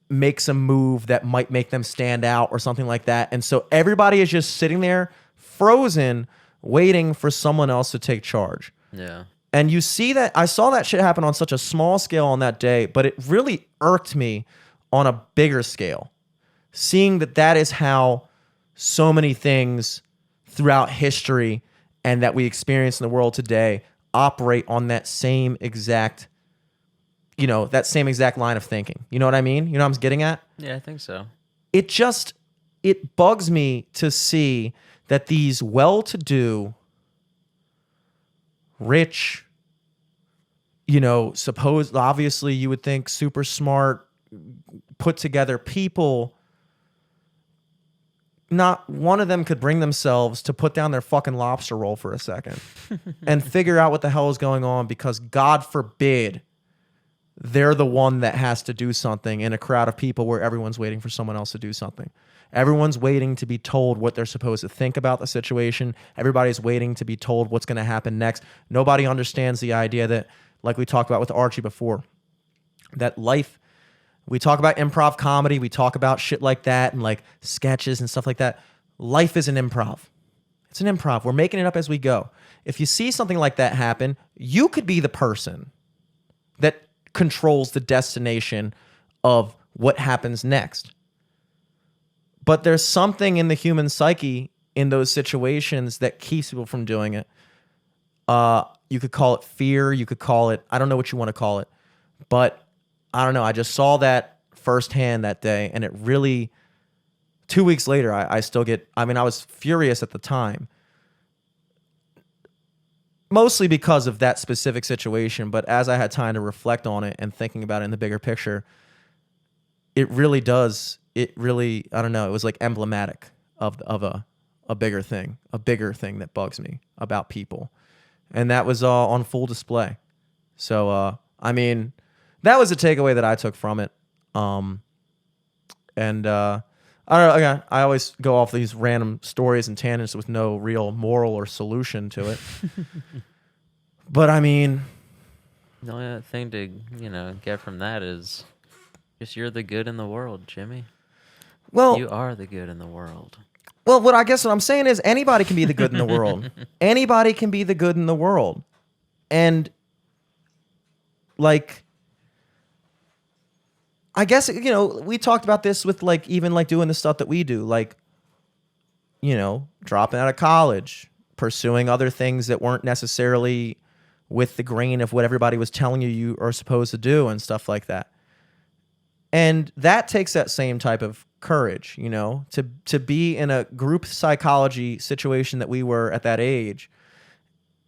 makes a move that might make them stand out or something like that. And so everybody is just sitting there frozen, waiting for someone else to take charge. Yeah. And you see that, I saw that shit happen on such a small scale on that day, but it really irked me on a bigger scale. Seeing that is how so many things throughout history and that we experience in the world today operate on that same exact, you know, that same exact line of thinking. You know what I mean? You know what I'm getting at? Yeah, I think so. It bugs me to see that these well-to-do, rich, you know, obviously you would think super smart, put together people, not one of them could bring themselves to put down their fucking lobster roll for a second and figure out what the hell is going on, because God forbid they're the one that has to do something in a crowd of people where everyone's waiting for someone else to do something. Everyone's waiting to be told what they're supposed to think about the situation. Everybody's waiting to be told what's going to happen next. Nobody understands the idea that, like we talked about with Archie before, that life, we talk about improv comedy, we talk about shit like that and like sketches and stuff like that. Life is an improv. It's an improv. We're making it up as we go. If you see something like that happen, you could be the person that controls the destination of what happens next. But there's something in the human psyche in those situations that keeps people from doing it. You could call it fear. You could call it, I don't know what you want to call it. But I don't know. I just saw that firsthand that day. And it really, 2 weeks later, I still get, I mean, I was furious at the time. Mostly because of that specific situation. But as I had time to reflect on it and thinking about it in the bigger picture, it really does. It really, I don't know. It was like emblematic of a bigger thing that bugs me about people. And that was on full display. So, I mean, that was a takeaway that I took from it. And I don't know. Again, I always go off these random stories and tangents with no real moral or solution to it. But I mean, The only thing to, get from that is just you're the good in the world, Jimmy. well, You are the good in the world. Well, what I'm saying is anybody can be the good in the world. Anybody can be the good in the world. And like, I guess, we talked about this with like, even like doing the stuff that we do, like, dropping out of college, pursuing other things that weren't necessarily with the grain of what everybody was telling you are supposed to do and stuff like that. And that takes that same type of courage, to be in a group psychology situation that we were at that age,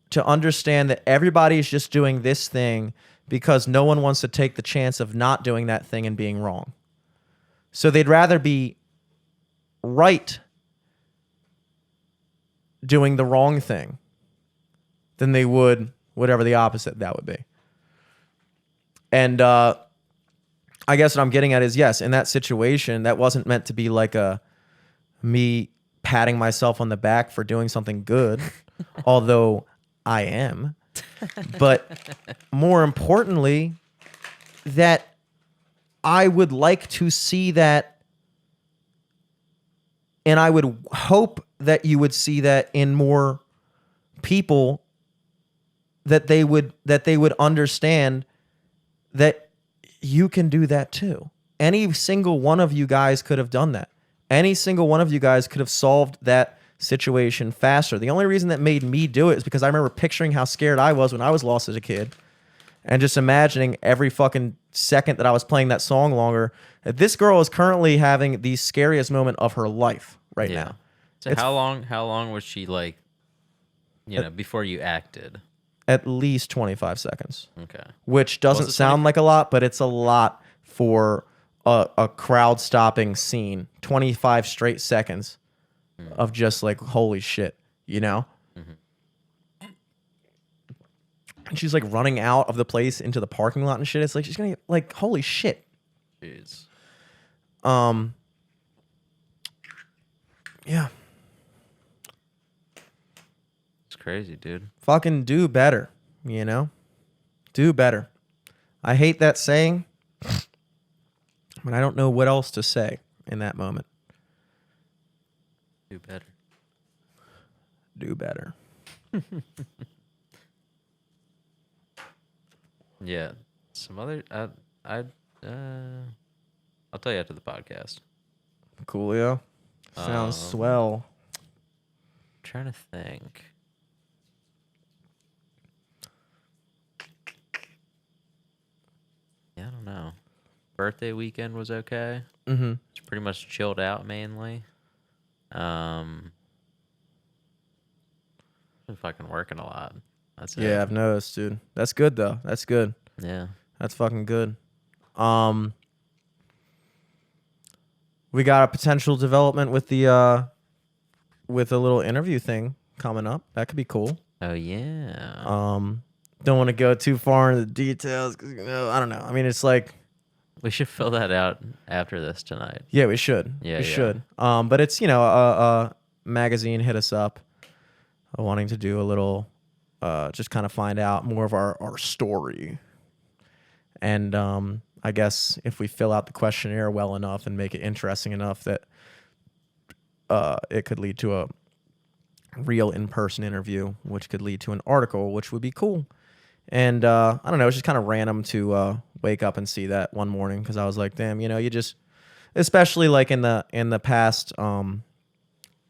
to understand that everybody's just doing this thing because no one wants to take the chance of not doing that thing and being wrong. So they'd rather be right doing the wrong thing than they would whatever the opposite that would be. And I guess what I'm getting at is, yes, in that situation, that wasn't meant to be like me patting myself on the back for doing something good, although I am. But more importantly, that I would like to see that, and I would hope that you would see that in more people, that they would understand that you can do that too. Any single one of you guys could have done that. Any single one of you guys could have solved that situation faster. The only reason that made me do it is because I remember picturing how scared I was when I was lost as a kid, and just imagining every fucking second that I was playing that song longer, that this girl is currently having the scariest moment of her life right now. So how long was she like, before you acted? At least 25 seconds. Okay. Which doesn't sound like a lot, but it's a lot for a crowd-stopping scene. 25 straight seconds of just like, holy shit, Mm-hmm. And she's like running out of the place into the parking lot and shit. It's like, she's gonna like, holy shit. Jeez. Yeah. It's crazy, dude. Fucking do better, Do better. I hate that saying, but I don't know what else to say in that moment. Do better. Do better. Yeah. Some other I'll tell you after the podcast. Coolio. Sounds swell. Trying to think. Yeah, I don't know. Birthday weekend was okay. Mm-hmm. It's pretty much chilled out mainly. Been fucking working a lot. That's it. Yeah, I've noticed, dude. That's good though. That's good. Yeah. That's fucking good. We got a potential development with the with a little interview thing coming up. That could be cool. Oh yeah. Don't want to go too far into the details because I don't know. I mean, it's like we should fill that out after this tonight. Yeah, we should. Yeah, we should. But it's a magazine hit us up, wanting to do a little, just kind of find out more of our story, and I guess if we fill out the questionnaire well enough and make it interesting enough that it could lead to a real in-person interview, which could lead to an article, which would be cool. And I don't know, it's just kind of random to wake up and see that one morning because I was like, damn, you just, especially like in the past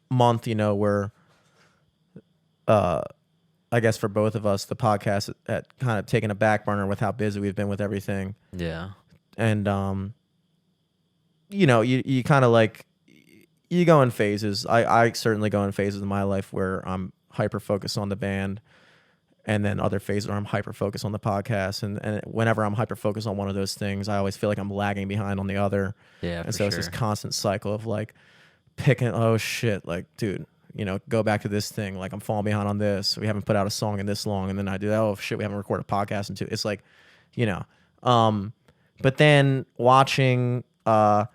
month, where I guess for both of us, the podcast had kind of taken a back burner with how busy we've been with everything. Yeah. And you kind of like, you go in phases. I certainly go in phases in my life where I'm hyper focused on the band, and then other phases where I'm hyper focused on the podcast. And whenever I'm hyper focused on one of those things, I always feel like I'm lagging behind on the other. Yeah. And so it's this constant cycle of like picking, oh shit, like, dude, go back to this thing. Like, I'm falling behind on this. We haven't put out a song in this long. And then I do that. Oh shit, we haven't recorded a podcast in two. It's like, but then watching the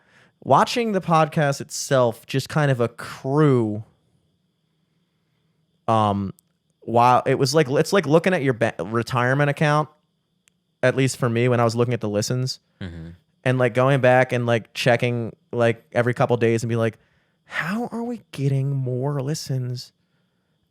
podcast itself just kind of accrue. While it was like, it's like looking at your retirement account, at least for me, when I was looking at the listens, and like going back and like checking like every couple days and be like, how are we getting more listens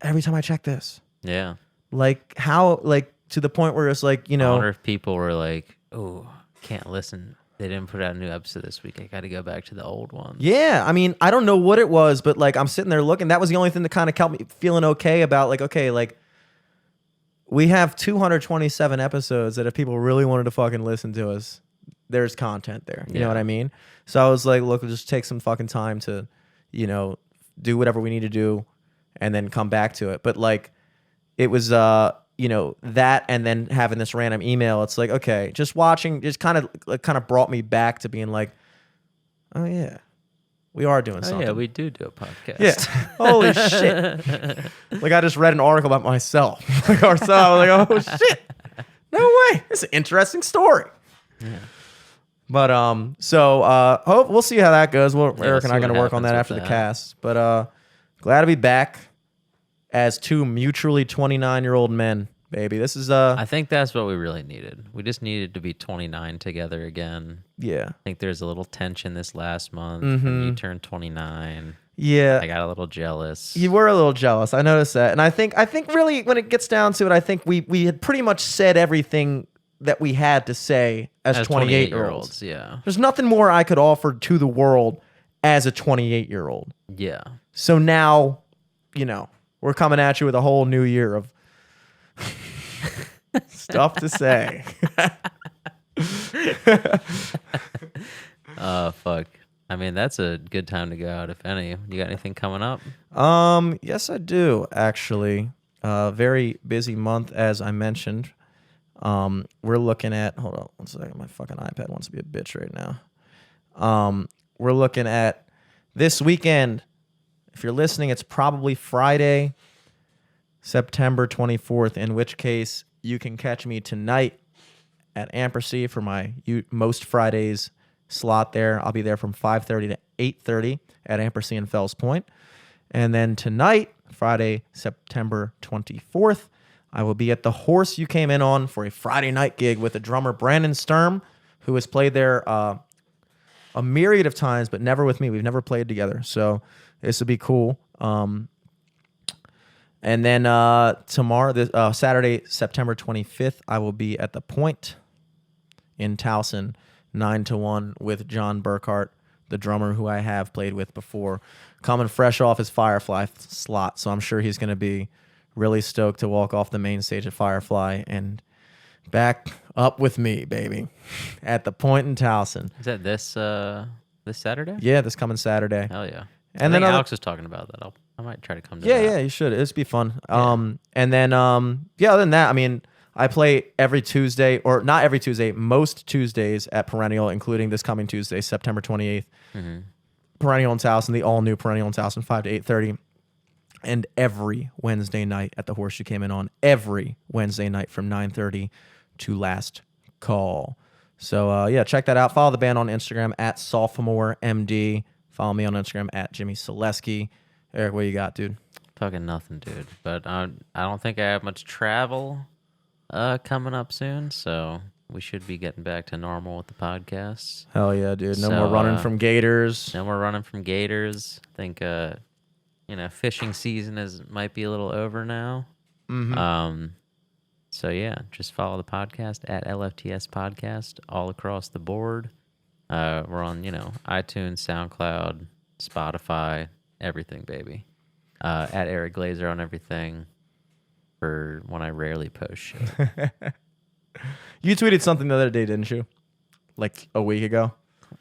every time I check this? Yeah. Like how, like to the point where it's like, I wonder if people were like, oh, can't listen. They didn't put out a new episode this week. I got to go back to the old one. Yeah. I mean, I don't know what it was, but like I'm sitting there looking. That was the only thing that kind of kept me feeling okay about like, okay, like we have 227 episodes that if people really wanted to fucking listen to us, there's content there. You know what I mean? So I was like, look, we'll just take some fucking time to, do whatever we need to do and then come back to it. But like it was, that and then having this random email, it's like, okay, just watching, just kind of brought me back to being like, oh yeah, we are doing something. Yeah, we do a podcast. Yeah. Holy shit. Like I just read an article about myself. Like ourselves. I was like, oh shit. No way. It's an interesting story. Yeah. But hope we'll see how that goes. Eric and I are gonna work on that after the cast. But glad to be back as two mutually 29-year-old men, baby. This is I think that's what we really needed. We just needed to be 29 together again. Yeah. I think there's a little tension this last month. When you turned 29. Yeah. I got a little jealous. You were a little jealous. I noticed that. And I think really when it gets down to it, I think we had pretty much said everything that we had to say as 28-year-olds. Yeah. There's nothing more I could offer to the world as a 28-year-old. Yeah. So now, we're coming at you with a whole new year of stuff to say. Oh, fuck. I mean, that's a good time to go out, if any. You got anything coming up? Yes, I do, actually. Very busy month, as I mentioned. We're looking at, hold on one second, my fucking iPad wants to be a bitch right now. We're looking at this weekend. If you're listening, it's probably Friday, September 24th, in which case you can catch me tonight at Ampersea for my Most Fridays slot there. I'll be there from 5:30 to 8:30 at Ampersea in Fells Point. And then tonight, Friday, September 24th, I will be at the Horse you came in on for a Friday night gig with the drummer Brandon Sturm, who has played there a myriad of times, but never with me. We've never played together, so this will be cool. And then tomorrow, Saturday, September 25th, I will be at the Point in Towson, 9 to 1 with John Burkhart, the drummer who I have played with before, coming fresh off his Firefly slot. So I'm sure he's going to be really stoked to walk off the main stage at Firefly and back up with me, baby, at the Point in Towson. Is that this Saturday? Yeah, this coming Saturday. Hell yeah. And I then think Alex was talking about that. I might try to come to that. Yeah, you should. It'll be fun. Yeah. And then other than that, I mean, I play every Tuesday, or not every Tuesday, most Tuesdays at Perennial, including this coming Tuesday, September 28th. Mm-hmm. Perennial in Towson, the all-new Perennial in Towson, 5 to 8:30. And every Wednesday night at the Horse you came in on, every Wednesday night from 9:30 to last call. So, check that out. Follow the band on Instagram at SophomoreMD. Follow me on Instagram at Jimmy Selesky. Eric, what you got, dude? Fucking nothing, dude. But I don't think I have much travel coming up soon, so we should be getting back to normal with the podcasts. Hell yeah, dude. No more running from gators. No more running from gators. I think, fishing season might be a little over now. Mm-hmm. So yeah, just follow the podcast at LFTS Podcast all across the board. We're on, iTunes, SoundCloud, Spotify, everything, baby. At Eric Glazer on everything for when I rarely post shit. You tweeted something the other day, didn't you? Like a week ago?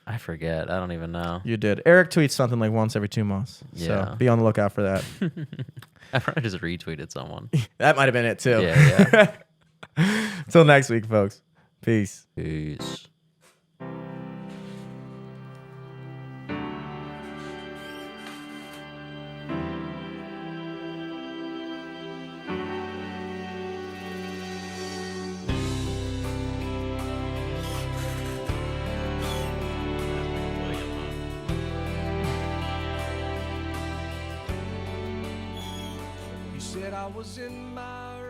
I forget. I don't even know. You did. Eric tweets something like once every 2 months. Yeah. So be on the lookout for that. I probably just retweeted someone. That might have been it too. Yeah. Till next week, folks. Peace. Peace. You said I was in my